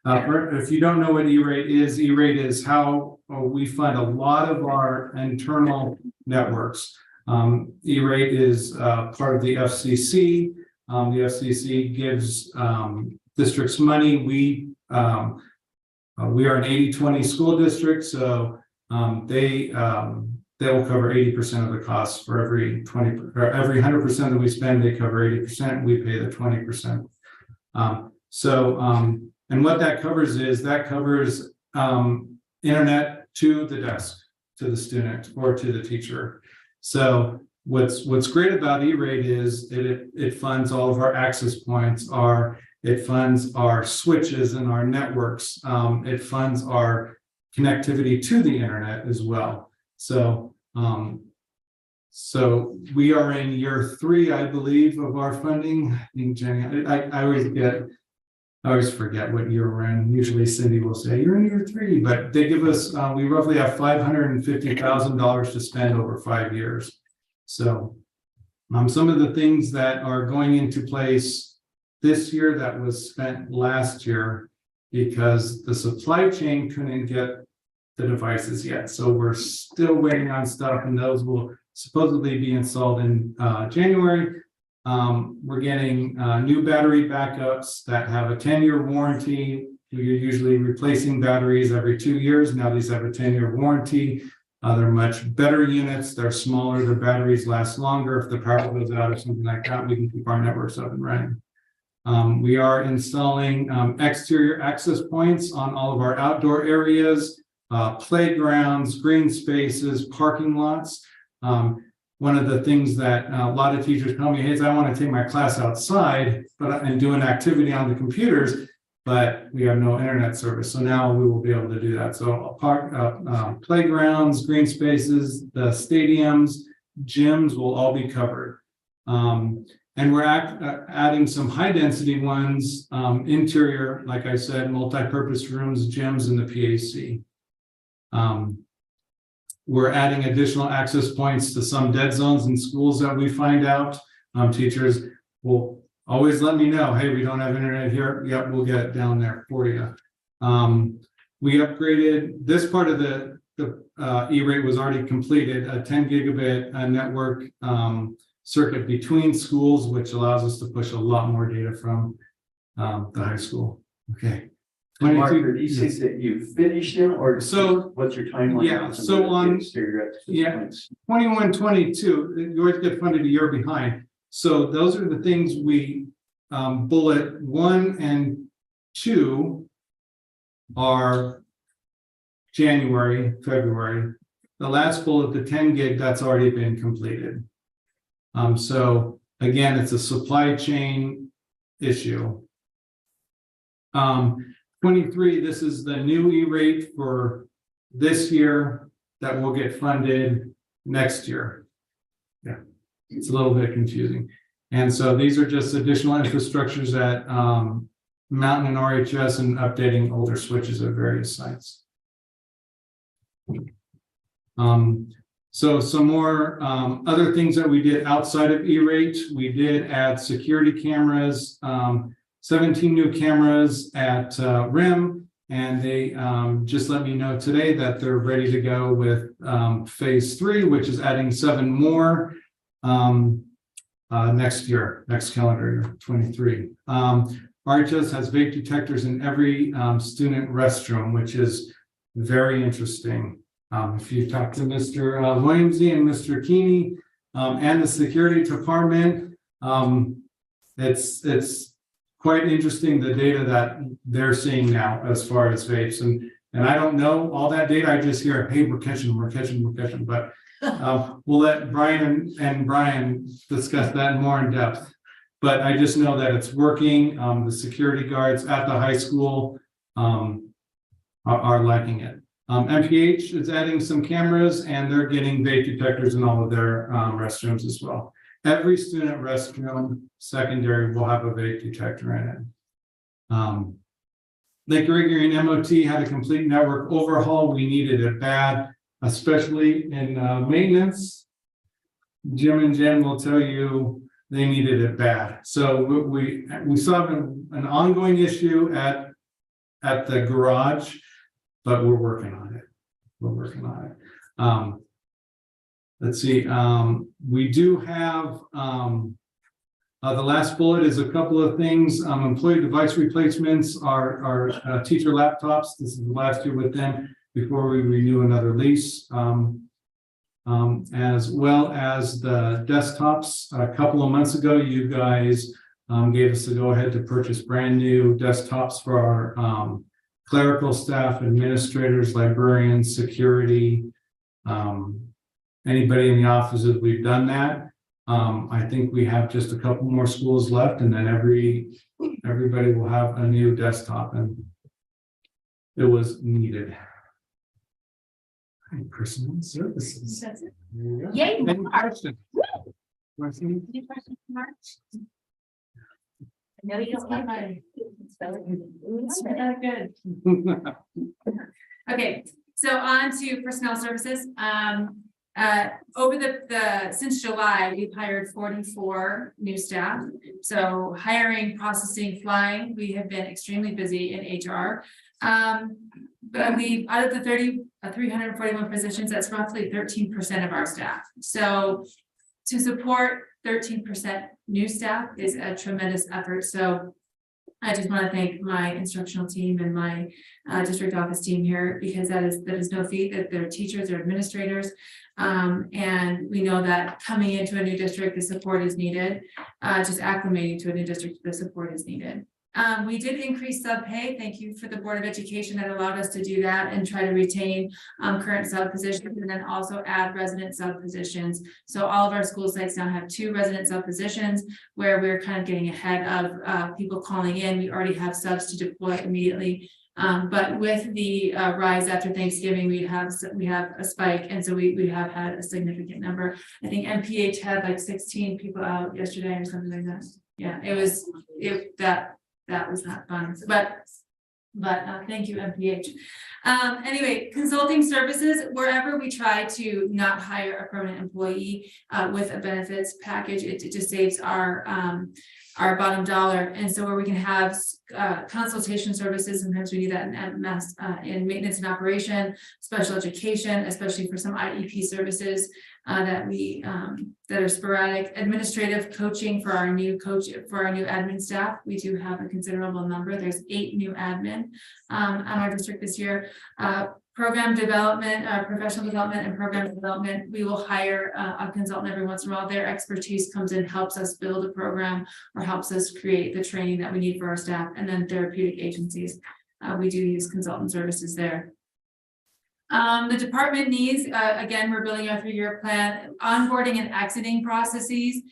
If you don't know what E-rate is how we fund a lot of our internal networks. E-rate is part of the FCC. The FCC gives districts money. We are an 80-20 school district, so they will cover 80% of the costs for every 100% that we spend. They cover 80%. We pay the 20%. And what that covers is internet to the desk, to the student or to the teacher. So what's great about E-rate is it funds all of our access points, it funds our switches and our networks. It funds our connectivity to the internet as well. So we are in year 3, I believe, of our funding. I think Jenny, I always forget what year we're in. Usually Cindy will say, you're in year 3, but they give us, we roughly have $550,000 to spend over 5 years. So some of the things that are going into place this year that was spent last year because the supply chain couldn't get the devices yet. So we're still waiting on stuff, and those will supposedly be installed in January. We're getting new battery backups that have a 10-year warranty. You're usually replacing batteries every 2 years. Now these have a 10-year warranty. They're much better units. They're smaller. The batteries last longer. If the power goes out or something like that, we can keep our networks up and running. We are installing exterior access points on all of our outdoor areas, playgrounds, green spaces, parking lots. One of the things that a lot of teachers tell me is I want to take my class outside and do an activity on the computers, but we have no internet service. So now we will be able to do that. So playgrounds, green spaces, the stadiums, gyms will all be covered. And we're adding some high density ones, interior, like I said, multi-purpose rooms, gyms, and the PAC. We're adding additional access points to some dead zones in schools that we find out. Teachers will always let me know, hey, we don't have internet here. Yep, we'll get it down there for you. We upgraded this part of the E-rate was already completed, a 10 gigabit network circuit between schools, which allows us to push a lot more data from the high school. Okay. Mark, did you say that you finished now, or so what's your timeline? Yeah, so on 21-22, yours get funded a year behind. So those are the things we bullet 1 and 2 are January, February. The last bullet, the 10 gig, that's already been completed. So again, it's a supply chain issue. 23, this is the new E-rate for this year that will get funded next year. Yeah, it's a little bit confusing. And so these are just additional infrastructures at Mountain and RHS and updating older switches at various sites. So some more other things that we did outside of E-rate, we did add security cameras, 17 new cameras at RIM, and they just let me know today that they're ready to go with phase 3, which is adding 7 more next year, next calendar year, 23. RHS has vape detectors in every student restroom, which is very interesting. If you talk to Mr. Williamsy and Mr. Keeney and the security department, it's quite interesting the data that they're seeing now as far as vapes. And I don't know all that data. I just hear, hey, we're catching. But we'll let Brian and Brian discuss that more in depth. But I just know that it's working. The security guards at the high school are liking it. MPH is adding some cameras, and they're getting vape detectors in all of their restrooms as well. Every student restroom, secondary, will have a vape detector in it. Lake Erie and MOT had a complete network overhaul. We needed it bad, especially in maintenance. Jim and Jen will tell you they needed it bad. So we saw an ongoing issue at the garage, but we're working on it. Let's see, we do have, the last bullet is a couple of things. Employee device replacements are teacher laptops. This is the last year with them before we renew another lease. As well as the desktops. A couple of months ago, you guys gave us the go ahead to purchase brand new desktops for our clerical staff, administrators, librarians, security, anybody in the offices. We've done that. I think we have just a couple more schools left, and then everybody will have a new desktop, and it was needed. Personnel services. That's it. There you go. Yay, Any Mark. questions? Marcy? Any questions, Mark? I know you don't like my. Good. Okay, so on to personnel services. Over since July, we've hired 44 new staff. So hiring, processing, flying, we have been extremely busy in HR. But we, out of the 341 positions, that's roughly 13% of our staff. So to support 13% new staff is a tremendous effort. So I just want to thank my instructional team and my district office team here, because that is no feat, that they're teachers, they're administrators. And we know that coming into a new district, the support is needed. Just acclimating to a new district, the support is needed. We did increase sub pay. Thank you for the Board of Education that allowed us to do that and try to retain current sub positions and then also add resident sub positions. So all of our school sites now have 2 resident sub positions where we're kind of getting ahead of people calling in. We already have subs to deploy immediately. But with the rise after Thanksgiving, we have a spike, and so we have had a significant number. I think MPH had like 16 people out yesterday or something like that. Yeah, that was not fun, but thank you, MPH. Anyway, consulting services, wherever we try to not hire a permanent employee with a benefits package, it just saves our bottom dollar. And so where we can have consultation services, sometimes we need that in maintenance and operation, special education, especially for some IEP services that are sporadic, administrative coaching for our new admin staff. We do have a considerable number. There's 8 new admin on our district this year. Program development, professional development and program development. We will hire a consultant every once in a while. Their expertise comes in, helps us build a program or helps us create the training that we need for our staff. And then therapeutic agencies. We do use consultant services there. The department needs, again, we're building our 3-year plan, onboarding and exiting processes.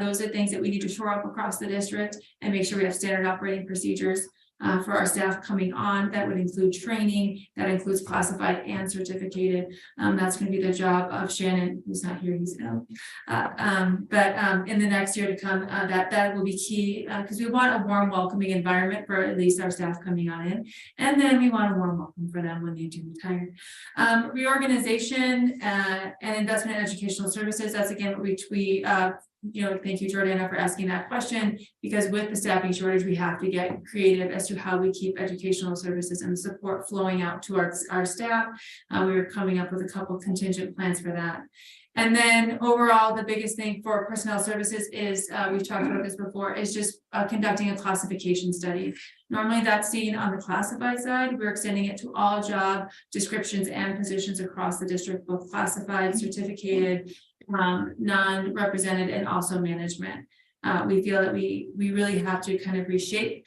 Those are things that we need to shore up across the district and make sure we have standard operating procedures for our staff coming on. That would include training, that includes classified and certificated. That's going to be the job of Shannon, who's not here, he's ill. But in the next year to come, that will be key because we want a warm, welcoming environment for at least our staff coming on in. And then we want a warm welcome for them when they do retire. Reorganization and investment in educational services. That's again, which we thank you, Jordana, for asking that question, because with the staffing shortage, we have to get creative as to how we keep educational services and support flowing out to our staff. We were coming up with a couple contingent plans for that. And then overall, the biggest thing for personnel services is, we've talked about this before, is just conducting a classification study. Normally that's seen on the classified side. We're extending it to all job descriptions and positions across the district, both classified, certificated, non-represented, and also management. We feel that we really have to kind of reshape,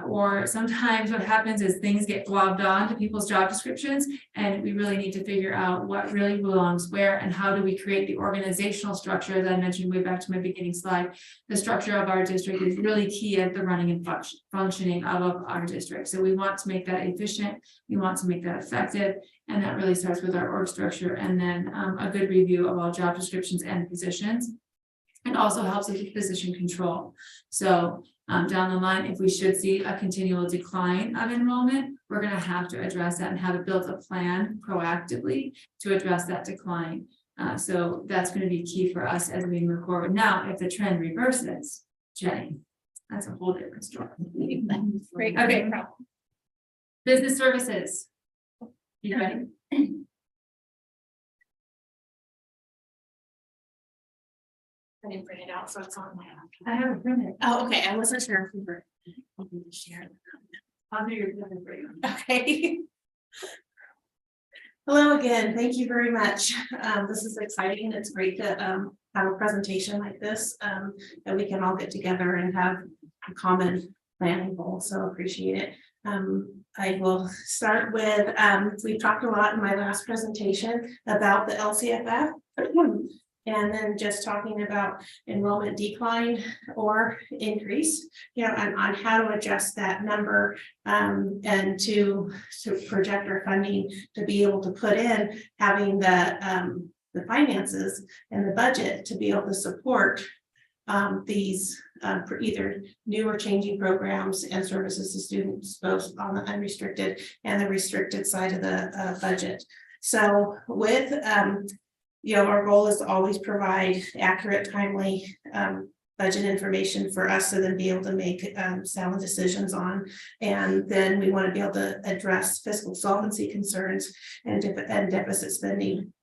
or sometimes what happens is things get globbed on to people's job descriptions, and we really need to figure out what really belongs where and how do we create the organizational structure that I mentioned way back to my beginning slide. The structure of our district is really key at the running and functioning of our district. So we want to make that efficient, we want to make that effective, and that really starts with our org structure, and then a good review of all job descriptions and positions. And also helps with position control. So down the line, if we should see a continual decline of enrollment, we're going to have to address that and have built a plan proactively to address that decline. So that's going to be key for us as we move forward. Now, if the trend reverses, Jenny, that's a whole different story. Great. Okay. Business services. You ready? I didn't print it out, so it's on my. I haven't printed. Oh, okay, I wasn't sure if we were. Share. I'll do your printing for you. Okay. Hello again, thank you very much. This is exciting. It's great to have a presentation like this that we can all get together and have a common planning goal. So appreciate it. I will start with, we've talked a lot in my last presentation about the LCFF. And then just talking about enrollment decline or increase, and on how to adjust that number and to project our funding to be able to put in having the finances and the budget to be able to support these for either new or changing programs and services to students, both on the unrestricted and the restricted side of the budget. So with our goal is to always provide accurate, timely budget information for us to then be able to make sound decisions on. And then we want to be able to address fiscal solvency concerns and deficit spending.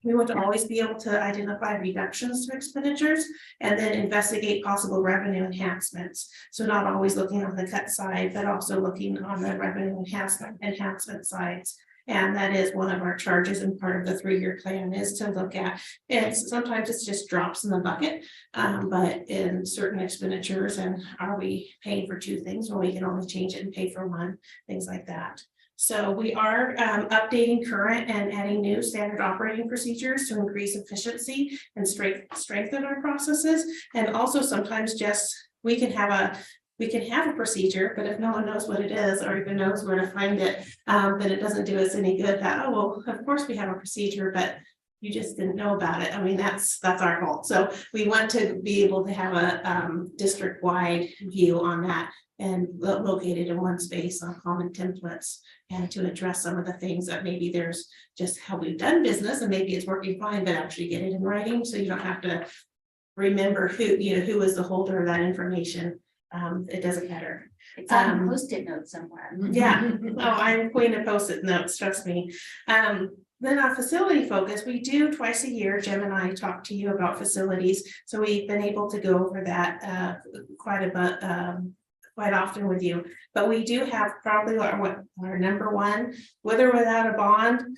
We want to always be able to identify reductions to expenditures and then investigate possible revenue enhancements. So not always looking on the cut side, but also looking on the revenue enhancement sides. And that is one of our charges and part of the 3-year plan is to look at, and sometimes it's just drops in the bucket. But in certain expenditures, and are we paying for 2 things when we can only change it and pay for 1, things like that. So we are updating current and adding new standard operating procedures to increase efficiency and strengthen our processes. And also sometimes just, we can have a procedure, but if no one knows what it is or even knows where to find it, then it doesn't do us any good that, oh, well, of course we have a procedure, but you just didn't know about it. I mean, that's our fault. So we want to be able to have a district-wide view on that and located in one space on common templates, and to address some of the things that maybe there's just how we've done business and maybe it's working fine, but actually get it in writing so you don't have to remember who is the holder of that information. It doesn't matter. It's on a Post-it note somewhere. Yeah, oh, I'm queen of Post-it notes, trust me. Then on facility focus, we do twice a year, Jim and I talk to you about facilities. So we've been able to go over that quite often with you. But we do have probably our number one, with or without a bond,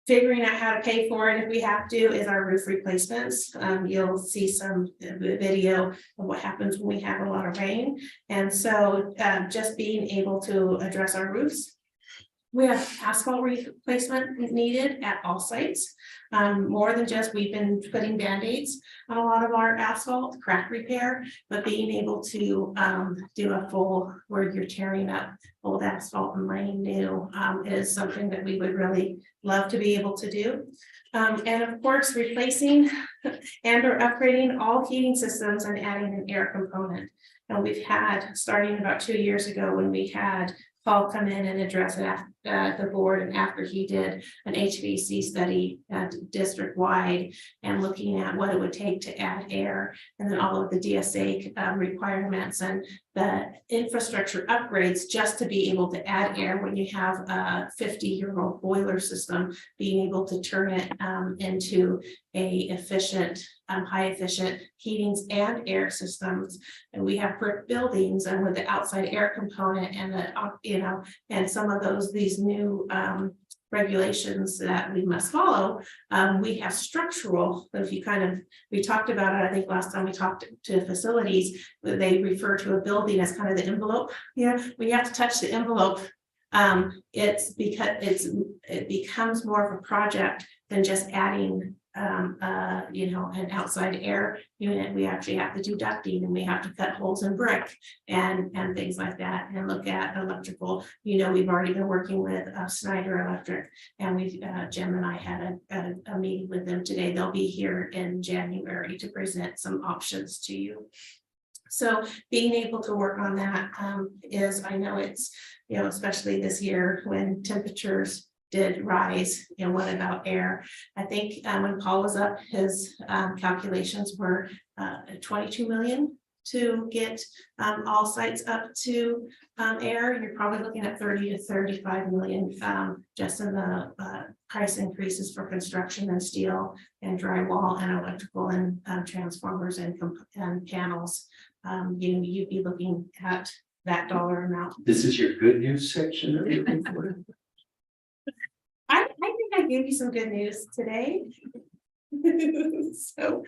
figuring out how to pay for it if we have to, is our roof replacements. You'll see some video of what happens when we have a lot of rain. And so just being able to address our roofs. We have asphalt replacement needed at all sites. More than just, we've been putting Band-Aids on a lot of our asphalt, crack repair, but being able to do a full, where you're tearing up old asphalt and laying new is something that we would really love to be able to do. And of course, replacing and or upgrading all heating systems and adding an air component. And we've had, starting about 2 years ago, when we had Paul come in and address it at the board, and after he did an HVAC study district wide and looking at what it would take to add air, and then all of the DSA requirements and the infrastructure upgrades just to be able to add air when you have a 50-year-old boiler system, being able to turn it into a efficient, high efficient heatings and air systems. And we have brick buildings, and with the outside air component and the and some of these new regulations that we must follow, we have structural. If you we talked about it, I think last time we talked to facilities, they refer to a building as kind of the envelope. Yeah, when you have to touch the envelope, it's because it becomes more of a project than just adding an outside air unit. We actually have to do ducting, and we have to cut holes in brick and things like that, and look at electrical. We've already been working with Snyder Electric, and Jim and I had a meeting with them today. They'll be here in January to present some options to you. So being able to work on that is, I know it's, especially this year when temperatures did rise, what about air? I think when Paul was up, his calculations were 22 million to get all sites up to air. You're probably looking at 30 to 35 million just in the price increases for construction and steel and drywall and electrical and transformers and panels. You'd be looking at that dollar amount. This is your good news section of your report. I think I gave you some good news today. So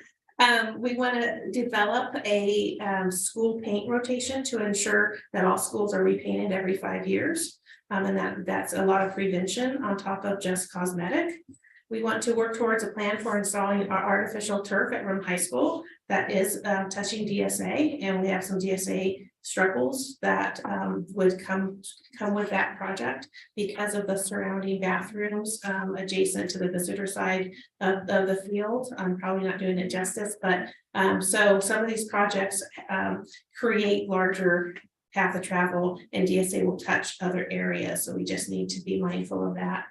we want to develop a school paint rotation to ensure that all schools are repainted every 5 years. And that's a lot of prevention on top of just cosmetic. We want to work towards a plan for installing our artificial turf at Rim High School that is touching DSA, and we have some DSA struggles that would come with that project because of the surrounding bathrooms adjacent to the visitor side of the field. I'm probably not doing it justice, but so some of these projects create larger path of travel, and DSA will touch other areas, so we just need to be mindful of that.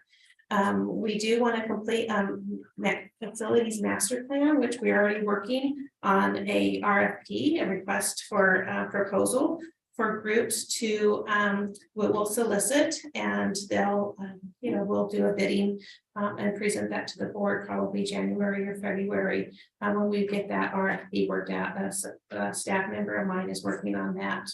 We do want to complete facilities master plan, which we're already working on a RFP, a request for proposal for groups to we'll solicit, and they'll we'll do a bidding and present that to the board probably January or February when we get that RFP worked out. A staff member of mine is working on that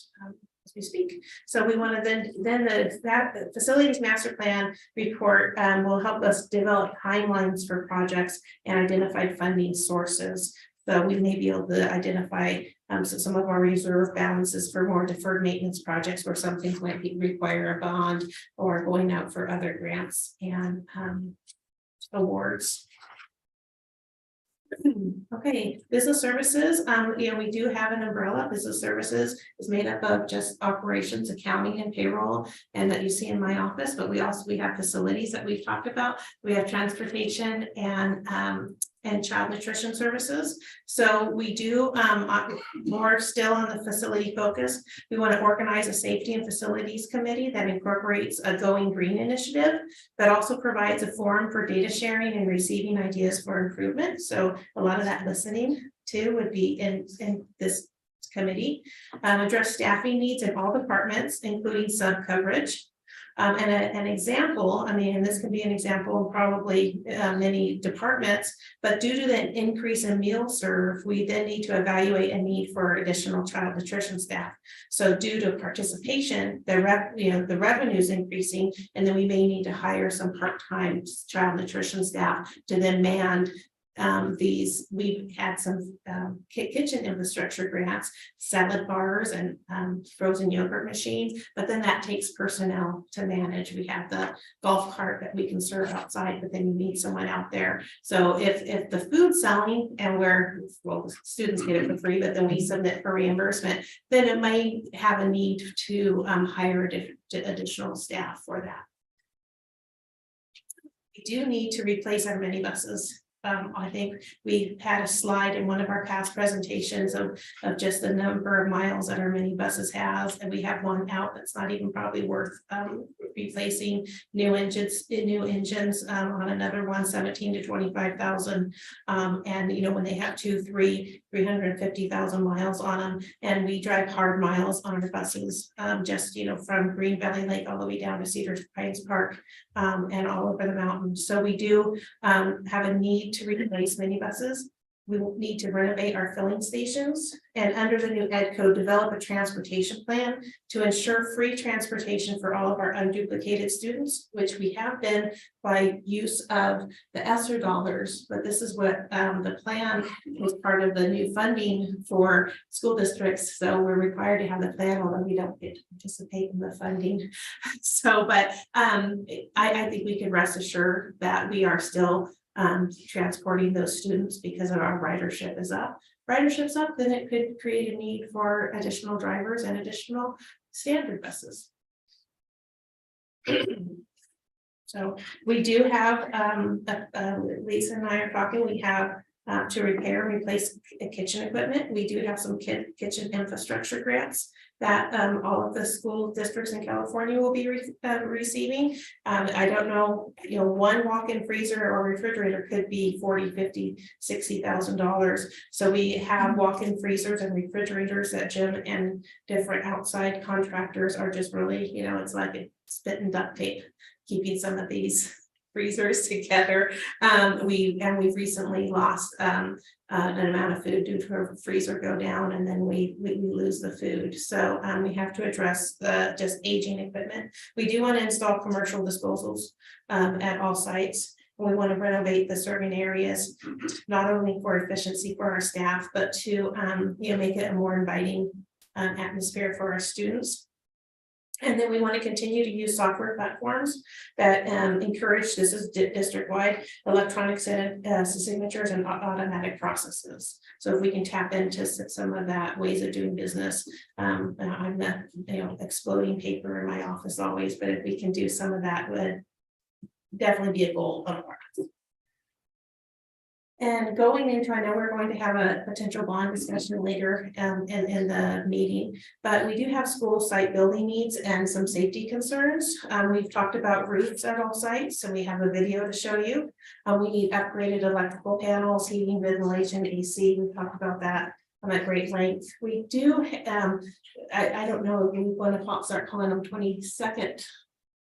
as we speak. So we want to then the facilities master plan report will help us develop timelines for projects and identify funding sources. So we may be able to identify some of our reserve balances for more deferred maintenance projects where some things might require a bond or going out for other grants and awards. Okay, business services, we do have an umbrella. Business services is made up of just operations, accounting and payroll, and that you see in my office, but we have facilities that we've talked about. We have transportation and child nutrition services. So we do more still on the facility focus. We want to organize a safety and facilities committee that incorporates a Going Green initiative that also provides a forum for data sharing and receiving ideas for improvement. So a lot of that listening too would be in this committee. Address staffing needs in all departments, including sub coverage. And an example, and this can be an example in probably many departments, but due to the increase in meal serve, we then need to evaluate a need for additional child nutrition staff. So due to participation, the revenue is increasing, and then we may need to hire some part-time child nutrition staff to then man we've had some kitchen infrastructure grants, salad bars and frozen yogurt machines, but then that takes personnel to manage. We have the golf cart that we can serve outside, but then you need someone out there. So if the food's selling and the students get it for free, but then we submit for reimbursement, then it may have a need to hire additional staff for that. We do need to replace our minibuses. I think we had a slide in one of our past presentations of just the number of miles that our minibuses has, and we have one out that's not even probably worth replacing. New engines on another one, 17 to 25,000. And when they have 350,000 miles on them, and we drive hard miles on our buses, just from Green Valley Lake all the way down to Cedar Pines Park, and all over the mountains. So we do have a need to replace minibuses. We will need to renovate our filling stations, and under the new ed code, develop a transportation plan to ensure free transportation for all of our unduplicated students, which we have been by use of the ESSER dollars. But this is what the plan was part of the new funding for school districts. So we're required to have the plan, although we don't get to participate in the funding. So, but I think we can rest assured that we are still transporting those students because of our ridership is up. Ridership's up, then it could create a need for additional drivers and additional standard buses. So we do have, Lisa and I are talking, we have to repair and replace kitchen equipment. We do have some kitchen infrastructure grants that all of the school districts in California will be receiving. I don't know, one walk-in freezer or refrigerator could be $40,000, $50,000, $60,000. So we have walk-in freezers and refrigerators that Jim and different outside contractors are just really, it's like a spit and duct tape, keeping some of these freezers together. We've recently lost an amount of food due to a freezer go down, and then we lose the food. So we have to address the just aging equipment. We do want to install commercial disposals at all sites. We want to renovate the serving areas, not only for efficiency for our staff, but to make it a more inviting atmosphere for our students. And then we want to continue to use software platforms that encourage, this is district-wide, electronic signatures and automatic processes. So if we can tap into some of that ways of doing business, I'm the exploding paper in my office always, but if we can do some of that, would definitely be a goal of ours. And going into, I know we're going to have a potential bond discussion later in the meeting, but we do have school site building needs and some safety concerns. We've talked about roofs at all sites, so we have a video to show you. We need upgraded electrical panels, heating, ventilation, AC. We've talked about that at great length. We do, I don't know, we want to start calling them 22nd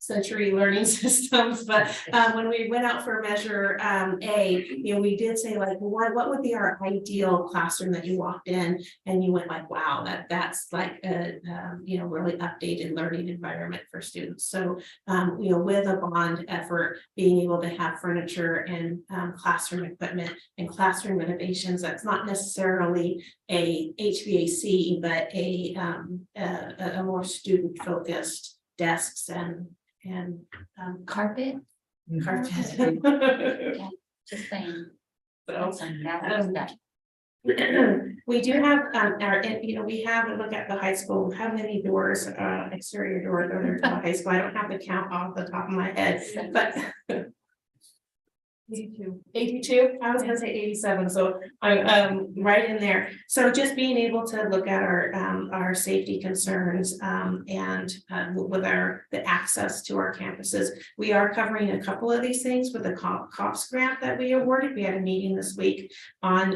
century learning systems, but when we went out for measure A, we did say like, what would be our ideal classroom that you walked in and you went like, wow, that's like a really updated learning environment for students. So with a bond effort, being able to have furniture and classroom equipment and classroom innovations, that's not necessarily a HVAC, but a more student focused desks and Carpet, carpet. just saying. So, That. we do have we have a look at the high school, how many doors, exterior doors are there to the high school? I don't have the count off the top of my head, but 82, I was gonna say 87, so I'm right in there. So just being able to look at our safety concerns and with the access to our campuses. We are covering a couple of these things with the COPS grant that we awarded. We had a meeting this week on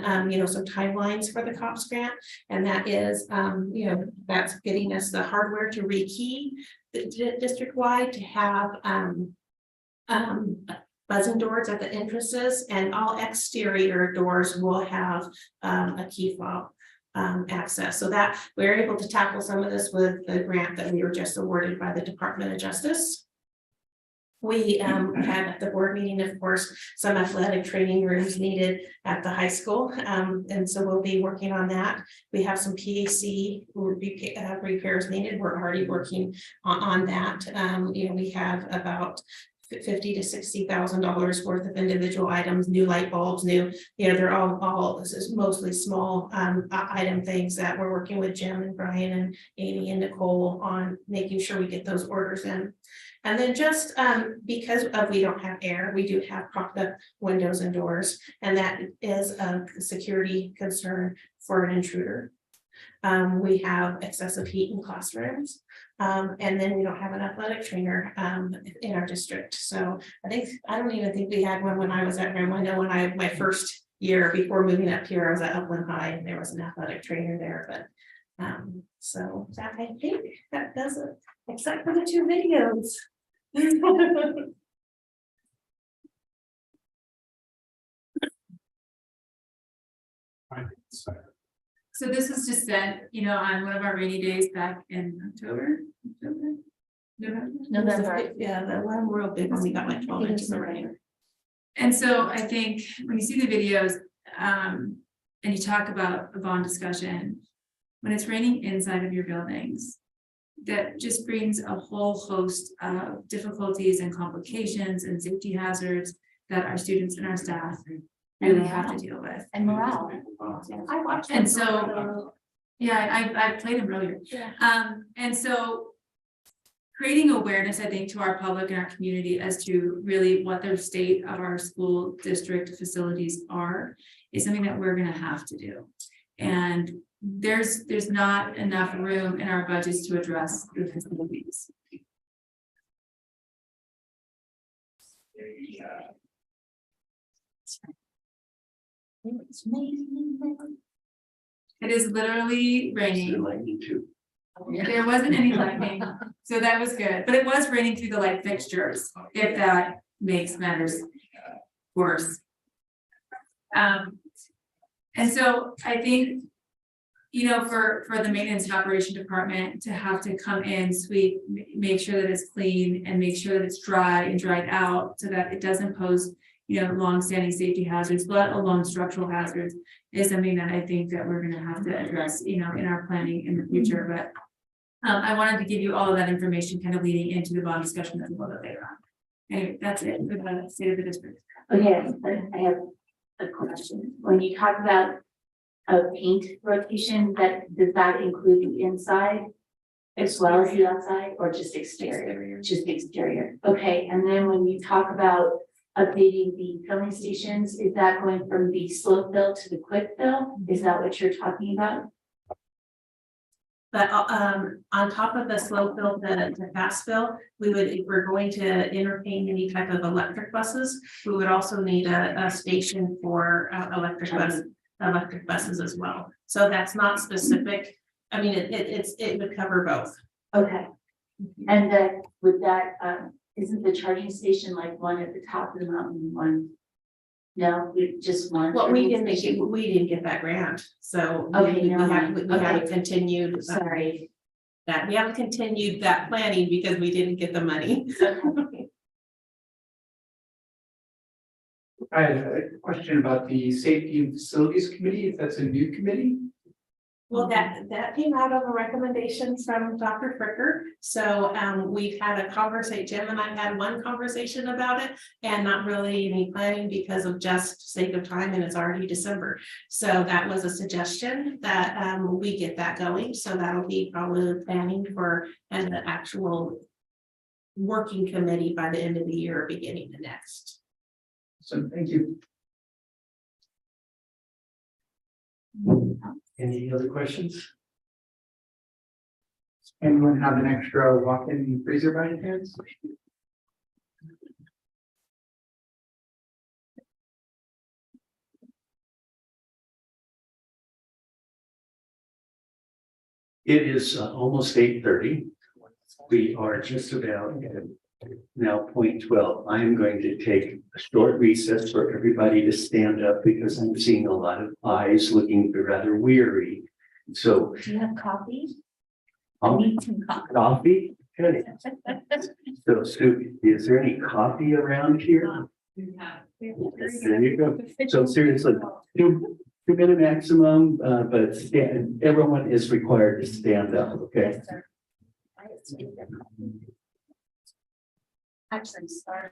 some timelines for the COPS grant, and that is that's getting us the hardware to rekey the district-wide to have buzzing doors at the entrances, and all exterior doors will have a key fob access. So that we're able to tackle some of this with the grant that we were just awarded by the Department of Justice. We had at the board meeting, of course, some athletic training rooms needed at the high school. And so we'll be working on that. We have some PAC repairs needed. We're already working on that. We have about $50,000 to $60,000 worth of individual items, new light bulbs, they're all this is mostly small item things that we're working with Jim and Brian and Amy and Nicole on making sure we get those orders in. And then just because we don't have air, we do have propped up windows and doors, and that is a security concern for an intruder. We have excessive heat in classrooms. And then we don't have an athletic trainer in our district. So I don't even think we had one when I was at Rim. I know when my first year before moving up here, I was at Upland High and there was an athletic trainer there, but so that I think that does it, except for the 2 videos. So this was just sent, on one of our rainy days back in October. November. Yeah, the one real big one, we got like 12 inches of rain. And so I think when you see the videos, and you talk about a bond discussion, when it's raining inside of your buildings, that just brings a whole host of difficulties and complications and safety hazards that our students and our staff really have to deal with. And morale. I watched. And so, yeah, I played them earlier. Yeah. And so creating awareness, I think, to our public and our community as to really what the state of our school district facilities are is something that we're going to have to do. And there's not enough room in our budgets to address the facilities. It is literally raining. Lightning too. There wasn't any lightning, so that was good, but it was raining through the light fixtures, if that makes matters worse. And so I think, for the maintenance and operation department to have to come in, sweep, make sure that it's clean and make sure that it's dry and dried out so that it doesn't pose, long-standing safety hazards, let alone structural hazards, is something that I think that we're gonna have to address, in our planning in the future. But I wanted to give you all of that information kind of leading into the bond discussion that's a little bit later on. Anyway, that's it for the state of the district. Okay, I have a question. When you talk about a paint rotation, does that include the inside as well as the outside, or just exterior? Just exterior. Okay, and then when you talk about updating the filling stations, is that going from the slow fill to the quick fill? Is that what you're talking about? But on top of the slow fill, the fast fill, if we're going to entertain any type of electric buses, we would also need a station for electric buses as well. So that's not specific. I mean, it would cover both. Okay. And then with that, isn't the charging station like one at the top of the mountain, and one? No, we just one. Well, charging station? we didn't get that grant, so. Okay, we never haven't- mind. We haven't Okay. continued. Sorry. That, we haven't continued that planning because we didn't get the money. I had a question about the Safety and Facilities Committee, if that's a new committee. Well, that came out of a recommendation from Dr. Fricker. So we've had a conversation, Jim and I had one conversation about it and not really any planning because of just sake of time, and it's already December. So that was a suggestion that we get that going. So that'll be probably planning for an actual working committee by the end of the year, beginning the next. So thank you. Any other questions? Anyone have an extra walk-in freezer by any chance? It is almost 8:30. We are just about at now 12. I am going to take a short recess for everybody to stand up because I'm seeing a lot of eyes looking rather weary. So Do you have coffee? I I'll need some coffee. coffee. Good. So Sue, is there any coffee around here? There you go. So seriously, 2 minute maximum, but everyone is required to stand up, okay? Yes, sir. Actually, sorry.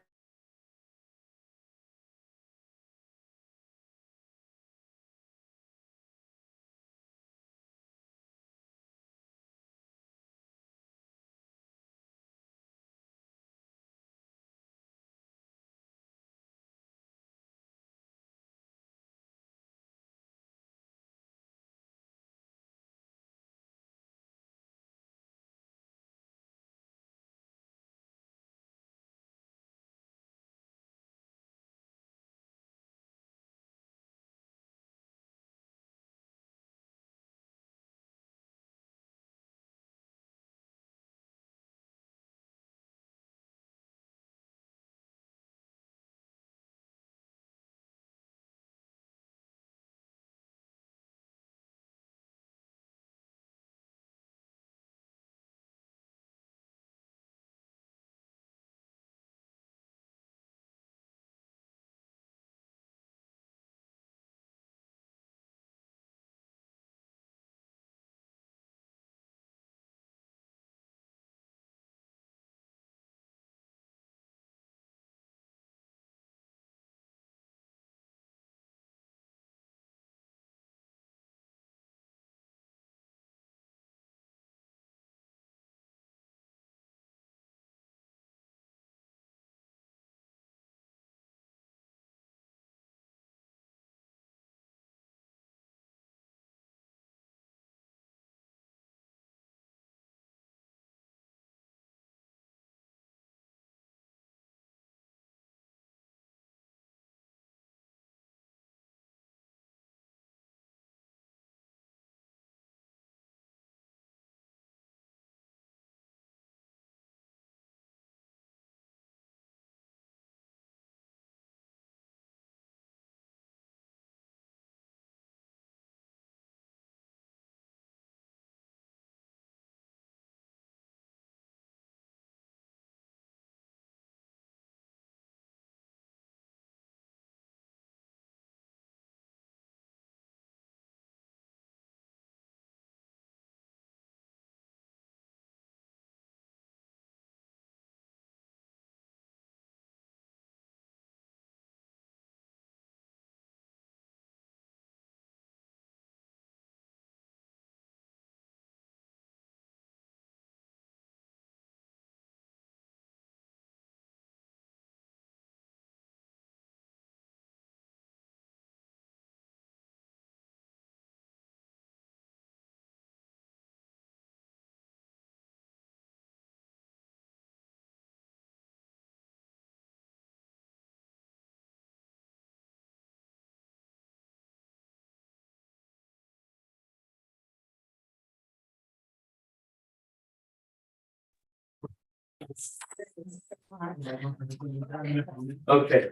Okay.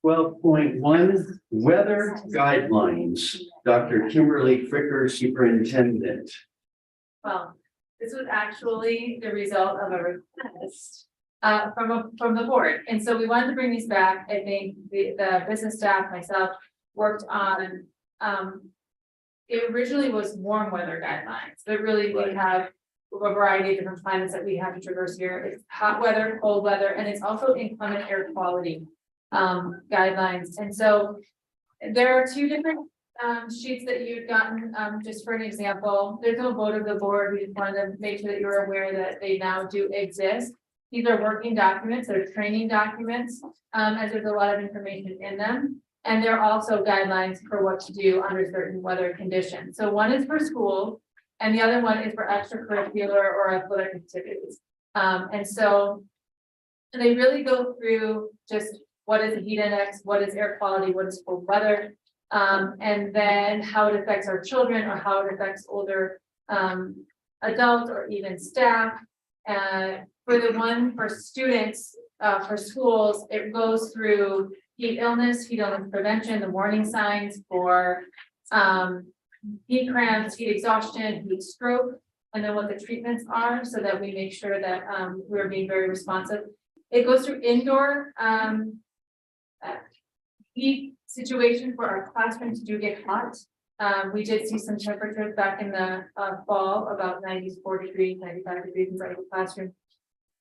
12.1 weather guidelines. Dr. Kimberly Fricker, Superintendent. Well, this was actually the result of a request from the board. And so we wanted to bring these back. I think the business staff, myself, worked on, it originally was warm weather guidelines, but really we have a variety of different climates that we have to traverse here. It's hot weather, cold weather, and it's also inclement air quality guidelines. And so there are two different sheets that you've gotten, just for an example. There's no vote of the board. We just wanted to make sure that you're aware that they now do exist. These are working documents, they're training documents, as there's a lot of information in them. And they're also guidelines for what to do under certain weather conditions. So one is for school and the other one is for extracurricular or athletic activities. And so they really go through just what is the heat index, what is air quality, what is cold weather, and then how it affects our children or how it affects older adults or even staff. For the one for students, for schools, it goes through heat illness prevention, the warning signs for heat cramps, heat exhaustion, heat stroke, and then what the treatments are so that we make sure that we're being very responsive. It goes through indoor heat situation for our classrooms do get hot. We did see some temperatures back in the fall, about 94 degrees, 95 degrees inside the classroom.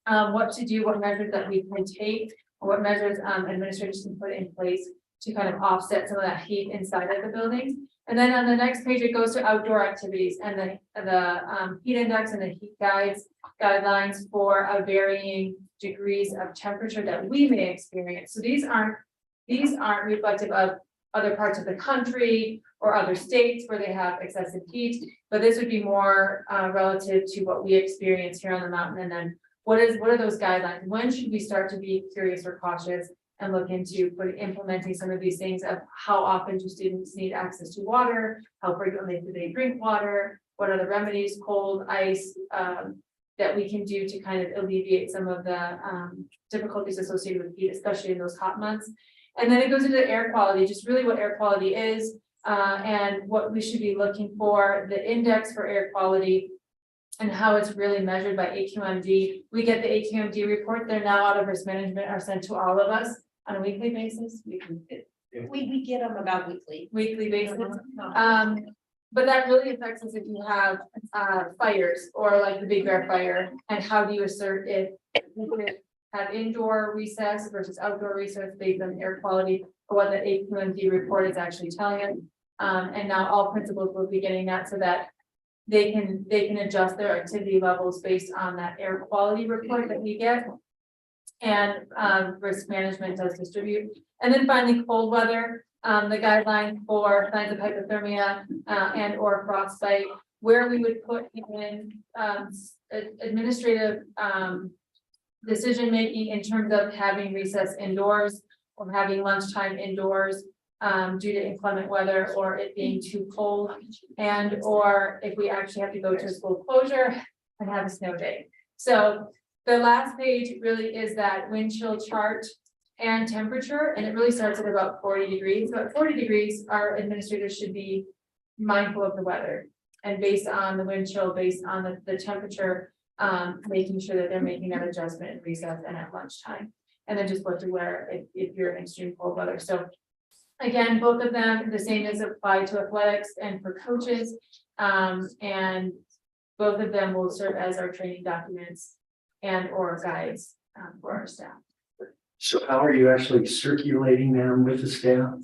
What to do, what measures that we can take, or what measures administrators can put in place to kind of offset some of that heat inside of the buildings. And then on the next page, it goes to outdoor activities and the heat index and the heat guidelines for varying degrees of temperature that we may experience. So these aren't reflective of other parts of the country or other states where they have excessive heat, but this would be more relative to what we experience here on the mountain. And then what are those guidelines? When should we start to be curious or cautious and look into implementing some of these things of how often do students need access to water? How frequently do they drink water? What are the remedies, cold, ice, that we can do to kind of alleviate some of the difficulties associated with heat, especially in those hot months? And then it goes into air quality, just really what air quality is and what we should be looking for, the index for air quality, and how it's really measured by AQMD. We get the AQMD report. They're now out of risk management, are sent to all of us on a weekly basis. We get them about weekly basis. But that really affects us if you have fires or like the Big Bear fire, and how do you assert if you have indoor recess versus outdoor recess based on air quality, or what the AQMD report is actually telling us. And now all principals will be getting that so that they can adjust their activity levels based on that air quality report that we get. And risk management does distribute. And then finally, cold weather, the guidelines for signs of hypothermia and or frostbite, where we would put in administrative decision making in terms of having recess indoors or having lunchtime indoors due to inclement weather or it being too cold, and or if we actually have to go to a school closure and have a snow day. So the last page really is that wind chill chart and temperature, and it really starts at about 40 degrees. So at 40 degrees, our administrators should be mindful of the weather and based on the wind chill, based on the temperature, making sure that they're making that adjustment in recess and at lunchtime. And then just what to wear if you're in extreme cold weather. So again, both of them, the same is applied to athletics and for coaches. And both of them will serve as our training documents and or guides for our staff. So how are you actually circulating them with the staff?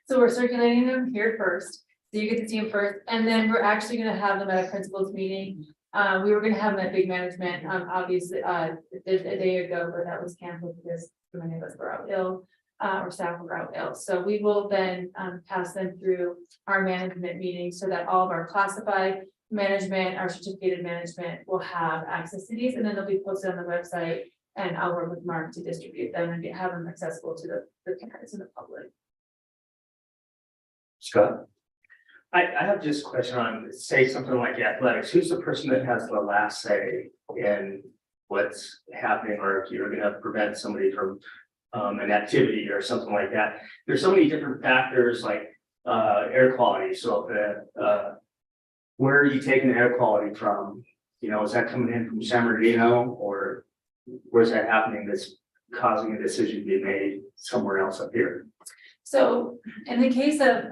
So we're circulating them here first, so you get to see them first, and then we're actually gonna have them at a principals meeting. We were gonna have them at big management, obviously, a day ago, but that was canceled because so many of us were out ill. Or staff were out ill. So we will then pass them through our management meeting so that all of our classified management, our certificated management will have access to these, and then they'll be posted on the website, and I'll work with Mark to distribute them and have them accessible to the parents and the public. Scott? I have just a question on, say something like athletics, who's the person that has the last say in what's happening, or if you're gonna prevent somebody from an activity or something like that. There's so many different factors like air quality. So where are you taking the air quality from? You know, is that coming in from San Bernardino, or where's that happening that's causing a decision to be made somewhere else up here? So in the case of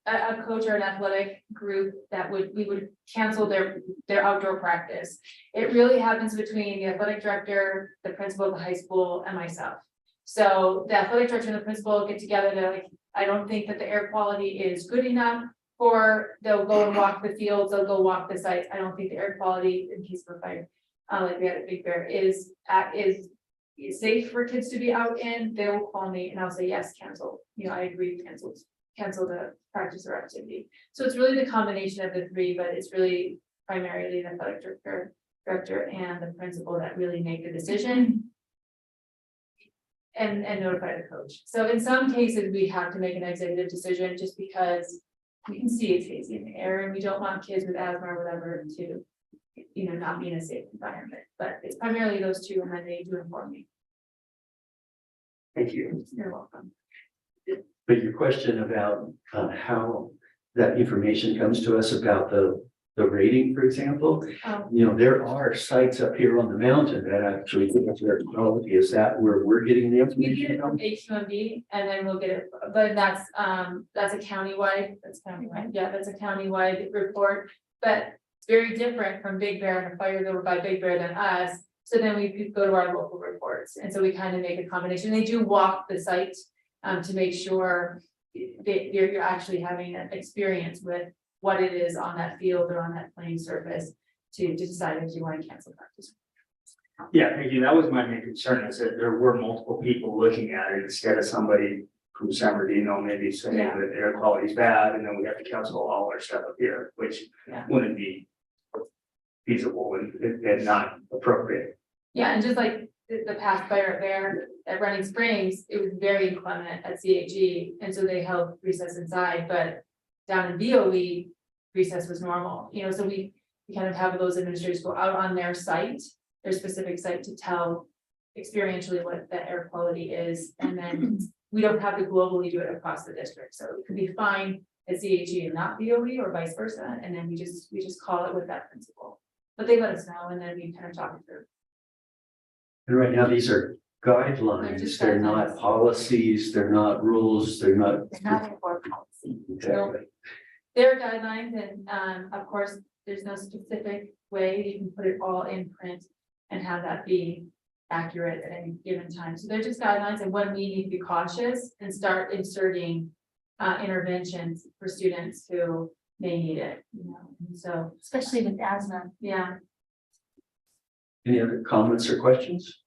a coach or an athletic group that we would cancel their outdoor practice. It really happens between the athletic director, the principal of the high school, and myself. So the athletic director and the principal get together, they're like, I don't think that the air quality is good enough for, they'll go and walk the fields, they'll go walk the sites. I don't think the air quality in case of a fire, like we had at Big Bear, is safe for kids to be out in. They will call me and I'll say, yes, cancel. You know, I agree, cancel the practice or activity. So it's really the combination of the three, but it's really primarily the athletic director and the principal that really make the decision. And notify the coach. So in some cases, we have to make an executive decision just because we can see it's hazy in the air and we don't want kids with asthma or whatever to, you know, not be in a safe environment. But it's primarily those two, and then they do inform me. Thank you. You're welcome. But your question about how that information comes to us about the rating, for example, you know, there are sites up here on the mountain that actually give us their quality. Is that where we're getting the We get information it from? from HUMB and then we'll get it, but that's a countywide, yeah, that's a countywide report. But it's very different from Big Bear and a fire over by Big Bear than us. So then we could go to our local reports. And so we kind of make a combination. They do walk the site to make sure that you're actually having an experience with what it is on that field or on that playing surface to decide if you want to cancel practice. Yeah, thank you. That was my main concern, is that there were multiple people looking at it instead of somebody from San Bernardino maybe saying Yeah. that the air quality is bad, and then we have to cancel all our stuff up here, which Yeah. wouldn't be feasible and not appropriate. Yeah, and just like the past fire there at Running Springs, it was very inclement at CHE, and so they held recess inside, but down in VOE, recess was normal, you know, so we kind of have those administrators go out on their site, their specific site, to tell experientially what the air quality is, and then we don't have to globally do it across the district, so it could be fine at CHE and not VOE or vice versa, and then we just call it with that principle. But they let us know, and then we kind of talk it through. And right now, these are They're guidelines. just They're not guidelines. policies. They're not rules. They're not. It's not a board policy. Exactly. There are guidelines and, of course, there's no specific way you can put it all in print and have that be accurate at any given time. So they're just guidelines, and when we need to be cautious and start inserting interventions for students who may need it, you know, and so, Especially with asthma. yeah. Any other comments or questions?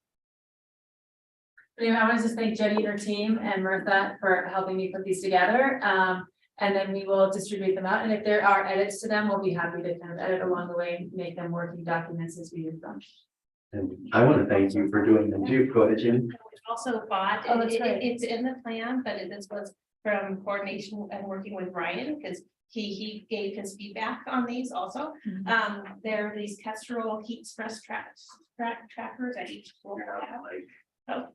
Anyway, I want to just thank Jenny and her team and Martha for helping me put these together. And then we will distribute them out, and if there are edits to them, we'll be happy to kind of edit along the way and make them working documents as we use them. And I want to thank you for doing them too. Go ahead, Jim. Also bought, Oh, that's right. it's in the plan, but this was from coordination and working with Ryan, because he gave his feedback on these also. Mhm. There are these Kestrel heat stress trackers at each school. So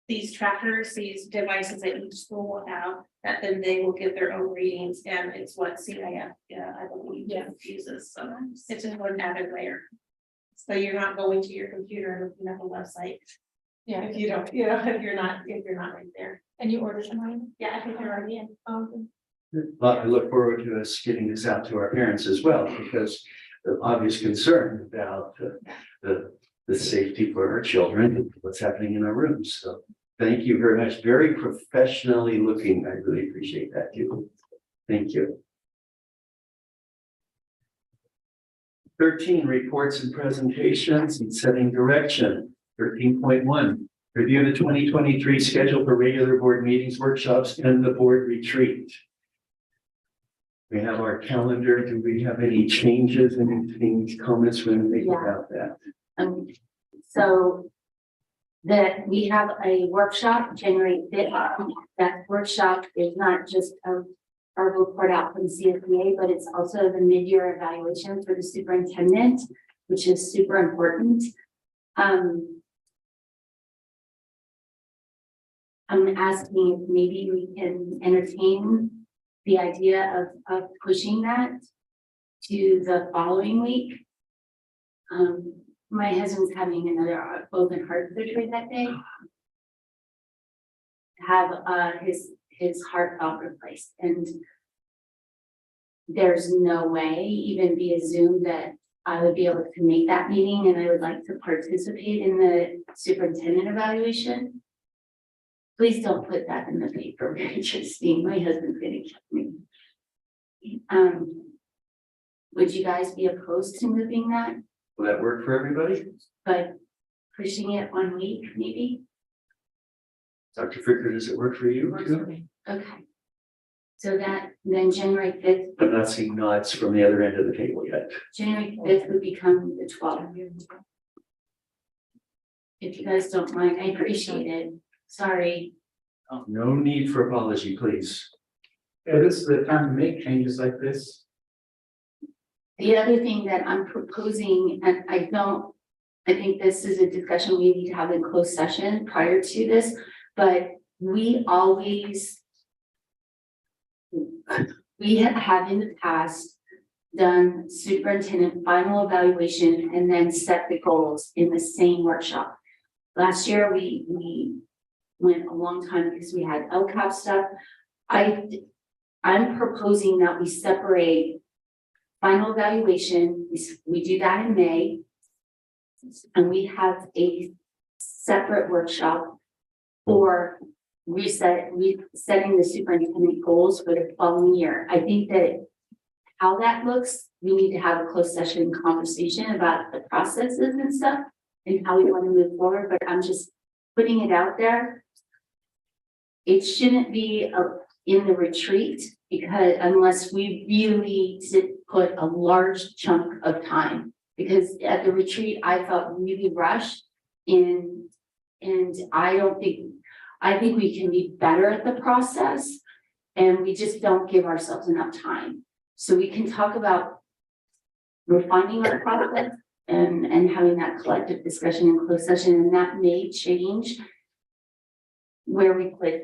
these trackers, these devices that each school will have, that then they will give their own readings, and it's what CIF, I believe, uses, so it's just one added layer. So you're not going to your computer and looking at the website, Yeah, if you don't, you know, if you're not right there. and you ordered them, right? Yeah, I think they're already in. Well, I look forward to us getting this out to our parents as well, because the obvious concern about the safety for our children and what's happening in our rooms. So thank you very much. Very professionally looking. I really appreciate that too. Thank you. 13, reports and presentations and setting direction. 13.1, review the 2023 schedule for regular board meetings, workshops, and the board retreat. We have our calendar. Do we have any changes, any comments we want to make Yeah. about that? So that we have a workshop, January 5th. That workshop is not just our report out from CSBA, but it's also the mid-year evaluation for the superintendent, which is super important. I'm asking if maybe we can entertain the idea of pushing that to the following week. My husband's having another open heart surgery that day. Have his heart valve replaced, and there's no way, even via Zoom, that I would be able to make that meeting, and I would like to participate in the superintendent evaluation. Please don't put that in the paper, Mary Christine. My husband's gonna kill me. Would you guys be opposed to moving that, Will that work for everybody? but pushing it 1 week, maybe? Dr. Fricker, does it work for you? Okay. So that, then January 5th, I'm not seeing nods from the other end of the table yet. January 5th would become the 12th. If you guys don't mind, I appreciate it. Sorry. No need for apology, please. Yeah, this is the time to make changes like this. The other thing that I'm proposing, and I think this is a discussion we need to have in closed session prior to this, but we have in the past done superintendent final evaluation and then set the goals in the same workshop. Last year, we went a long time because we had LCAP stuff. I'm proposing that we separate final evaluation, we do that in May. And we have a separate workshop for resetting the superintendent goals for the following year. I think that how that looks, we need to have a closed session conversation about the processes and stuff and how we want to move forward, but I'm just putting it out there. It shouldn't be in the retreat, because unless we really put a large chunk of time, because at the retreat, I felt really rushed in, and I think we can be better at the process, and we just don't give ourselves enough time. So we can talk about refining our process and having that collective discussion in closed session, and that may change where we put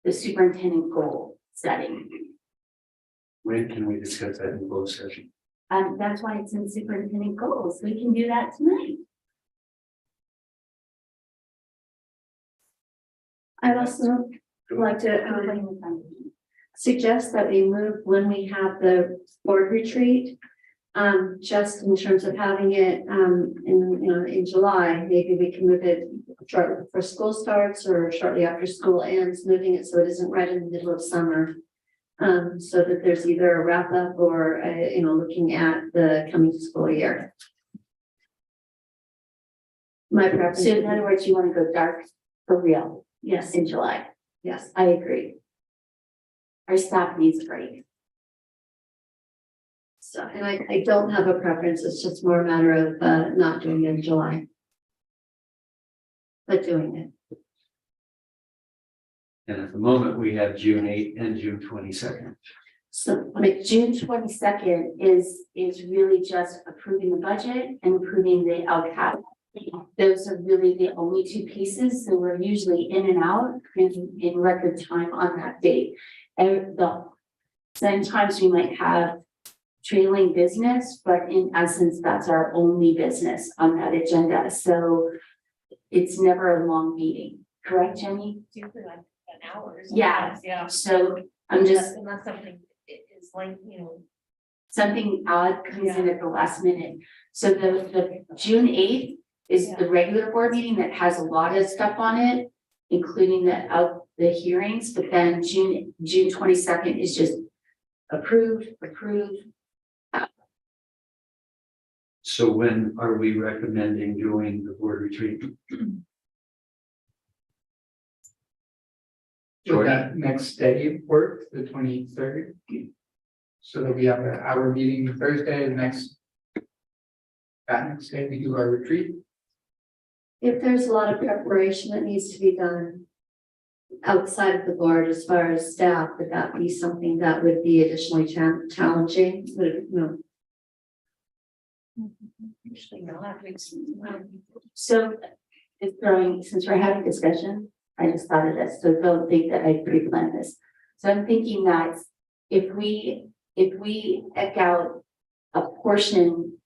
the superintendent goal setting. When can we discuss that in closed session? That's why it's in superintendent goals. We can do that tonight. I'd also like to suggest that we move when we have the board retreat. Just in terms of having it in July, maybe we can move it shortly before school starts or shortly after school ends, moving it so it isn't right in the middle of summer. So that there's either a wrap up or looking at the coming school year. My preference. So in other words, you want to go dark for real Yes, in July. yes. I agree. Our staff needs a break. So, and I don't have a preference. It's just more a matter of not doing it in July. But doing it. And at the moment, we have June 8th and June 22nd. So like June 22nd is really just approving the budget and approving the LCAP. Those are really the only two pieces. So we're usually in and out in record time on that date. And sometimes we might have trailing business, but in essence, that's our only business on that agenda. So it's never a long meeting, correct, Jenny? Usually like an hour. Yeah. Yeah. So I'm just, Unless something is like, something odd comes in at the last minute. So the June 8th is the regular board meeting that has a lot of stuff on it, including the hearings, but then June 22nd is just approved. So when are we recommending doing the board retreat? Would that next day work, the 23rd? So that we have our meeting Thursday, that next day we do our retreat. If there's a lot of preparation that needs to be done outside of the board as far as staff, would that be something that would be additionally challenging? Would it, So it's growing, since we're having discussion, I just thought of this, so don't think that I pre-planned this. So I'm thinking that if we eke out a portion,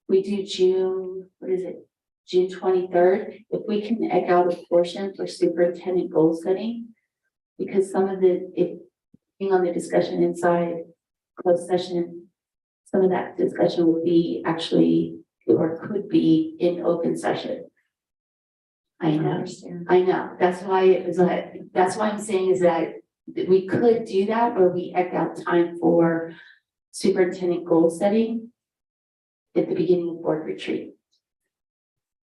we do June, what is it? June 23rd, if we can eke out a portion for superintendent goal setting. Because some of the, if being on the discussion inside closed session, some of that discussion will be actually, or could be in open session. I know, that's why it was like, that's why I'm saying is that we could do that, or we eke out time for superintendent goal setting at the beginning of board retreat.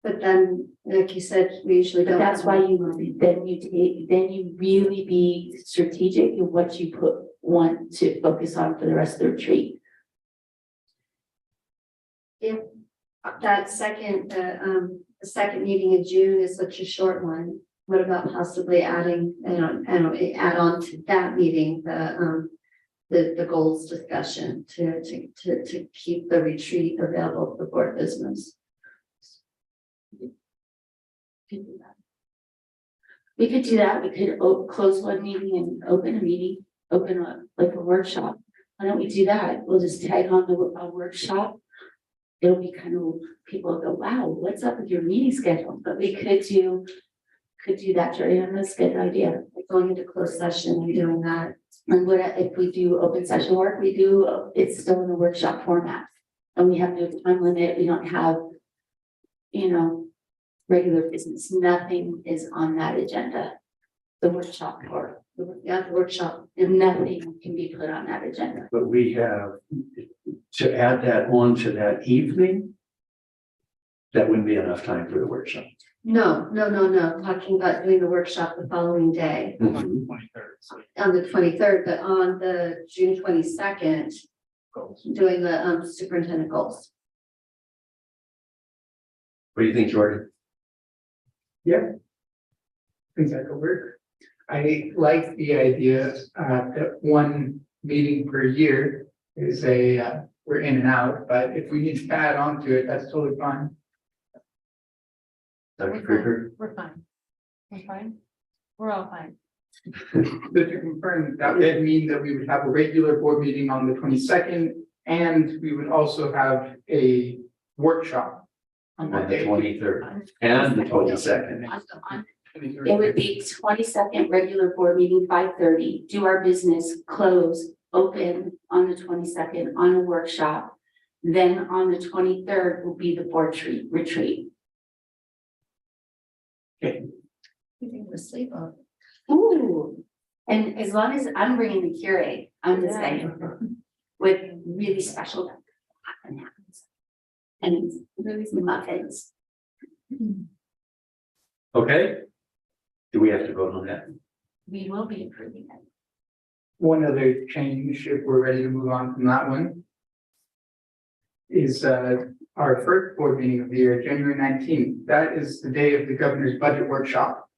But then, like you said, we usually But don't. that's why then you really be strategic in what you want to focus on for the rest of the retreat. If that second, the second meeting in June is such a short one, what about possibly adding, add on to that meeting, the goals discussion to keep the retreat available for board business? We could do that. We could close one meeting and open a meeting, like a workshop. Why don't we do that? We'll just tag on a workshop. It'll be kind of, people will go, wow, what's up with your meeting schedule? But we could do that, Jerry. That's a good idea. Like going into closed session and doing that. And what if we do open session work, it's still in the workshop format. And we have no time limit. We don't have, regular business. Nothing is on that agenda. The workshop or the workshop, and nothing can be put on that agenda. But we have to add that on to that evening. That wouldn't be enough time for the workshop. No, talking about doing the workshop the following day Mhm. 23rd. on the 23rd, but on the June 22nd, doing the superintendent goals. What do you think, Jordan? Things that could work. I like the idea that one meeting per year is we're in and out, but if we need to add on to it, that's totally fine. Dr. Krieger? We're fine. We're fine. We're all fine. But to confirm, that would mean that we would have a regular board meeting on the 22nd, and we would also have a workshop on On that the day. 23rd and the 22nd. It would be 22nd regular board meeting, 5:30, do our business, close, open on the 22nd on a workshop. Then on the 23rd will be the board retreat. You think we're asleep on? Ooh, and as long as I'm bringing the curate, I'm just saying, with really special and really some muffins. Okay? Do we have to vote on that? We will be approving it. One other change, if we're ready to move on from that one, is our first board meeting of the year, January 19th. That is the day of the governor's budget workshop.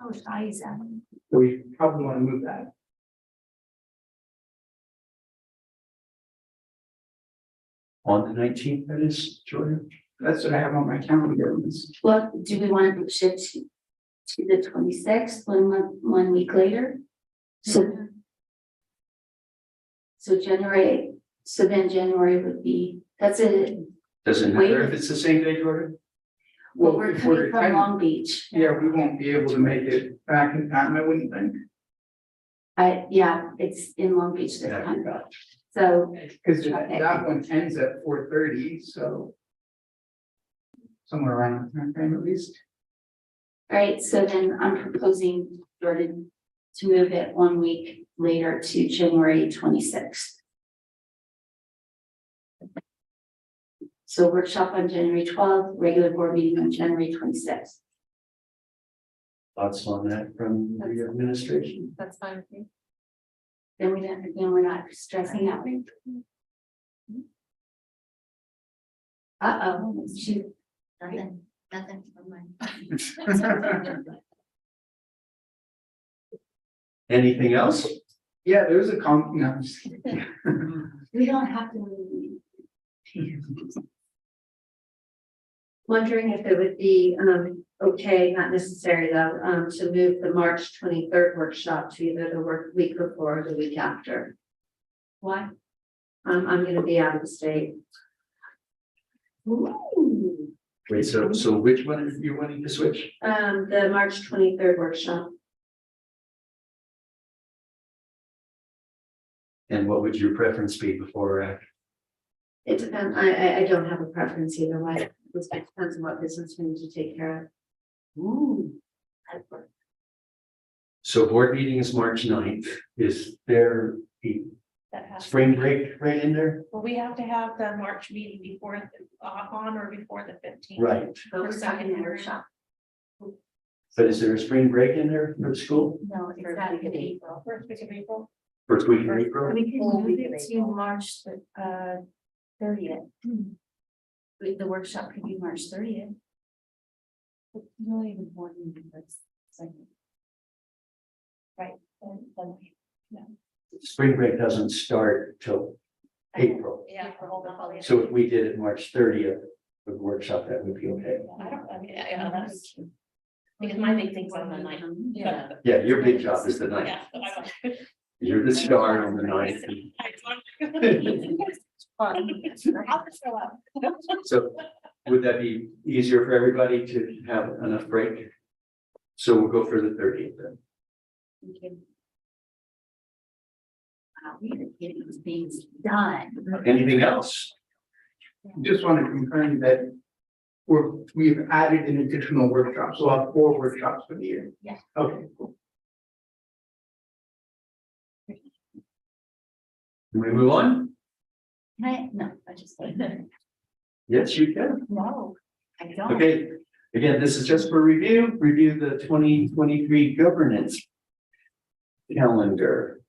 Oh, Liza. So we probably want to move that. On the 19th, that is, Jordan? That's what I have on my calendar. Well, do we want to push it to the 26th, one week later? So January, so then January would be, that's it. Doesn't matter if it's the same day, Jordan? Well, we're if coming from attending- Long Beach. Yeah, we won't be able to make it back in time, I wouldn't think. Yeah, it's in Long Beach this Yeah. time. So, Because Okay. that one ends at 4:30, so. Somewhere around that time at least. all right, so then I'm proposing Jordan to move it 1 week later to January 26th. So workshop on January 12th, regular board meeting on January 26th. Thoughts on that from the administration? That's fine with me. Then we're not stressing out. Uh-oh, shoot. Nothing, never mind. Anything else? Yeah, there's a no, I'm just kidding. We don't have to. Wondering if it would be, okay, not necessary though, to move the March 23rd workshop to either the week before or the week after. Why? I'm gonna be out of the state. Wait, so which one are you wanting to switch? The March 23rd workshop. And what would your preference be before or after? It depends, I don't have a preference either way. It depends on what business we need to take care of. Ooh. So board meeting is March 9th. Is there a That has, spring break right in there? well, we have to have the March meeting before, on or before the 15th. Right, But we're talking the workshop. but is there a spring break in there for the school? No, it's that week of April. First week of April. First week in April? We can Full move week it of to March 30th. The workshop could be March 30th. No, even more than this second. Right. then Spring break doesn't start till April. Yeah. So if we did it March 30th, the workshop, that would be okay. Yeah, that's. Because my big thing's on the 9th. Yeah. Yeah, your big job is the 9th. Yeah, so I don't- You're the star on the 9th. I'll just show up. So would that be easier for everybody to have enough break? So we'll go for the 30th then. Wow, we are getting things done. Anything else? Just want to confirm that we've added an additional workshop, so we'll have 4 workshops for the year. Yeah. Okay, cool. Can we move on? No, I just. Yes, you can. No, I don't. Okay, again, this is just for review the 2023 governance calendar.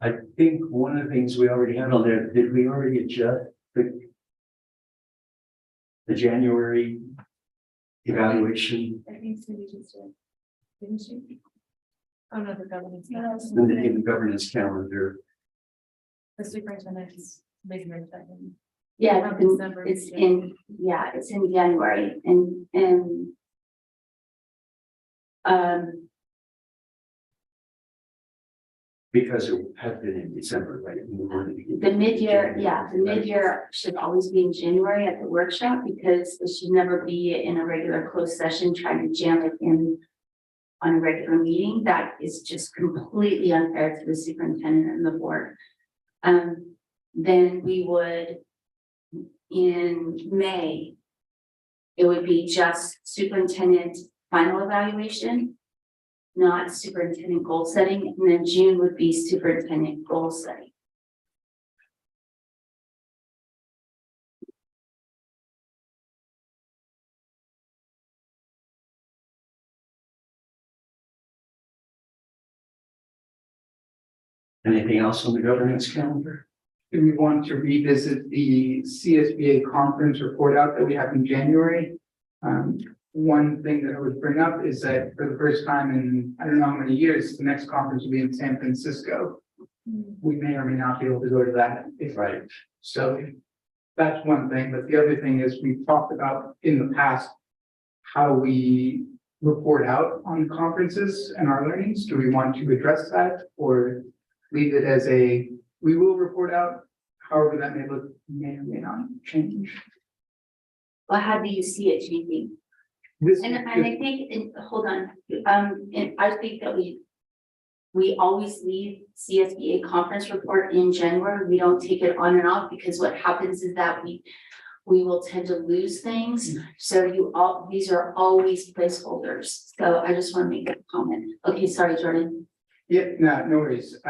I think one of the things we already had on there, did we already adjust the January evaluation That needs to be just a. Didn't you? Oh, no, the governance. in the governance calendar? The superintendent's big red button. Yeah, From it's December it's to in, yeah, it's in January and. Because it had been in December, right? We were in beginning. The mid-year, yeah, the mid-year should always be in January at the workshop because it should never be in a regular closed session trying to jam it in. On a regular meeting, that is just completely unfair to the superintendent and the board. Then we would. In May. It would be just superintendent final evaluation. Not superintendent goal setting, and then June would be superintendent goal setting. Anything else on the governance calendar? Do we want to revisit the CSBA conference report out that we have in January? One thing that I would bring up is that for the first time in, I don't know how many years, the next conference will be in San Francisco. We may or may not be able to go to that. Right. So that's one thing, but the other thing is we've talked about in the past how we report out on conferences and our learnings. Do we want to address that or leave it as we will report out, however that may look, may or may not change? Well, how do you see it changing? This And is I think, and hold on, and I think that we always leave CSBA conference report in January. We don't take it on and off because what happens is that we will tend to lose things. So these are always placeholders. So I just want to make that comment. Okay, sorry, Jordan. Yeah, no worries.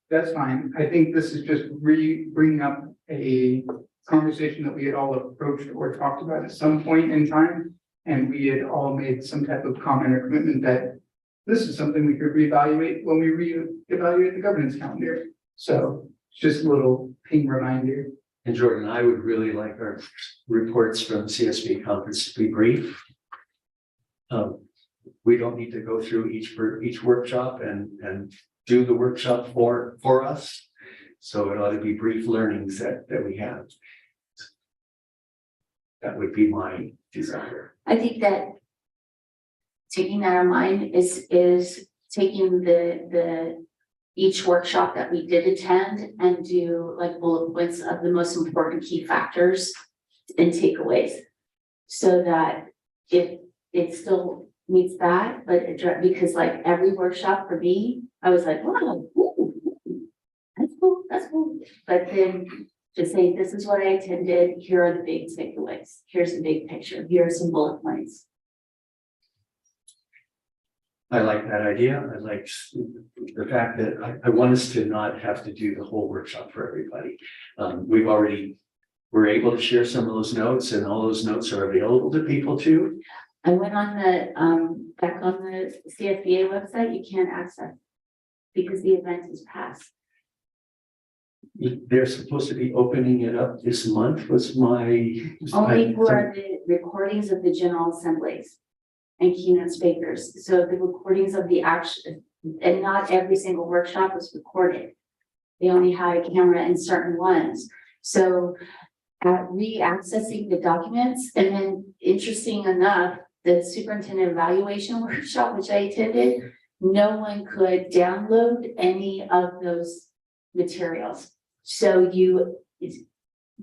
That's fine. I think this is just bringing up a conversation that we had all approached or talked about at some point in time. And we had all made some type of comment or commitment that this is something we could reevaluate when we reevaluate the governance calendar. So it's just a little ping reminder. And Jordan, I would really like our reports from CSB conference to be brief. We don't need to go through each workshop and do the workshop for us. So it ought to be brief learnings that we have. That would be my desire. I think that taking that in mind is taking the each workshop that we did attend and do like bullet points of the most important key factors and takeaways. So that it still meets that, but because like every workshop for me, I was like, wow, ooh, that's cool. But then just saying, this is what I attended, here are the big takeaways, here's the big picture, here are some bullet points. I like that idea. I like the fact that I want us to not have to do the whole workshop for everybody. We're able to share some of those notes, and all those notes are available to people too. I went on back on the CSBA website, you can't access because the event is past. They're supposed to be opening it up this month was Only for the recordings of the general assemblies and keynote speakers. So the recordings of the action, and not every single workshop was recorded. They only had a camera in certain ones. So re-accessing the documents, and then interesting enough, the superintendent evaluation workshop, which I attended, no one could download any of those materials. So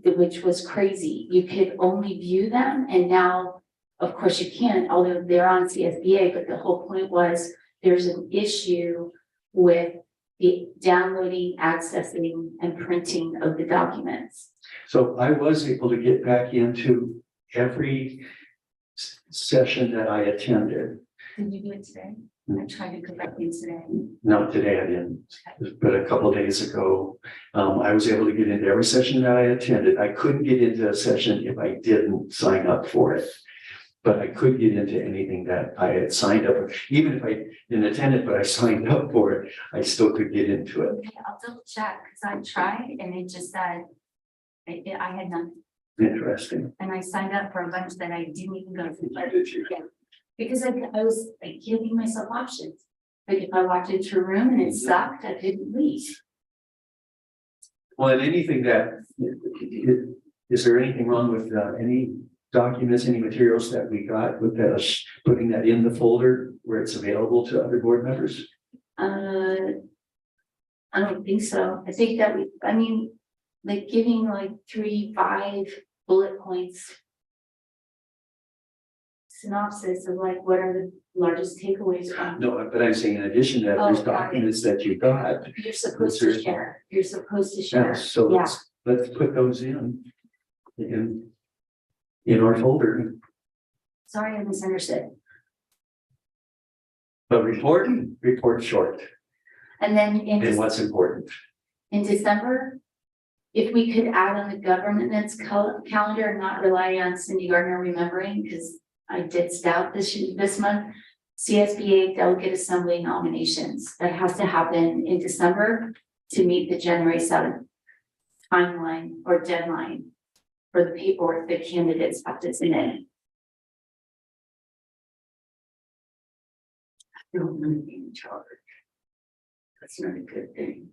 which was crazy, you could only view them, and now, of course, you can, although they're on CSBA, but the whole point was there's an issue with the downloading, accessing, and printing of the documents. So I was able to get back into every session that I attended. Did you do it today? I'm trying to go back in today. Not today, I didn't, but a couple of days ago, I was able to get into every session that I attended. I couldn't get into a session if I didn't sign up for it. But I could get into anything that I had signed up for. Even if I didn't attend it, but I signed up for it, I still could get into it. Okay, I'll double check, because I tried and it just said, I had none, Interesting. and I signed up for a bunch that I didn't even go through. Did you? Yeah. Because I was like giving myself options. Like if I walked into a room and it sucked, I couldn't leave. Well, and anything that, is there anything wrong with any documents, any materials that we got with that, putting that in the folder where it's available to other board members? I don't think so. I think that like giving like 3-5 bullet points. Synopsis of like, what are the largest takeaways from? No, but I'm saying in addition to that, there's Oh, got it. documents that you got. You're supposed to share. You're supposed to share. Yeah, so Yeah. let's put those in our folder. Sorry, I misunderstood. But report short And then and what's important. in December, if we could add on the governance calendar and not rely on Cindy Gardner remembering, because I did stout this month, CSBA delegate assembly nominations. That has to happen in December to meet the January 7th timeline or deadline for the paperwork that candidates have to submit. I don't want to be in charge. That's not a good thing.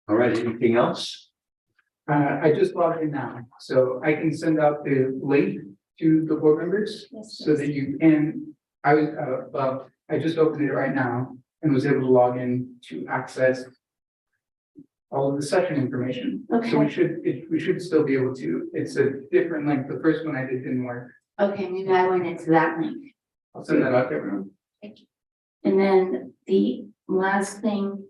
All right, anything else? I just logged in now, so I can send out the link to the board members so that you can, I just opened it right now and was able to log in to access all of the session information. So we should still be able to, it's a different link. The first one I did didn't work. Okay, maybe I went into that link. I'll send that out to everyone. And then the last thing.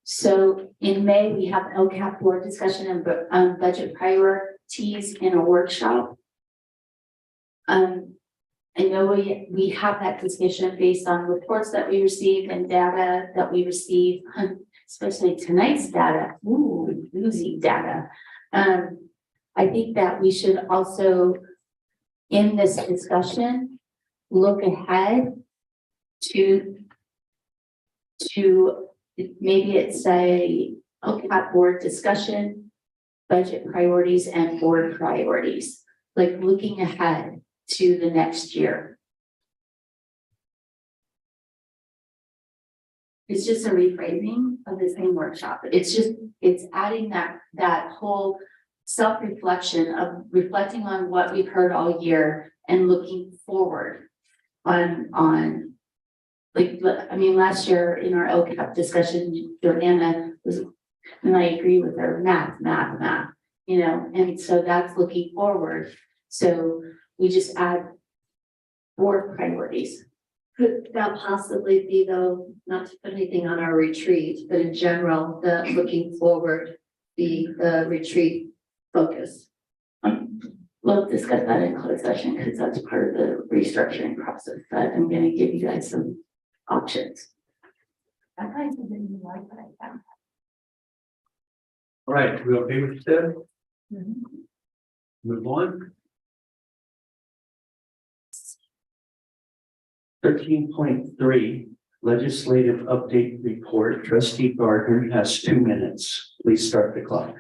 So in May, we have LCAP board discussion and budget priorities in a workshop. I know we have that discussion based on reports that we receive and data that we receive, especially tonight's data, losing data. I think that we should also, in this discussion, look ahead to maybe it's LCAP board discussion, budget priorities and board priorities, like looking ahead to the next year. It's just a rephrasing of the same workshop. It's adding that whole self-reflection of reflecting on what we've heard all year and looking forward on like, I mean, last year in our LCAP discussion, Joanna was, and I agree with her, math, you know, and so that's looking forward. So we just add board priorities. Could that possibly be though, not to put anything on our retreat, but in general, the looking forward, be the retreat focus? We'll discuss that in closed session because that's part of the restructuring process, but I'm gonna give you guys some options. I kind of didn't like what I found. All right, we okay with that? Move on. 13.3 legislative update report. Trustee Gardner has 2 minutes. Please start the clock.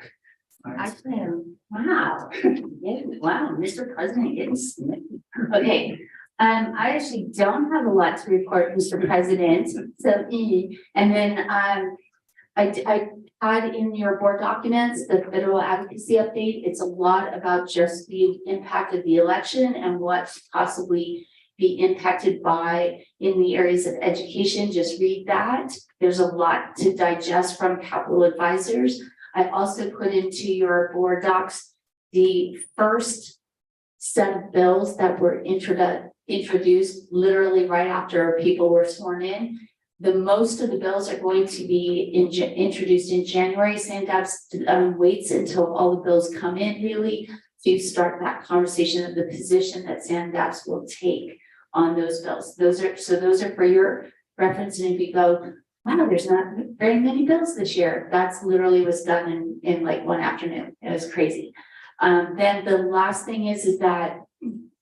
Actually, wow, yeah, wow, Mr. President getting snippy. Okay, I actually don't have a lot to report, Mr. President, so, and then, I had in your board documents, the federal advocacy update. It's a lot about just the impact of the election and what possibly be impacted by in the areas of education. Just read that. There's a lot to digest from Capital Advisors. I also put into your board docs the first set of bills that were introduced literally right after people were sworn in. The most of the bills are going to be introduced in January. SANDAPS waits until all the bills come in really to start that conversation of the position that SANDAPS will take on those bills. Those are for your reference. And if you go, wow, there's not very many bills this year. That's literally was done in like one afternoon. It was crazy. Then the last thing is that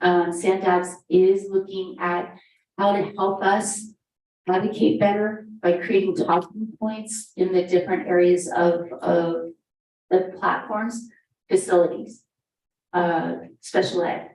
SANDAPS is looking at how to help us advocate better by creating talking points in the different areas of the platforms, facilities, special ed,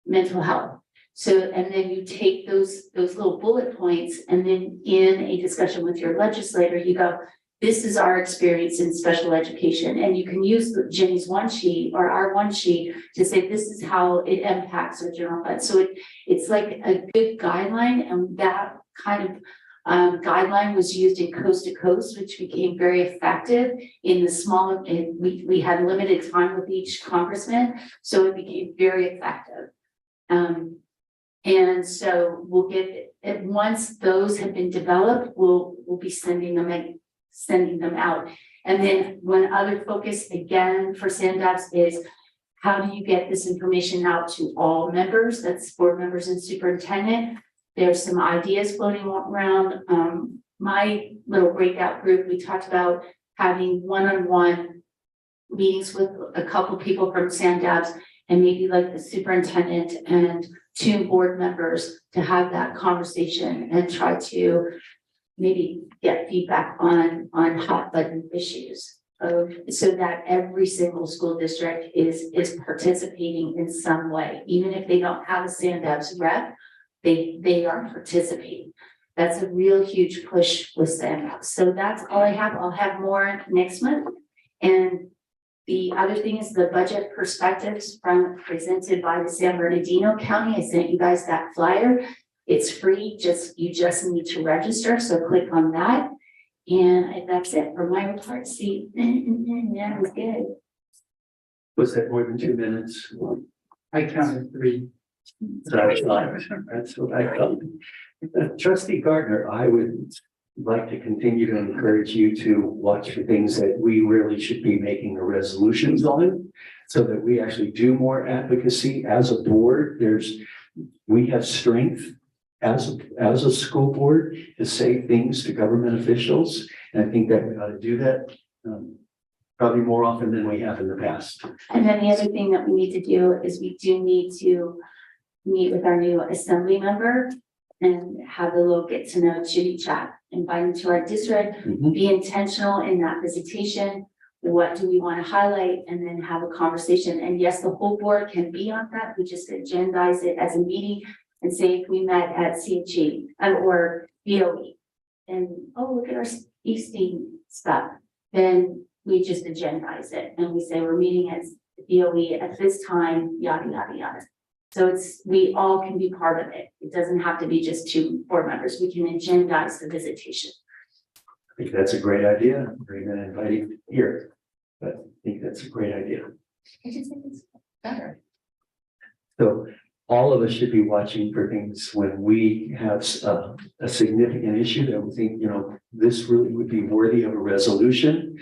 mental health. So, and then you take those little bullet points, and then in a discussion with your legislator, you go, this is our experience in special education. And you can use Jenny's one sheet or our one sheet to say, this is how it impacts our general fund. So it's like a good guideline, and that kind of guideline was used in Coast to Coast, which became very effective in the smaller, we had limited time with each congressman, so it became very effective. And so we'll get it once those have been developed, we'll be sending them out. And then one other focus again for SANDAPS is how do you get this information out to all members? That's board members and superintendent. There's some ideas floating around. My little breakout group, we talked about having one-on-one meetings with a couple people from SANDAPS and maybe like the superintendent and 2 board members to have that conversation and try to maybe get feedback on hot button issues. So that every single school district is participating in some way, even if they don't have a SANDAPS rep, they are participating. That's a real huge push with SANDAPS. So that's all I have. I'll have more next month. And the other thing is the budget perspectives presented by the San Bernardino County. I sent you guys that flyer. It's free, you just need to register. So click on that. And that's it for my report. See, yeah, it was good. Was that more than 2 minutes? I counted 3. That's what I thought. Trustee Gardner, I would like to continue to encourage you to watch for things that we really should be making the resolutions on, so that we actually do more advocacy as a board. We have strength as a school board to say things to government officials. And I think that we ought to do that probably more often than we have in the past. And then the other thing that we need to do is we do need to meet with our new assembly member and have a little get to know chitty chat, invite them to our district, Mhm. be intentional in that visitation. What do we want to highlight, and then have a conversation. And yes, the whole board can be on that. We just agendize it as a meeting and say if we met at CHE or BOE. And, oh, look at our Easting stuff, then we just agendize it and we say we're meeting at BOE at this time, yada, yada, yada. So we all can be part of it. It doesn't have to be just 2 board members. We can agendize the visitation. I think that's a great idea. We're going to invite you here. But I think that's a great idea. I just think it's better. So all of us should be watching for things when we have a significant issue that we think, this really would be worthy of a resolution.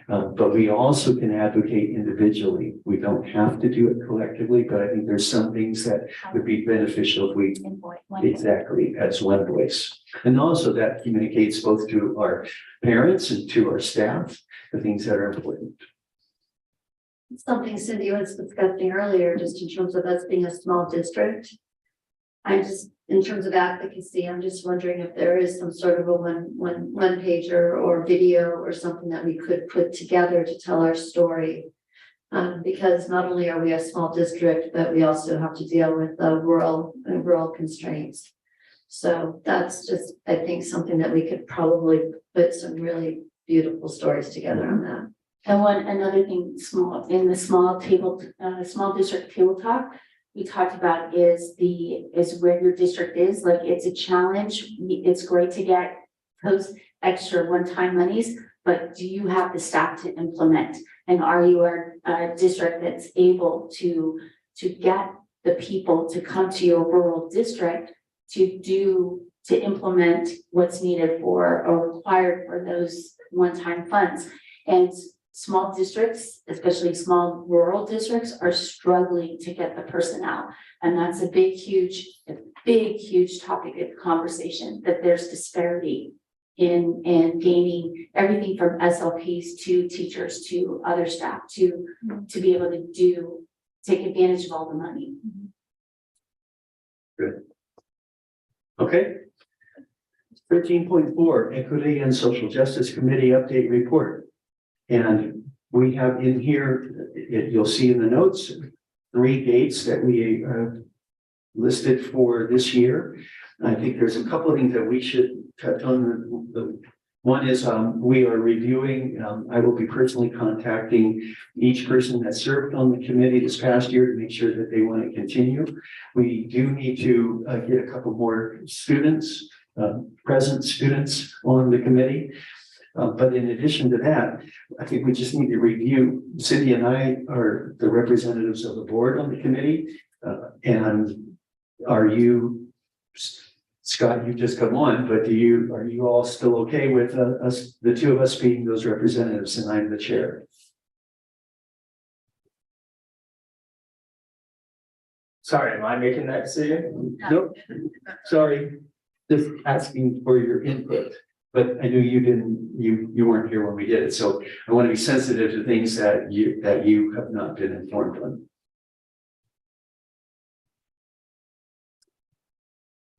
But we also can advocate individually. We don't have to do it collectively, but I think there's some things that would be beneficial if we exactly as one voice. And also that communicates both to our parents and to our staff, the things that are important. Something Cindy was discussing earlier, just in terms of us being a small district. In terms of advocacy, I'm just wondering if there is some sort of a one pager or video or something that we could put together to tell our story. Because not only are we a small district, but we also have to deal with rural constraints. So that's just, I think, something that we could probably put some really beautiful stories together on that. And another thing, in the small district table talk, we talked about is where your district is. Like, it's a challenge. It's great to get those extra one-time monies, but do you have the staff to implement? And are you a district that's able to get the people to come to your rural district to implement what's needed for or required for those one-time funds? And small districts, especially small rural districts, are struggling to get the personnel. And that's a big, huge topic of conversation, that there's disparity in gaining everything from SLPs to teachers to other staff to be able to take advantage of all the money. Good. Okay. 13.4, Equity and Social Justice Committee Update Report. And we have in here, you'll see in the notes, 3 dates that we listed for this year. I think there's a couple of things that we should touch on. The one is we are reviewing, I will be personally contacting each person that served on the committee this past year to make sure that they want to continue. We do need to get a couple more students, present students on the committee. But in addition to that, I think we just need to review, Cindy and I are the representatives of the board on the committee. And are you, Scott, you've just come on, but are you all still okay with us, the 2 of us being those representatives, and I'm the chair? Sorry, am I making that decision? Nope, sorry, just asking for your input. But I knew you weren't here when we did it, so I want to be sensitive to things that you have not been informed on.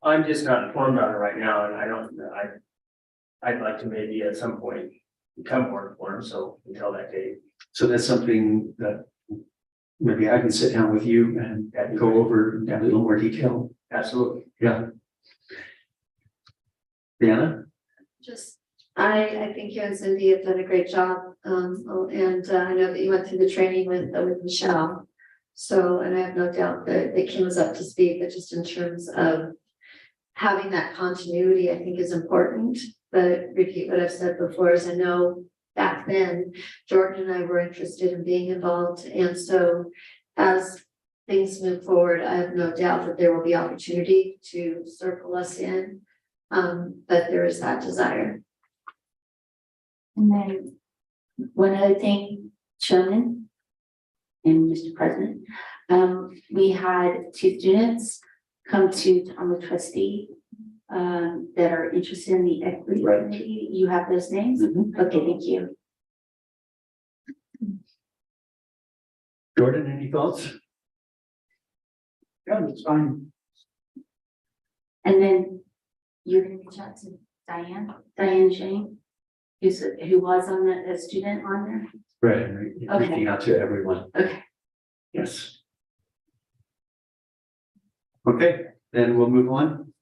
I'm just not informed on it right now, and I'd like to maybe at some point become more informed, so until that date. So that's something that maybe I can sit down with you and go over in a little more detail. Absolutely. Yeah. Deanna? I think you and Cindy have done a great job. And I know that you went through the training with Michelle. So, and I have no doubt that Kim was up to speed, but just in terms of having that continuity, I think is important. But repeat what I've said before, is I know back then, Jordan and I were interested in being involved. And so as things move forward, I have no doubt that there will be opportunity to circle us in. But there is that desire. And then one other thing, Chairman and Mr. President, we had 2 students come to Tom the trustee that are interested in the equity committee. You have those names? Mm-hmm. Okay, thank you. Jordan, any thoughts? Yeah, it's fine. And then you're gonna reach out to Diane Shane, who was on a student on there? Right, reaching out to everyone. Okay. Yes. Okay, then we'll move on.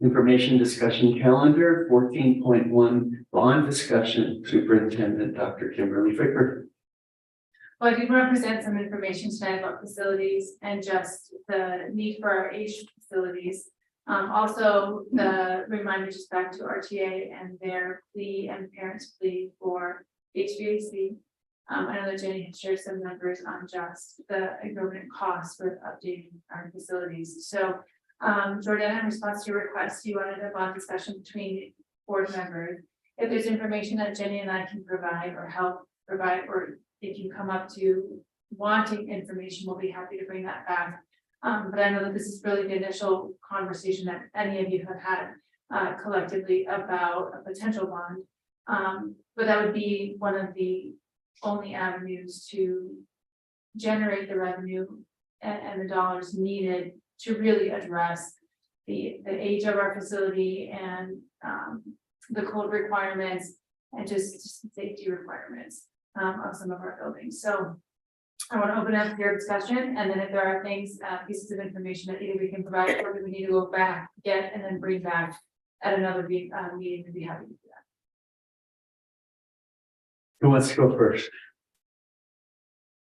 Information discussion calendar, 14.1 bond discussion, Superintendent Dr. Kimberly Ficker. Well, I did want to present some information tonight about facilities and just the need for our aged facilities. Also, the reminder just back to RTA and their plea and parents' plea for HVAC. I know that Jenny had shared some numbers on just the exorbitant costs with updating our facilities. So, Jordana, in response to your request, you wanted a bond discussion between board members. If there's information that Jenny and I can provide or help provide, or if you come up to wanting information, we'll be happy to bring that back. But I know that this is really the initial conversation that any of you have had collectively about a potential bond. But that would be one of the only avenues to generate the revenue and the dollars needed to really address the age of our facility and the code requirements and just safety requirements of some of our buildings. So I want to open up your discussion, and then if there are things, pieces of information that either we can provide or that we need to go back, get, and then bring back at another meeting, we'd be happy to do that. Who wants to go first?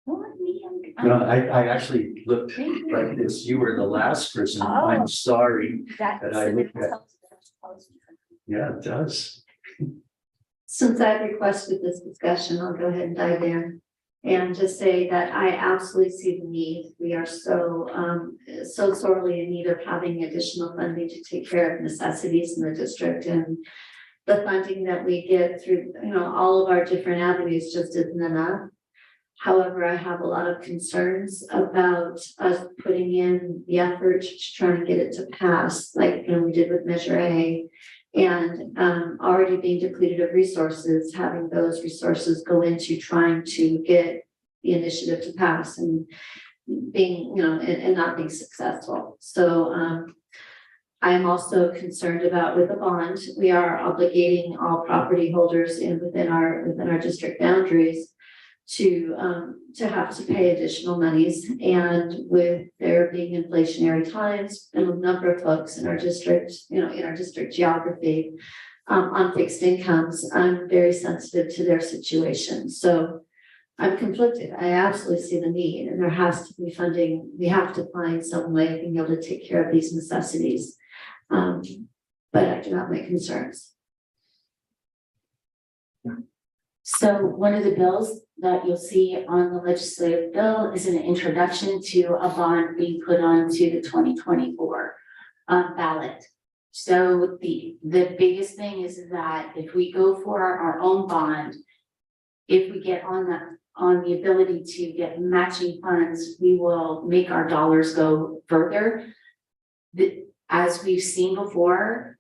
No, I actually looked like this. You were the last person. I'm sorry that I looked at. Yeah, it does. Since I've requested this discussion, I'll go ahead and dive in and just say that I absolutely see the need. We are so sorely in need of having additional funding to take care of necessities in the district, and the funding that we get through, all of our different avenues just isn't enough. However, I have a lot of concerns about us putting in the effort to try and get it to pass, like we did with Measure A. And already being depleted of resources, having those resources go into trying to get the initiative to pass and being, and not being successful. So I'm also concerned about with the bond, we are obligating all property holders within our district boundaries to have to pay additional monies. And with there being inflationary times and a number of folks in our district, in our district geography on fixed incomes, I'm very sensitive to their situation. So I'm conflicted. I absolutely see the need, and there has to be funding. We have to find some way of being able to take care of these necessities. But I do have my concerns. So one of the bills that you'll see on the legislative bill is an introduction to a bond being put onto the 2024 ballot. So the biggest thing is that if we go for our own bond, if we get on the ability to get matching funds, we will make our dollars go further. As we've seen before,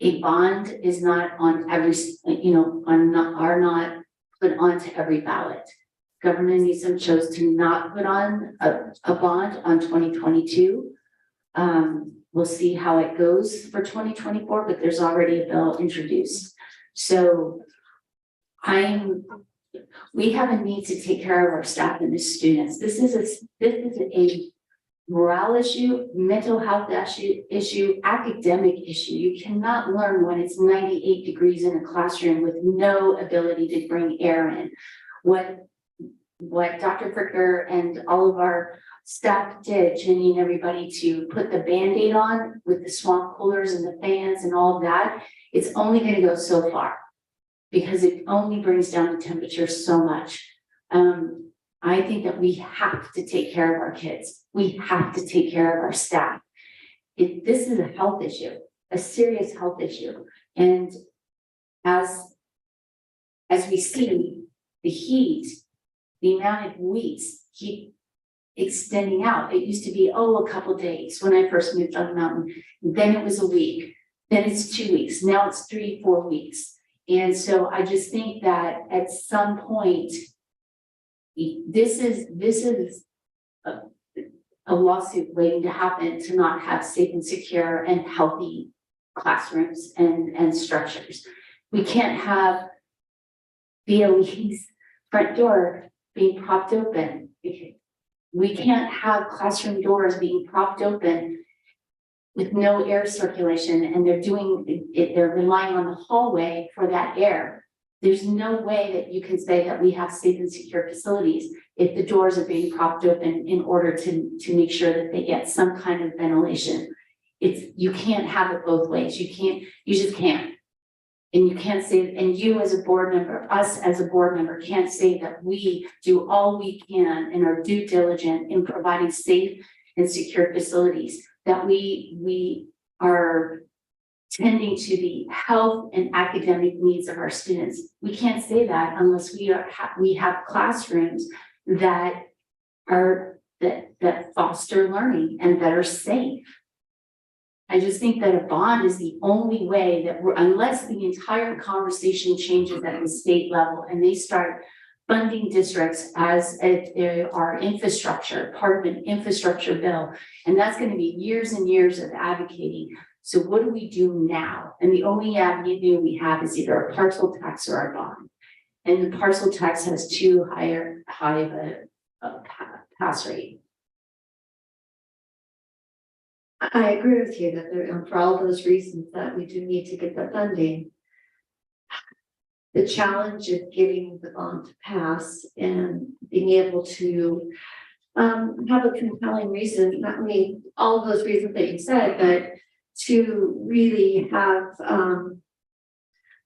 a bond is not on every, are not put onto every ballot. Governor Newsom chose to not put on a bond on 2022. We'll see how it goes for 2024, but there's already a bill introduced. So we have a need to take care of our staff and the students. This is a morale issue, mental health issue, academic issue. You cannot learn when it's 98 degrees in a classroom with no ability to bring air in. What Dr. Fricker and all of our staff did, Jenny and everybody, to put the Band-Aid on with the swamp coolers and the fans and all of that, it's only going to go so far because it only brings down the temperature so much. I think that we have to take care of our kids. We have to take care of our staff. This is a health issue, a serious health issue. And as we see the heat, the amount of weeks keep extending out. It used to be, a couple days when I first moved on the mountain. Then it was a week. Then it's 2 weeks. Now it's 3-4 weeks. And so I just think that at some point, this is a a lawsuit waiting to happen to not have safe and secure and healthy classrooms and structures. We can't have BOE's front door being propped open. We can't have classroom doors being propped open with no air circulation, and they're doing it, they're relying on the hallway for that air. There's no way that you can say that we have safe and secure facilities if the doors are being propped open in order to make sure that they get some kind of ventilation. You can't have it both ways. You just can't. And you can't say, and you as a board member, us as a board member can't say that we do all we can and are due diligent in providing safe and secure facilities, that we are tending to the health and academic needs of our students. We can't say that unless we have classrooms that foster learning and that are safe. I just think that a bond is the only way that unless the entire conversation changes at the state level and they start funding districts as if they are infrastructure, part of an infrastructure bill, and that's going to be years and years of advocating. So what do we do now? And the only avenue we have is either a parcel tax or a bond. And the parcel tax has too high of a pass rate. I agree with you that there, for all those reasons that we do need to get the funding. The challenge of getting the bond to pass and being able to have a compelling reason, not only all of those reasons that you said, but to really have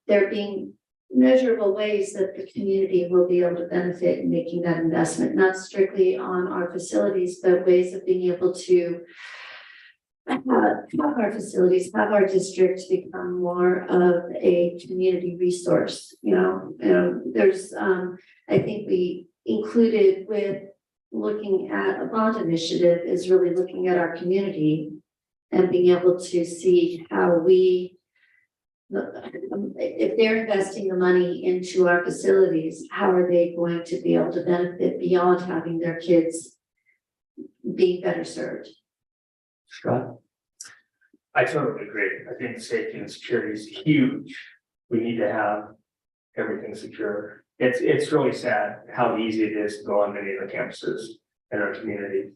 there being measurable ways that the community will be able to benefit in making that investment, not strictly on our facilities, but ways of being able to have our facilities, have our district become more of a community resource. There's I think we included with looking at a bond initiative is really looking at our community and being able to see how we, if they're investing the money into our facilities, how are they going to be able to benefit beyond having their kids being better served? Scott? I totally agree. I think safety and security is huge. We need to have everything secure. It's really sad how easy it is to go on many of the campuses in our community.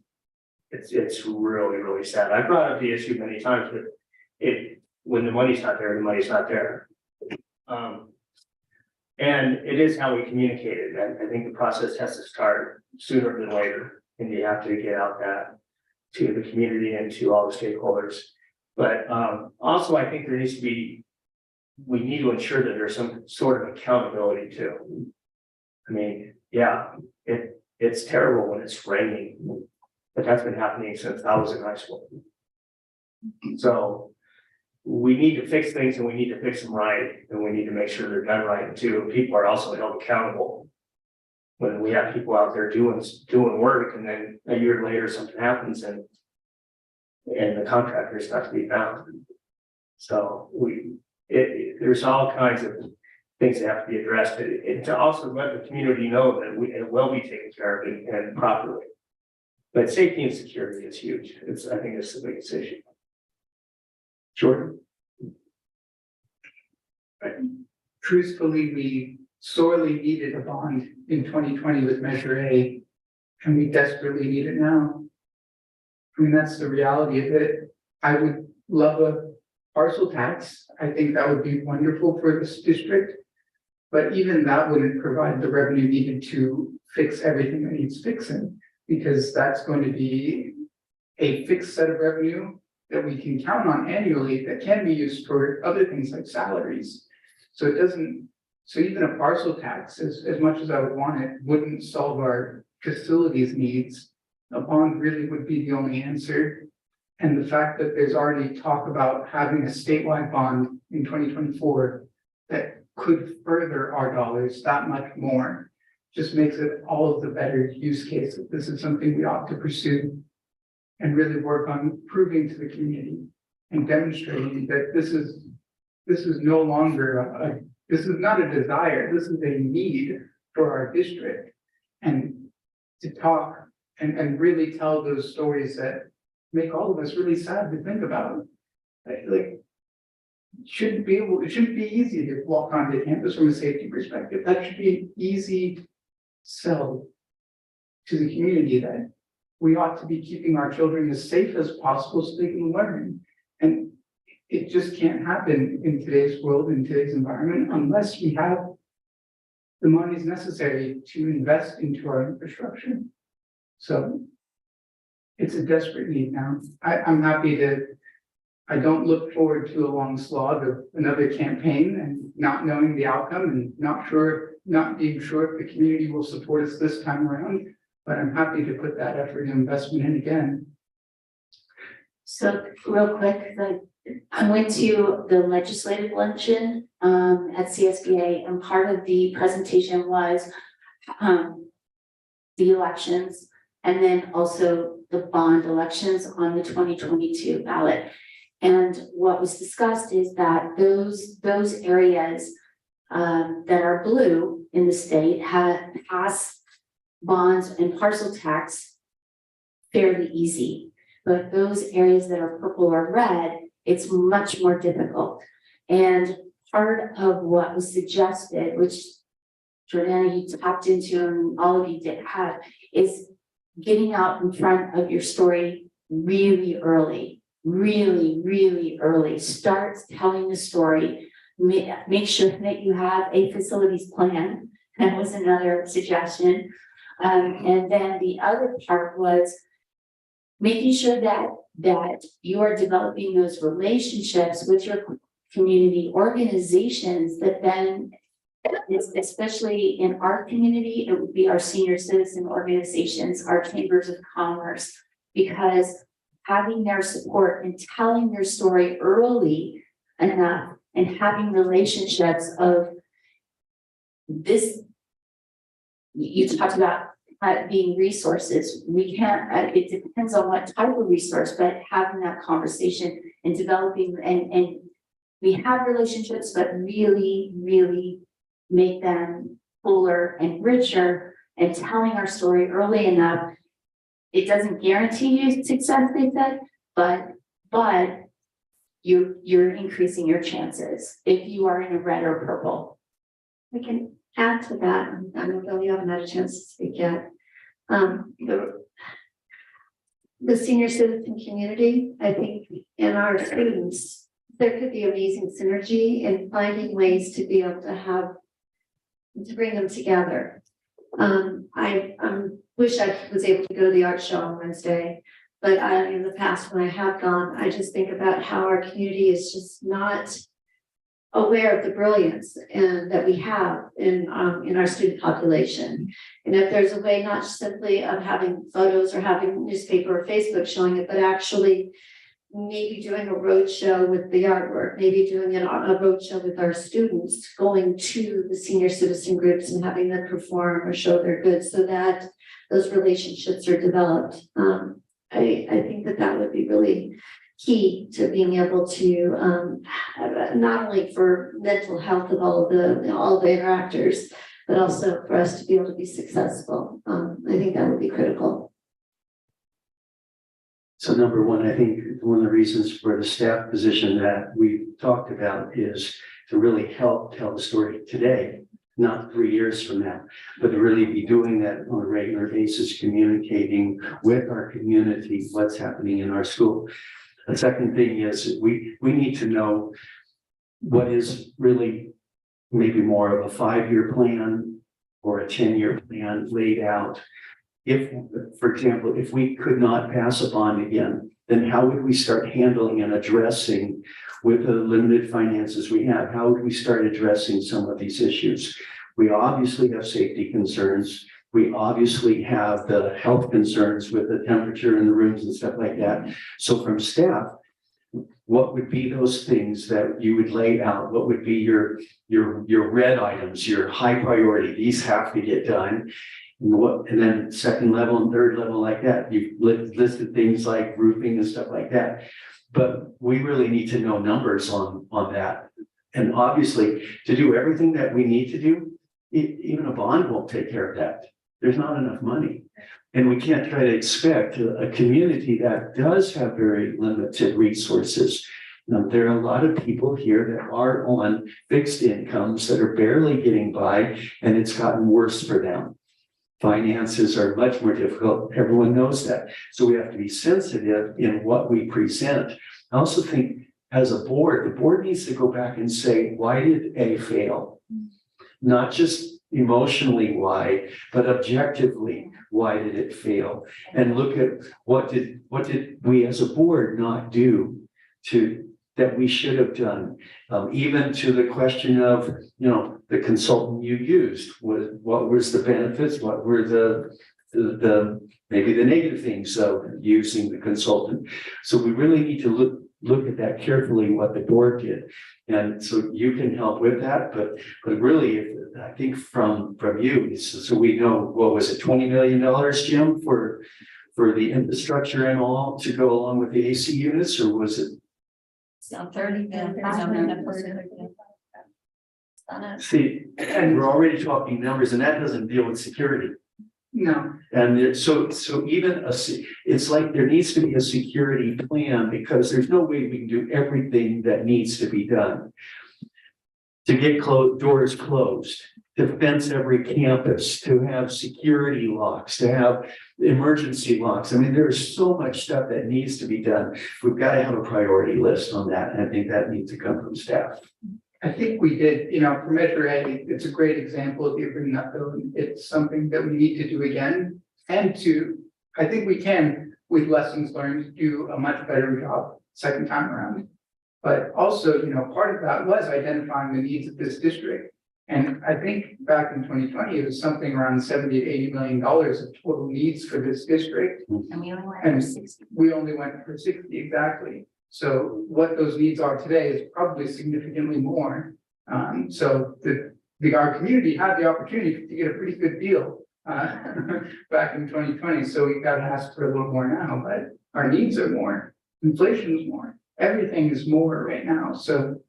It's really, really sad. I brought up the issue many times, but when the money's not there, the money's not there. And it is how we communicate it. I think the process has to start sooner than later, and you have to get out that to the community and to all the stakeholders. But also, I think there needs to be, we need to ensure that there's some sort of accountability too. I mean, yeah, it's terrible when it's raining, but that's been happening since I was in high school. So we need to fix things and we need to fix them right, and we need to make sure they're done right too. People are also held accountable. When we have people out there doing work and then a year later something happens and the contractor's not to be found. So there's all kinds of things that have to be addressed, and to also let the community know that it will be taken care of and properly. But safety and security is huge. I think it's the biggest issue. Jordan? Truthfully, we sorely needed a bond in 2020 with Measure A, and we desperately need it now. I mean, that's the reality of it. I would love a parcel tax. I think that would be wonderful for this district. But even that wouldn't provide the revenue needed to fix everything that needs fixing, because that's going to be a fixed set of revenue that we can count on annually that can be used for other things like salaries. So even a parcel tax, as much as I would want it, wouldn't solve our facilities needs. A bond really would be the only answer. And the fact that there's already talk about having a statewide bond in 2024 that could further our dollars that much more just makes it all of the better use case that this is something we ought to pursue and really work on proving to the community and demonstrating that this is no longer this is not a desire, this is a need for our district. And to talk and really tell those stories that make all of us really sad to think about. Like, it shouldn't be easy to walk onto campus from a safety perspective. That should be an easy sell to the community that we ought to be keeping our children as safe as possible so they can learn. And it just can't happen in today's world, in today's environment, unless we have the monies necessary to invest into our infrastructure. So it's a desperate need now. I'm happy I don't look forward to a long slog of another campaign and not knowing the outcome and not being sure if the community will support us this time around. But I'm happy to put that effort and investment in again. So real quick, I went to the legislative luncheon at CSBA, and part of the presentation was the elections, and then also the bond elections on the 2022 ballot. And what was discussed is that those areas that are blue in the state pass bonds and parcel tax fairly easy. But those areas that are purple or red, it's much more difficult. And part of what was suggested, which Jordana, you tapped into, and all of you did have, is getting out in front of your story really early, really early. Start telling the story. Make sure that you have a facilities plan. That was another suggestion. And then the other part was making sure that you are developing those relationships with your community organizations that then, especially in our community, it would be our senior citizen organizations, our chambers of commerce, because having their support and telling their story early enough and having relationships of this, you talked about being resources. We can't, it depends on what type of resource, but having that conversation and developing, and we have relationships, but really make them fuller and richer, and telling our story early enough. It doesn't guarantee you success, they said, but you're increasing your chances if you are in a red or purple. I can add to that. I don't know if you haven't had a chance to speak yet. The senior citizen community, I think, and our students, there could be amazing synergy in finding ways to be able to bring them together. I wish I was able to go to the art show on Wednesday, but in the past when I have gone, I just think about how our community is just not aware of the brilliance and that we have in our student population. And if there's a way, not simply of having photos or having newspaper or Facebook showing it, but actually maybe doing a road show with the artwork, maybe doing a road show with our students, going to the senior citizen groups and having them perform or show their goods so that those relationships are developed. I think that would be really key to being able to not only for mental health of all the interactors, but also for us to be able to be successful. I think that would be critical. So number one, I think one of the reasons for the staff position that we talked about is to really help tell the story today, not 3 years from now, but to really be doing that on a regular basis, communicating with our community what's happening in our school. The second thing is we need to know what is really maybe more of a 5-year plan or a 10-year plan laid out. If, for example, if we could not pass a bond again, then how would we start handling and addressing with the limited finances we have? How would we start addressing some of these issues? We obviously have safety concerns. We obviously have the health concerns with the temperature in the rooms and stuff like that. So from staff, what would be those things that you would lay out? What would be your red items, your high priority? These have to get done. And then second level and third level like that. You've listed things like roofing and stuff like that. But we really need to know numbers on that. And obviously, to do everything that we need to do, even a bond won't take care of that. There's not enough money. And we can't try to expect a community that does have very limited resources. There are a lot of people here that are on fixed incomes that are barely getting by, and it's gotten worse for them. Finances are much more difficult. Everyone knows that. So we have to be sensitive in what we present. I also think as a board, the board needs to go back and say, why did A fail? Not just emotionally why, but objectively, why did it fail? And look at what did we as a board not do that we should have done? Even to the question of, the consultant you used, what was the benefits? What were the maybe the negative things of using the consultant? So we really need to look at that carefully, what the board did. And so you can help with that, but really, I think from you, so we know, what was it, $20 million, Jim, for the infrastructure and all to go along with the AC units, or was it? So 30. See, and we're already talking numbers, and that doesn't deal with security. No, And so even it's like there needs to be a security plan, because there's no way we can do everything that needs to be done. To get doors closed, to fence every campus, to have security locks, to have emergency locks. I mean, there's so much stuff that needs to be done. We've got to have a priority list on that. And I think that needs to come from staff. I think we did, for Measure A, it's a great example of you bringing that bill. It's something that we need to do again. And I think we can, with lessons learned, do a much better job second time around. But also, part of that was identifying the needs of this district. And I think back in 2020, it was something around $70 to $80 million of total needs for this district. And we only went for 60. We only went for 60, exactly. So what those needs are today is probably significantly more. So our community had the opportunity to get a pretty good deal back in 2020. So we've got to ask for a little more now, but our needs are more. Inflation is more. Everything is more right now. So,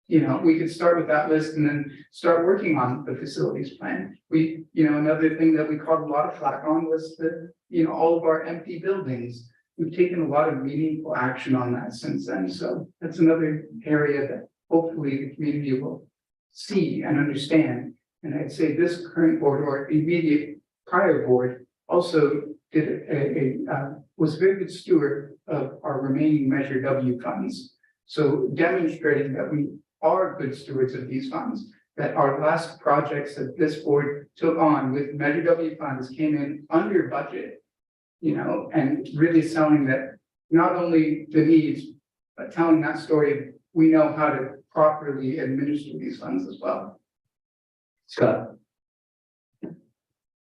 we could start with that list and then start working on the facilities plan. Another thing that we caught a lot of flack on was all of our empty buildings. We've taken a lot of meaningful action on that since then. So that's another area that hopefully the community will see and understand. And I'd say this current board or immediate prior board also did was a very good steward of our remaining Measure W funds. So demonstrating that we are good stewards of these funds, that our last projects that this board took on with Measure W funds came in under budget. And really selling that not only the needs, but telling that story, we know how to properly administer these funds as well. Scott?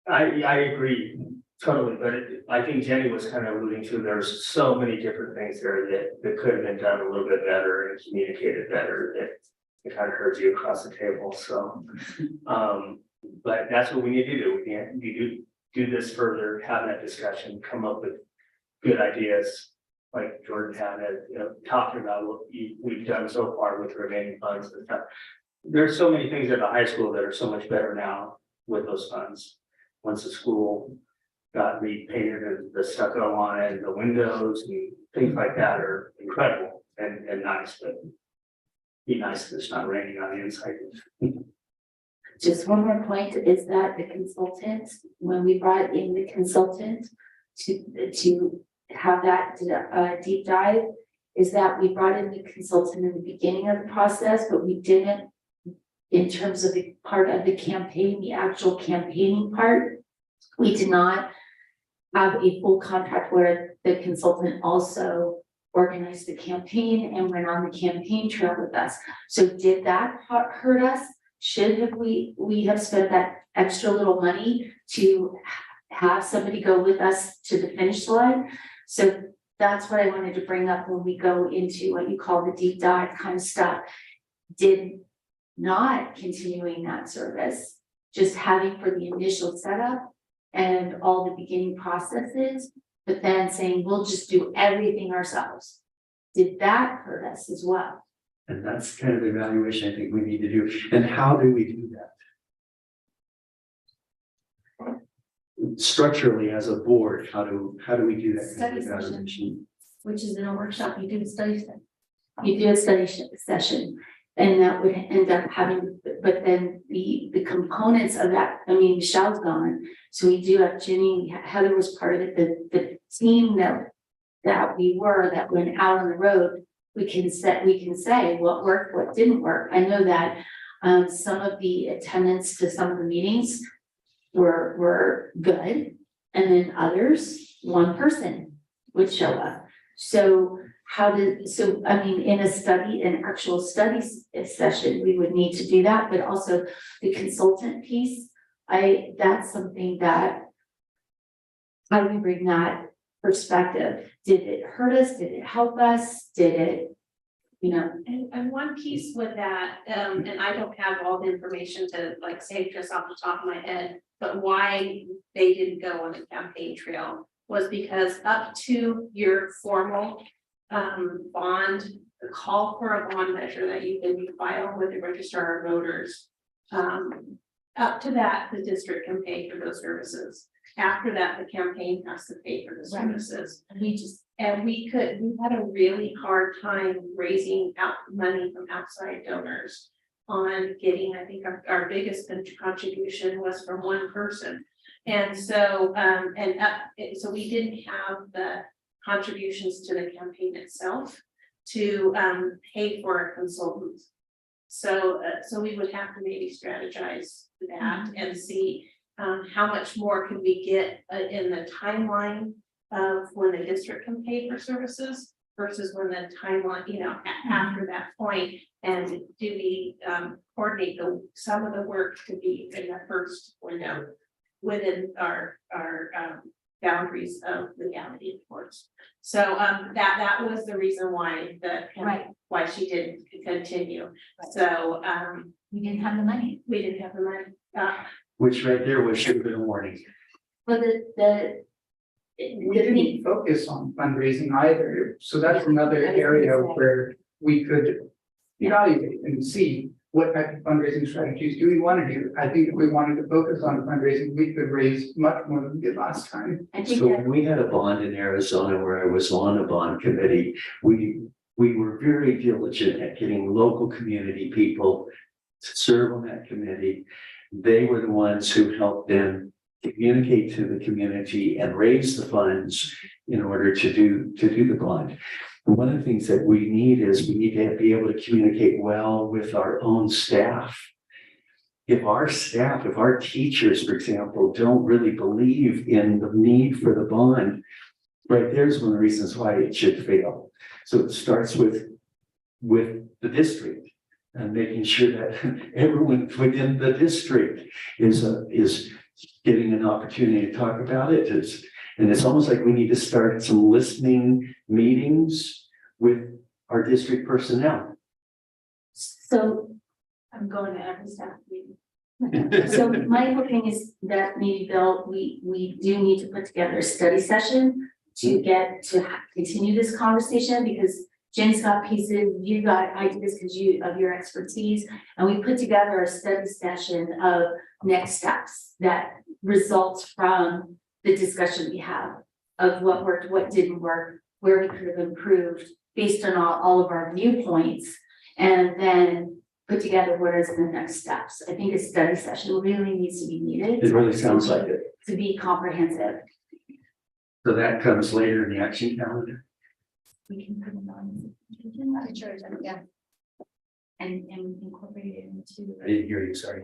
I agree totally, but I think Jenny was kind of alluding to, there's so many different things there that could have been done a little bit better and communicated better, that it kind of heard you across the table, so. But that's what we need to do. We need to do this further, have that discussion, come up with good ideas, like Jordan had, talking about what we've done so far with the remaining funds and stuff. There's so many things at the high school that are so much better now with those funds. Once the school got repainted and the stucco on it, and the windows and things like that are incredible and nice, but be nice if it's not raining on the inside. Just one more point is that the consultant, when we brought in the consultant to have that deep dive, is that we brought in the consultant in the beginning of the process, but we didn't in terms of the part of the campaign, the actual campaigning part. We did not have a full contract where the consultant also organized the campaign and went on the campaign trail with us. So did that hurt us? Should have we have spent that extra little money to have somebody go with us to the finish line? So that's what I wanted to bring up when we go into what you call the deep dive kind of stuff. Did not continuing that service, just having for the initial setup and all the beginning processes, but then saying we'll just do everything ourselves. Did that hurt us as well? And that's kind of the evaluation I think we need to do. And how do we do that? structurally as a board, how do we do that? Study session. evaluation? which is in a workshop, you do a study session. You do a study session, and that would end up having, but then the components of that, I mean, Michelle's gone. So we do have Jenny, Heather was part of it, the team that we were, that went out on the road. We can say what worked, what didn't work. I know that some of the attendance to some of the meetings were good. And then others, one person would show up. So I mean, in an actual study session, we would need to do that, but also the consultant piece. That's something that I would bring that perspective. Did it hurt us? Did it help us? Did it, And one piece with that, and I don't have all the information to like say just off the top of my head, but why they didn't go on the campaign trail was because up to your formal bond, the call for a bond measure that you can file with the registrar of voters. Up to that, the district can pay for those services. After that, the campaign has to pay for the services. We had a really hard time raising out money from outside donors on getting, I think our biggest contribution was from one person. And so, so we didn't have the contributions to the campaign itself to pay for a consultant. So we would have to maybe strategize that and see how much more can we get in the timeline of when the district can pay for services versus when the timeline, after that point, and do we coordinate some of the work to be in the first window within our boundaries of legality, of course. So that was the reason why why she didn't continue. So we didn't have the money. we didn't have the money. Which right there should have been a warning. But We didn't focus on fundraising either, so that's another area where we could evaluate and see what type of fundraising strategies do we want to do. I think if we wanted to focus on fundraising, we could raise much more than we did last time. So when we had a bond in Arizona where I was on a bond committee, we were very diligent at getting local community people to serve on that committee. They were the ones who helped them communicate to the community and raise the funds in order to do the bond. And one of the things that we need to be able to communicate well with our own staff. If our teachers, for example, don't really believe in the need for the bond, right, there's one of the reasons why it should fail. So it starts with the district and making sure that everyone within the district is getting an opportunity to talk about it. And it's almost like we need to start some listening meetings with our district personnel. So I'm going to every staff meeting. So my hoping is that maybe Bill, we do need to put together a study session to continue this conversation, because Jen's got pieces, you got ideas because of your expertise, and we put together a study session of next steps that results from the discussion we have of what worked, what didn't work, where we could have improved based on all of our viewpoints, and then put together what is the next steps. I think a study session really needs to be needed. It really sounds like it. To be comprehensive. So that comes later in the action calendar. We can put it on. Yeah. And incorporate it into. I didn't hear you, sorry.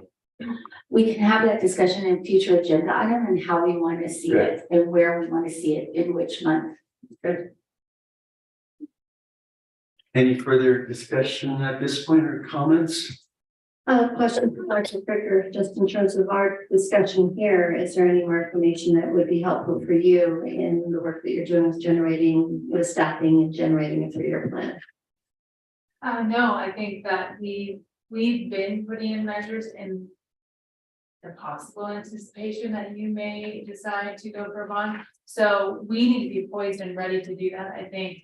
We can have that discussion in future agenda item and how we want to see it and where we want to see it in which month. Good. Any further discussion at this point or comments? Question for Dr. Fricker, just in terms of our discussion here, is there any more information that would be helpful for you in the work that you're doing with staffing and generating a 3-year plan? No, I think that we've been putting in measures in the possible anticipation that you may decide to go for a bond. So we need to be poised and ready to do that. I think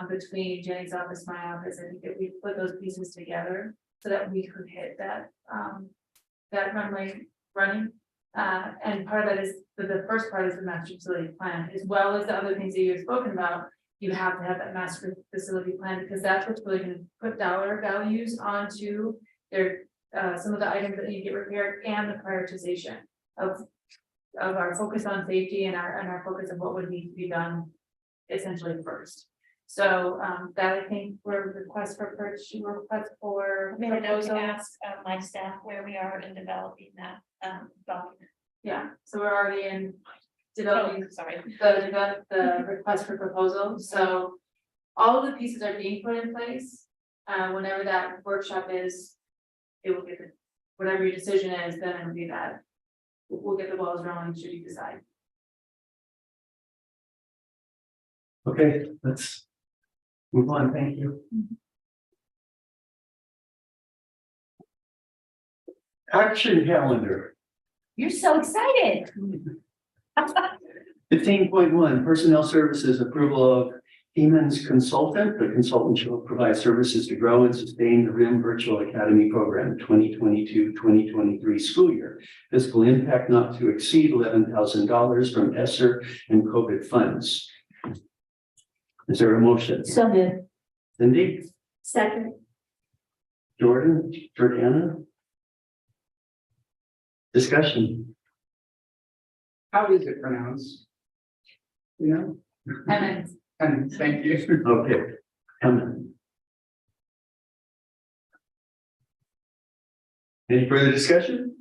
between Jenny's office, my office, I think that we put those pieces together so that we could hit that runway running. And part of that is, the first part is the master facility plan, as well as the other things that you've spoken about. You have to have that master facility plan, because that's what's really gonna put dollar values onto their, some of the items that need to get repaired, and the prioritization of our focus on safety and our focus of what would need to be done essentially first. So, that I think we're request for purchase, request for. I know to proposal. ask my staff where we are in developing that document. Yeah, so we're already in developing Oh, sorry. the request for proposal, so all of the pieces are being put in place. Whenever that workshop is, it will get, whatever your decision is, then it'll be that. We'll get the balls rolling should you decide. Okay, let's move on. Thank you. Action calendar. You're so excited. 15.1, personnel services approval of Siemens consultant. The consultant shall provide services to grow and sustain the RIM Virtual Academy program 2022-2023 school year. Fiscal impact not to exceed $11,000 from ESSER and COVID funds. Is there a motion? So moved. Cindy, Second. Jordan, Jordana? Discussion. How is it pronounced? You know, and thank you. Okay, come on. Any further discussion?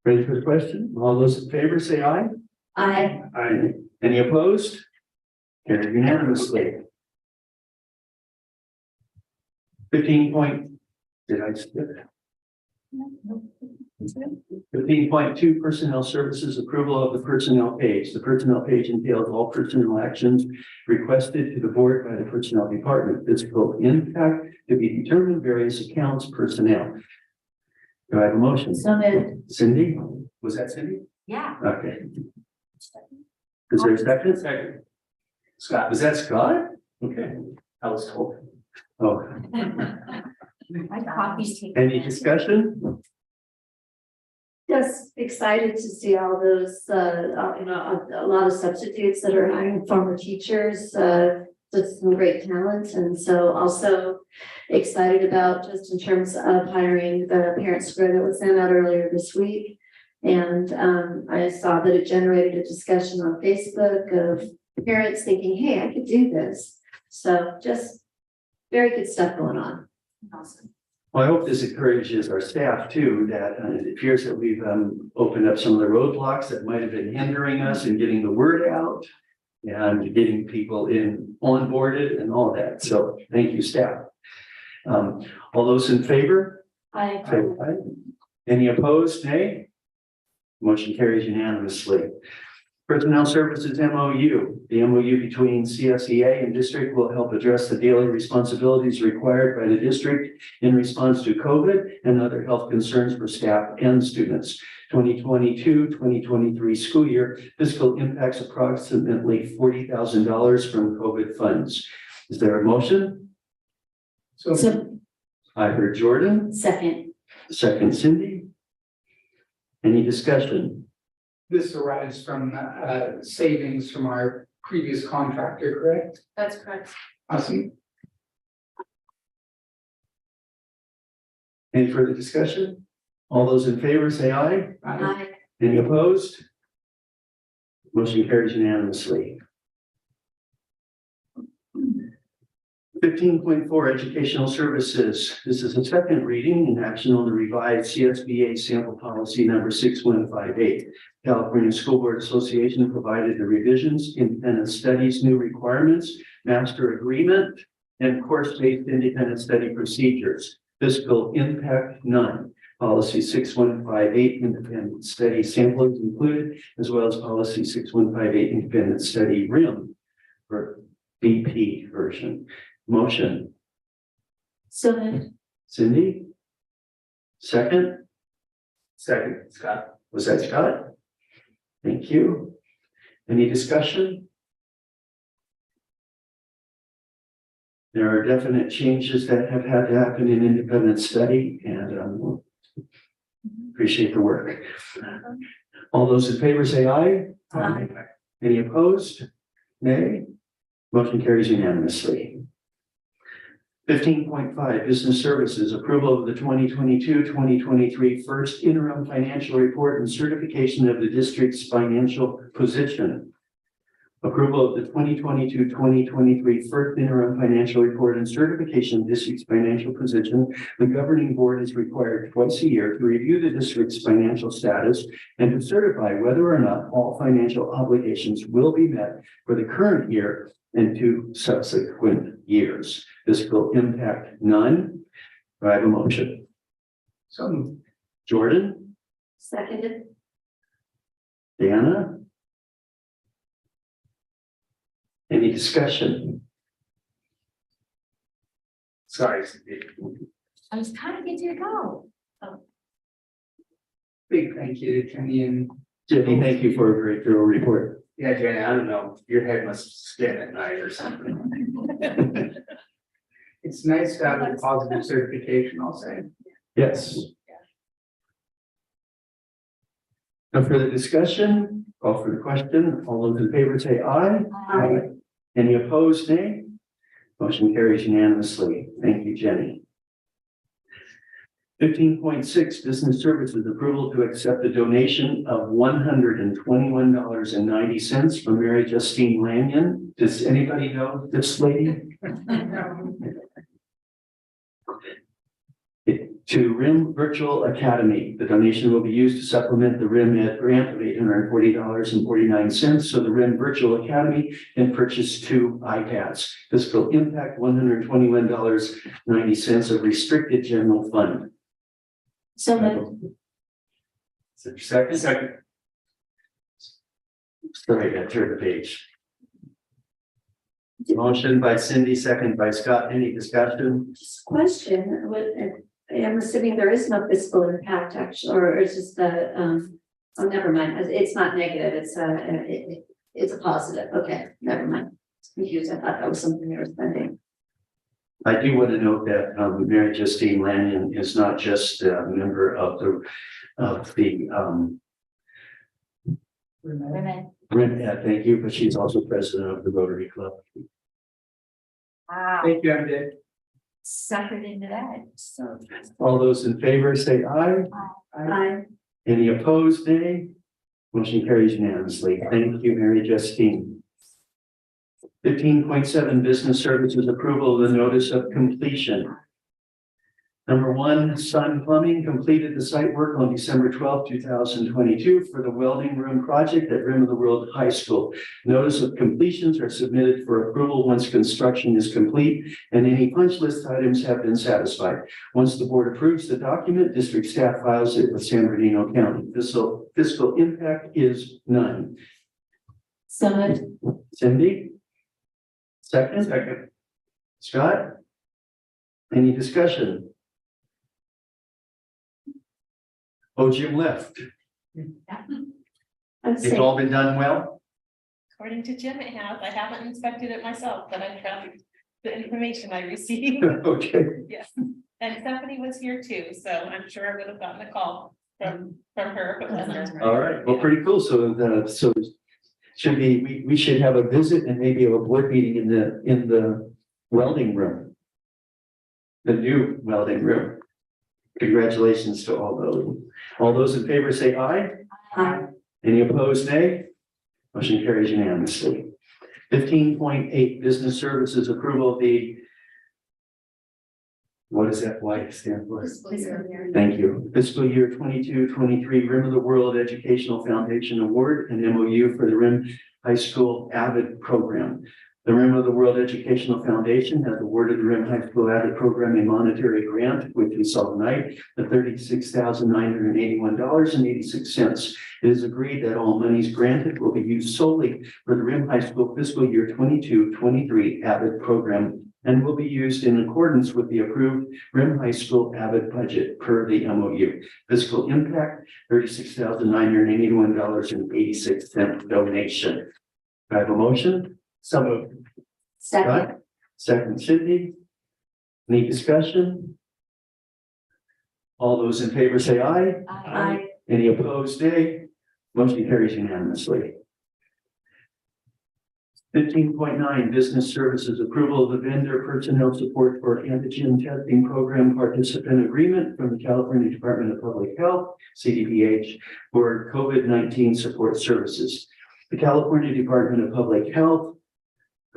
Ready for the question? All those in favor say aye. Aye. Aye. Any opposed? Carried unanimously. 15 did I skip? 15.2 personnel services approval of the personnel page. The personnel page entails all personnel actions requested to the board by the personnel department. Fiscal impact to be determined, various accounts, personnel. Do I have a motion? So moved. Cindy? Was that Cindy? Yeah. Okay. Is there a second? Second. Scott, was that Scott? Okay, I was told. Oh, My coffee's taking. any discussion? Just excited to see all those, a lot of substitutes that are hiring former teachers, just some great talent. And so also excited about just in terms of hiring the parent square that was sent out earlier this week. And I saw that it generated a discussion on Facebook of parents thinking, hey, I could do this. So just very good stuff going on. Awesome. Well, I hope this encourages our staff too, that it appears that we've opened up some of the roadblocks that might have been hindering us in getting the word out and getting people onboarded and all that. So thank you, staff. All those in favor? I Say aye. Any opposed? Nay? Motion carries unanimously. Personnel Services MOU. The MOU between CSEA and district will help address the daily responsibilities required by the district in response to COVID and other health concerns for staff and students. 2022-2023 school year fiscal impacts approximately $40,000 from COVID funds. Is there a motion? So I heard Jordan, second. second Cindy. Any discussion? This arrives from savings from our previous contractor, correct? That's correct. Awesome. Any further discussion? All those in favor say aye. Aye. Any opposed? Motion carries unanimously. 15.4 Educational Services. This is a second reading and action on the revised CSBA sample policy number 6158. California School Board Association provided the revisions, independent studies, new requirements, master agreement, and course-based independent study procedures. Fiscal impact none. Policy 6158 independent study sample is included, as well as policy 6158 independent study RIM for BP version. Motion. So moved. Cindy? Second? Second, Scott. Was that Scott? Thank you. Any discussion? There are definite changes that have had to happen in independent study and appreciate the work. All those in favor say aye. Aye. Any opposed? Nay. Motion carries unanimously. 15.5 Business Services, approval of the 2022-2023 first interim financial report and certification of the district's financial position. Approval of the 2022-2023 first interim financial report and certification of district's financial position. The governing board is required twice a year to review the district's financial status and to certify whether or not all financial obligations will be met for the current year and 2 subsequent years. Fiscal impact, none. Do I have a motion? So moved. Jordan, Seconded. Diana? Any discussion? Sorry. I was trying to get you to go. Big thank you to Kenny and Jenny, thank you for a great thorough report. Yeah, Jenny, I don't know, your head must spin at night or something. it's nice to have a positive certification, I'll say. Yes. No further discussion? Call for the question. All those in favor say aye. Aye. Any opposed, nay? Motion carries unanimously. Thank you, Jenny. 15.6 Business Services, approval to accept a donation of $121.90 from Mary Justine Lanyon. Does anybody know this lady? To RIM Virtual Academy. The donation will be used to supplement the RIM Ed grant of $840.49. So the RIM Virtual Academy can purchase 2 iPads. Fiscal impact $121.90 of restricted general fund. So moved. Is there a second? Second. Sorry, I turned the page. Motion by Cindy, second by Scott. Any discussion? Just a question, I'm assuming there is no fiscal impact actually, or it's just the, oh, never mind, it's not negative, it's a positive, okay, never mind. It's confused, I thought that was something they were spending. I do want to note that Mary Justine Lanyon is not just a member of the Women. RIM Ed, thank you, but she's also president of the Rotary Club. Wow. Thank you, MJ. Suckered into that, so. All those in favor say aye. Aye. Any opposed, nay? Motion carries unanimously. Thank you, Mary Justine. 15.7 Business Services, approval of the notice of completion. Number 1, Sun Plumbing completed the site work on December 12, 2022 for the welding room project at Rim of the World High School. Notice of completions are submitted for approval once construction is complete and any punch list items have been satisfied. Once the board approves the document, district staff files it with San Bernardino County. Fiscal impact is none. So moved. Cindy? Second? Scott? Any discussion? Oh, Jim left. It's all been done well? According to Jim, it has. I haven't inspected it myself, but I trust the information I received. Okay. Yes, and Stephanie was here too, so I'm sure I would have gotten a call from her if it wasn't. All right, well, pretty cool. So should be, we should have a visit and maybe a board meeting in the welding room. The new welding room. Congratulations to all those. All those in favor say aye. Aye. Any opposed, nay? Motion carries unanimously. 15.8 Business Services, approval of the, what does that Y stand for? Thank you. Fiscal year 22-23 Rim of the World Educational Foundation Award and MOU for the Rim High School AVID program. The Rim of the World Educational Foundation has awarded the Rim High School AVID program a monetary grant, which we saw tonight, of $36,981.86. It is agreed that all monies granted will be used solely for the Rim High School fiscal year 22-23 AVID program and will be used in accordance with the approved Rim High School AVID budget per the MOU. Fiscal impact, $36,981.86 donation. Do I have a motion? So moved. Second. Second, Cindy. Any discussion? All those in favor say aye. Aye. Any opposed, nay? Motion carries unanimously. 15.9 Business Services Approval of the Vendor Personnel Support for Antigen Testing Program Participant Agreement from the California Department of Public Health, CDPH, for COVID-19 support services. The California Department of Public Health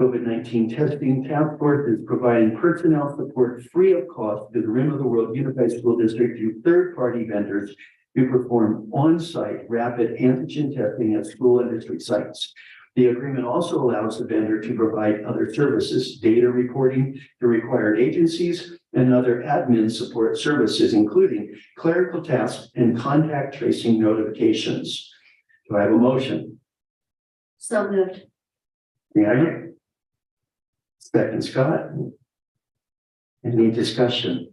COVID-19 Testing Task Force is providing personnel support free of cost to the Rim of the World Unified School District to third-party vendors who perform on-site rapid antigen testing at school and district sites. The agreement also allows the vendor to provide other services, data reporting to required agencies, and other admin support services, including clerical tasks and contact tracing notifications. Do I have a motion? So moved. Yeah. Second, Scott. Any discussion?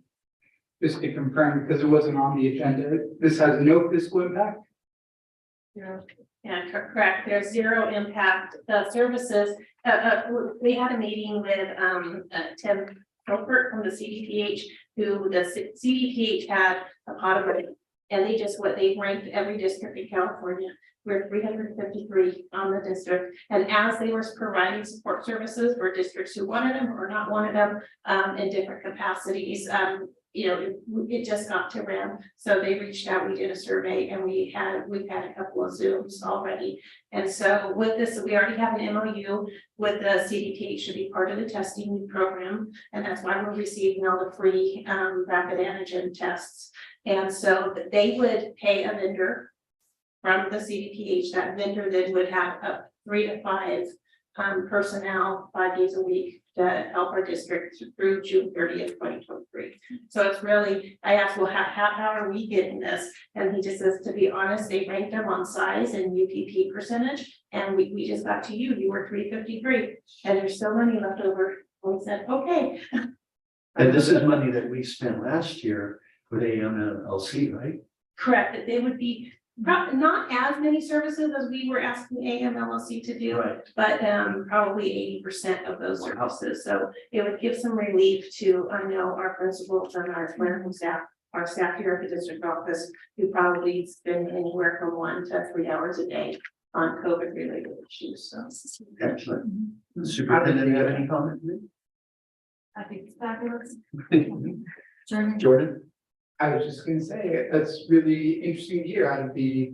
Just to confirm, because it wasn't on the agenda, this has no fiscal impact? Yeah, correct. There's zero impact. The services, we had a meeting with, Tim Hilbert from the CDPH, who the CDPH had a pot of money. And they ranked every district in California. We're 353 on the district. And as they were providing support services for districts who wanted them or not wanted them, in different capacities, it just got to RIM. So they reached out, we did a survey, and we've had a couple of Zooms already. And so with this, we already have an MOU with the CDPH to be part of the testing program. And that's why we're receiving all the free rapid antigen tests. And so they would pay a vendor from the CDPH. That vendor then would have 3 to 5 personnel 5 days a week to help our district through June 30th, 2023. So it's really, I asked, well, how are we getting this? And he just says, to be honest, they ranked them on size and UPP percentage. And we just got to you were 353 and there's still money left over. And we said, okay. And this is money that we spent last year with AMLC, right? Correct, that they would be not as many services as we were asking AMLC to do, Right. but probably 80% of those services. So it would give some relief to, I know, our principals and our clinical staff, our staff here at the district office, who probably spend anywhere from 1 to 3 hours a day on COVID related issues. So Excellent. Superintendent, do you have any comment? I think it's fabulous. Jordan? I was just gonna say, that's really interesting to hear out of the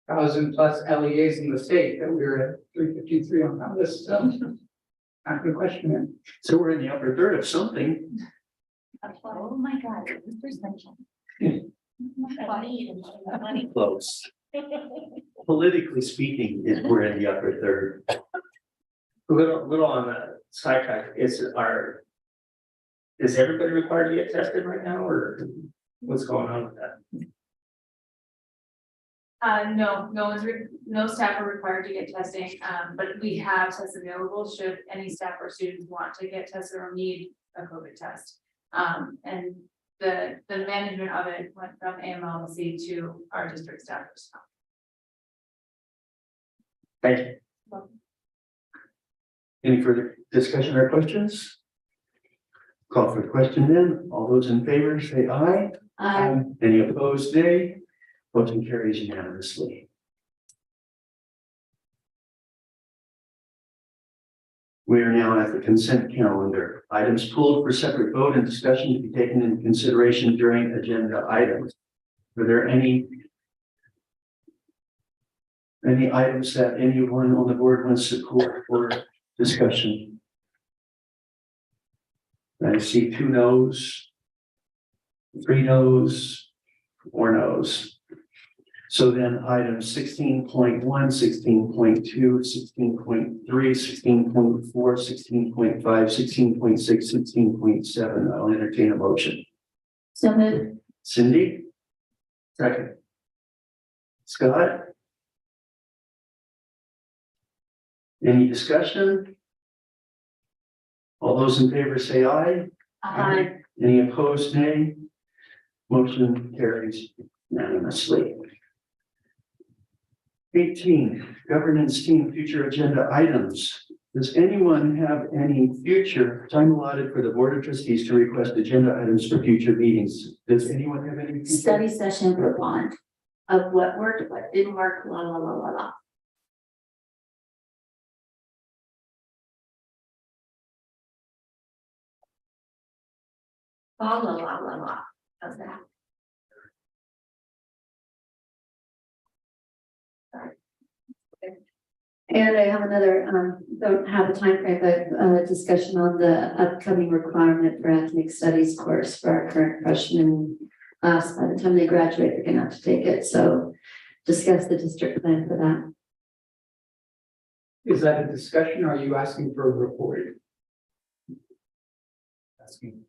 1,000+ LEAs in the state that we were at 353 on that list, so. Not gonna question it. So we're in the upper third of something. Oh, my God. Close. Politically speaking, we're in the upper third. Little on the sidetrack, is everybody required to get tested right now, or what's going on with that? No staff are required to get testing, but we have tests available should any staff or students want to get tested or need a COVID test. And the management of it went from AMLC to our district staff personnel. Thank you. Any further discussion or questions? Call for the question then. All those in favor say aye. Any opposed, nay? Motion carries unanimously. We are now at the consent calendar. Items pulled for separate vote and discussion to be taken into consideration during agenda items. Are there any items that anyone on the board wants to pull for discussion? I see 2 no's, 3 no's, 4 no's. So then items 16.1, 16.2, 16.3, 16.4, 16.5, 16.6, 16.7. I'll entertain a motion. So moved. Cindy? Second. Scott? Any discussion? All those in favor say aye. Aye. Any opposed, nay? Motion carries unanimously. 18, governance team future agenda items. Does anyone have any future time allotted for the Board of Trustees to request agenda items for future meetings? Does anyone have any? Study session for bond. of what worked, what didn't work, la, la, la, la, la. La, la, la, la, la. How's that? And I have another, don't have a time frame, but discussion on the upcoming requirement for ethnic studies course for our current freshmen class. By the time they graduate, they're gonna have to take it, so discuss the district plan for that. Is that a discussion or are you asking for a report? Asking.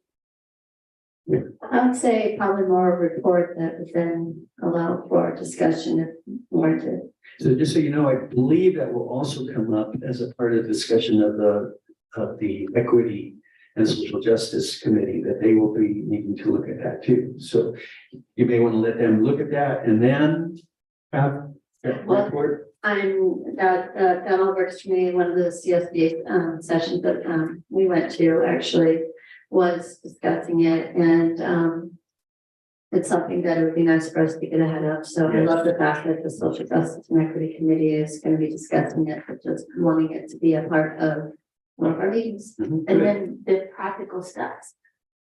I would say probably more a report that would then allow for discussion if warranted. So just so you know, I believe that will also come up as a part of the discussion of the Equity and Social Justice Committee, that they will be needing to look at that too. So you may want to let them look at that and then have that Well, report. That all works for me. One of the CSBA sessions that we went to actually was discussing it, and it's something that it would be nice for us to get ahead of. So I love the fact that the Social Justice and Equity Committee is going to be discussing it, but just wanting it to be a part of one of our meetings. Mhm. And then the practical steps.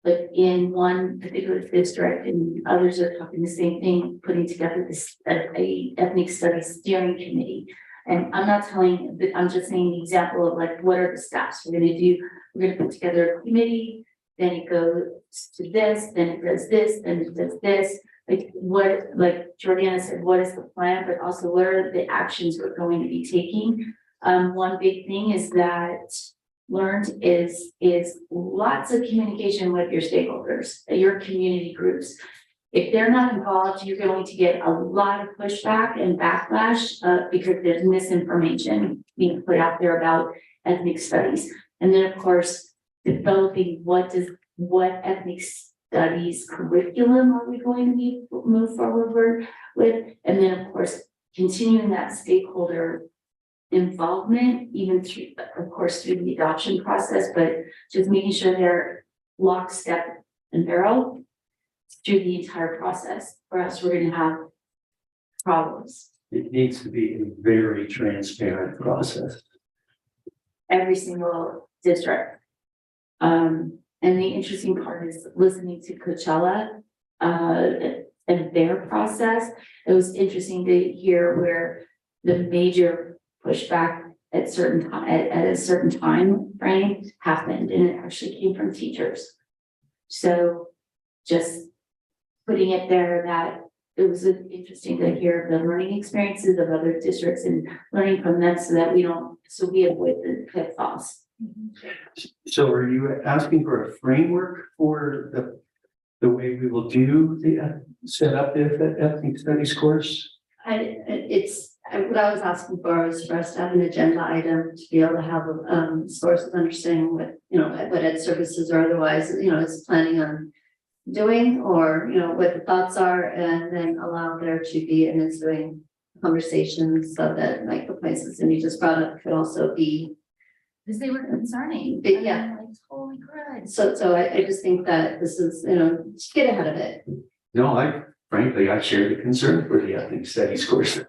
Like in one particular district and others are talking the same thing, putting together this, a ethnic studies steering committee. And I'm not telling, I'm just saying the example of like, what are the steps we're gonna do? We're gonna put together a committee, then it goes to this, then it does this, then it does this. Like what, like Jordana said, what is the plan, but also what are the actions we're going to be taking? One big thing is that learned is lots of communication with your stakeholders, your community groups. If they're not involved, you're going to get a lot of pushback and backlash because there's misinformation being put out there about ethnic studies. And then of course, developing what ethnic studies curriculum are we going to be move forward with? And then of course, continuing that stakeholder involvement, even through, of course, through the adoption process, but just making sure they're lockstep and barrel through the entire process, or else we're going to have problems. It needs to be a very transparent process. Every single district. And the interesting part is listening to Coachella and their process. It was interesting to hear where the major pushback at certain time at a certain time frame happened, and it actually came from teachers. So just putting it there that it was interesting to hear the learning experiences of other districts and learning from them so we avoid the pitfalls. So are you asking for a framework for the way we will do the set up the ethnic studies course? What I was asking for was for us to have an agenda item to be able to have a source of understanding what, what ed services or otherwise, is planning on doing, or, what the thoughts are, and then allow there to be an ensuing conversations so that like the places that you just brought up could also be. Because they were concerning. Yeah. Like, holy crud. So I just think that this is, just get ahead of it. No, frankly, I share the concern for the ethnic studies course.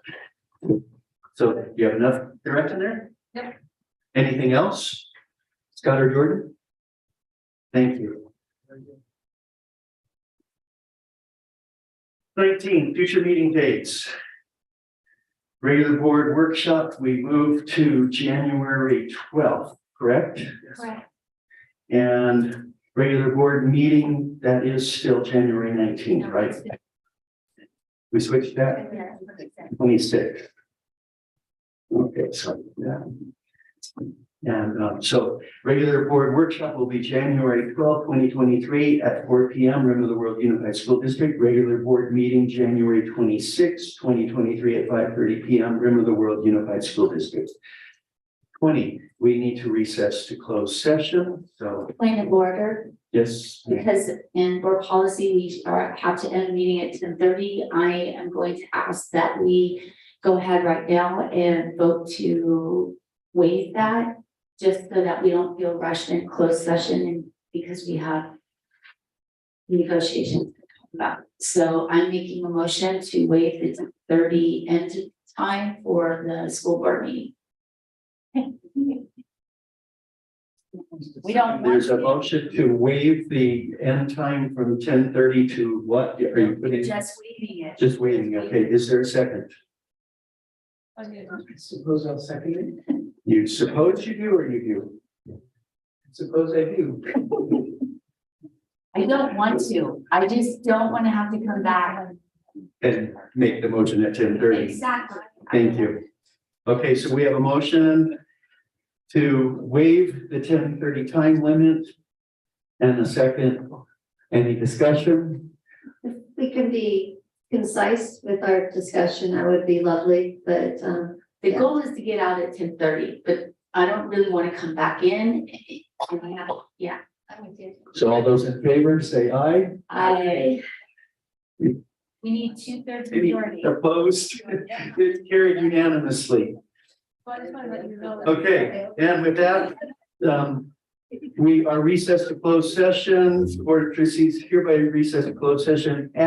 So you have enough direction there? Yep. Anything else? Scott or Jordan? Thank you. 19, future meeting dates. Regular board workshop, we move to January 12th, correct? Correct. And regular board meeting, that is still January 19th, right? We switched that? 26th. Okay, so, yeah. And so regular board workshop will be January 12th, 2023 at 4 p.m. Rim of the World Unified School District. Regular board meeting January 26th, 2023 at 5:30 p.m. Rim of the World Unified School District. 20, we need to recess to close session. So, Point of order, yes. because in board policy, we have to end the meeting at 10:30. I am going to ask that we go ahead right now and vote to waive that, just so that we don't feel rushed in closed session, and because we have negotiations. So I'm making a motion to waive the 30 end time for the school board meeting. We don't want There's a to, motion to waive the end time from 10:30 to what? Are you putting? just waiving it. Just waiting, okay, is there a second? I suppose I'll second it. You suppose you do or you do? Suppose I do. I don't want to, I just don't want to have to come back. And make the motion at 10:30. Exactly. Thank you. Okay, so we have a motion to waive the 10:30 time limit. And a second, any discussion? If we can be concise with our discussion, that would be lovely, but, The goal is to get out at 10:30, but I don't really want to come back in. Yeah, I'm with you. So all those in favor, say aye. we need 2/3 Any majority. opposed? It's carried unanimously. Well, I just wanna let you know that- Okay, and with that, we are recessed to closed session. Board of Trustees hereby recessed to closed session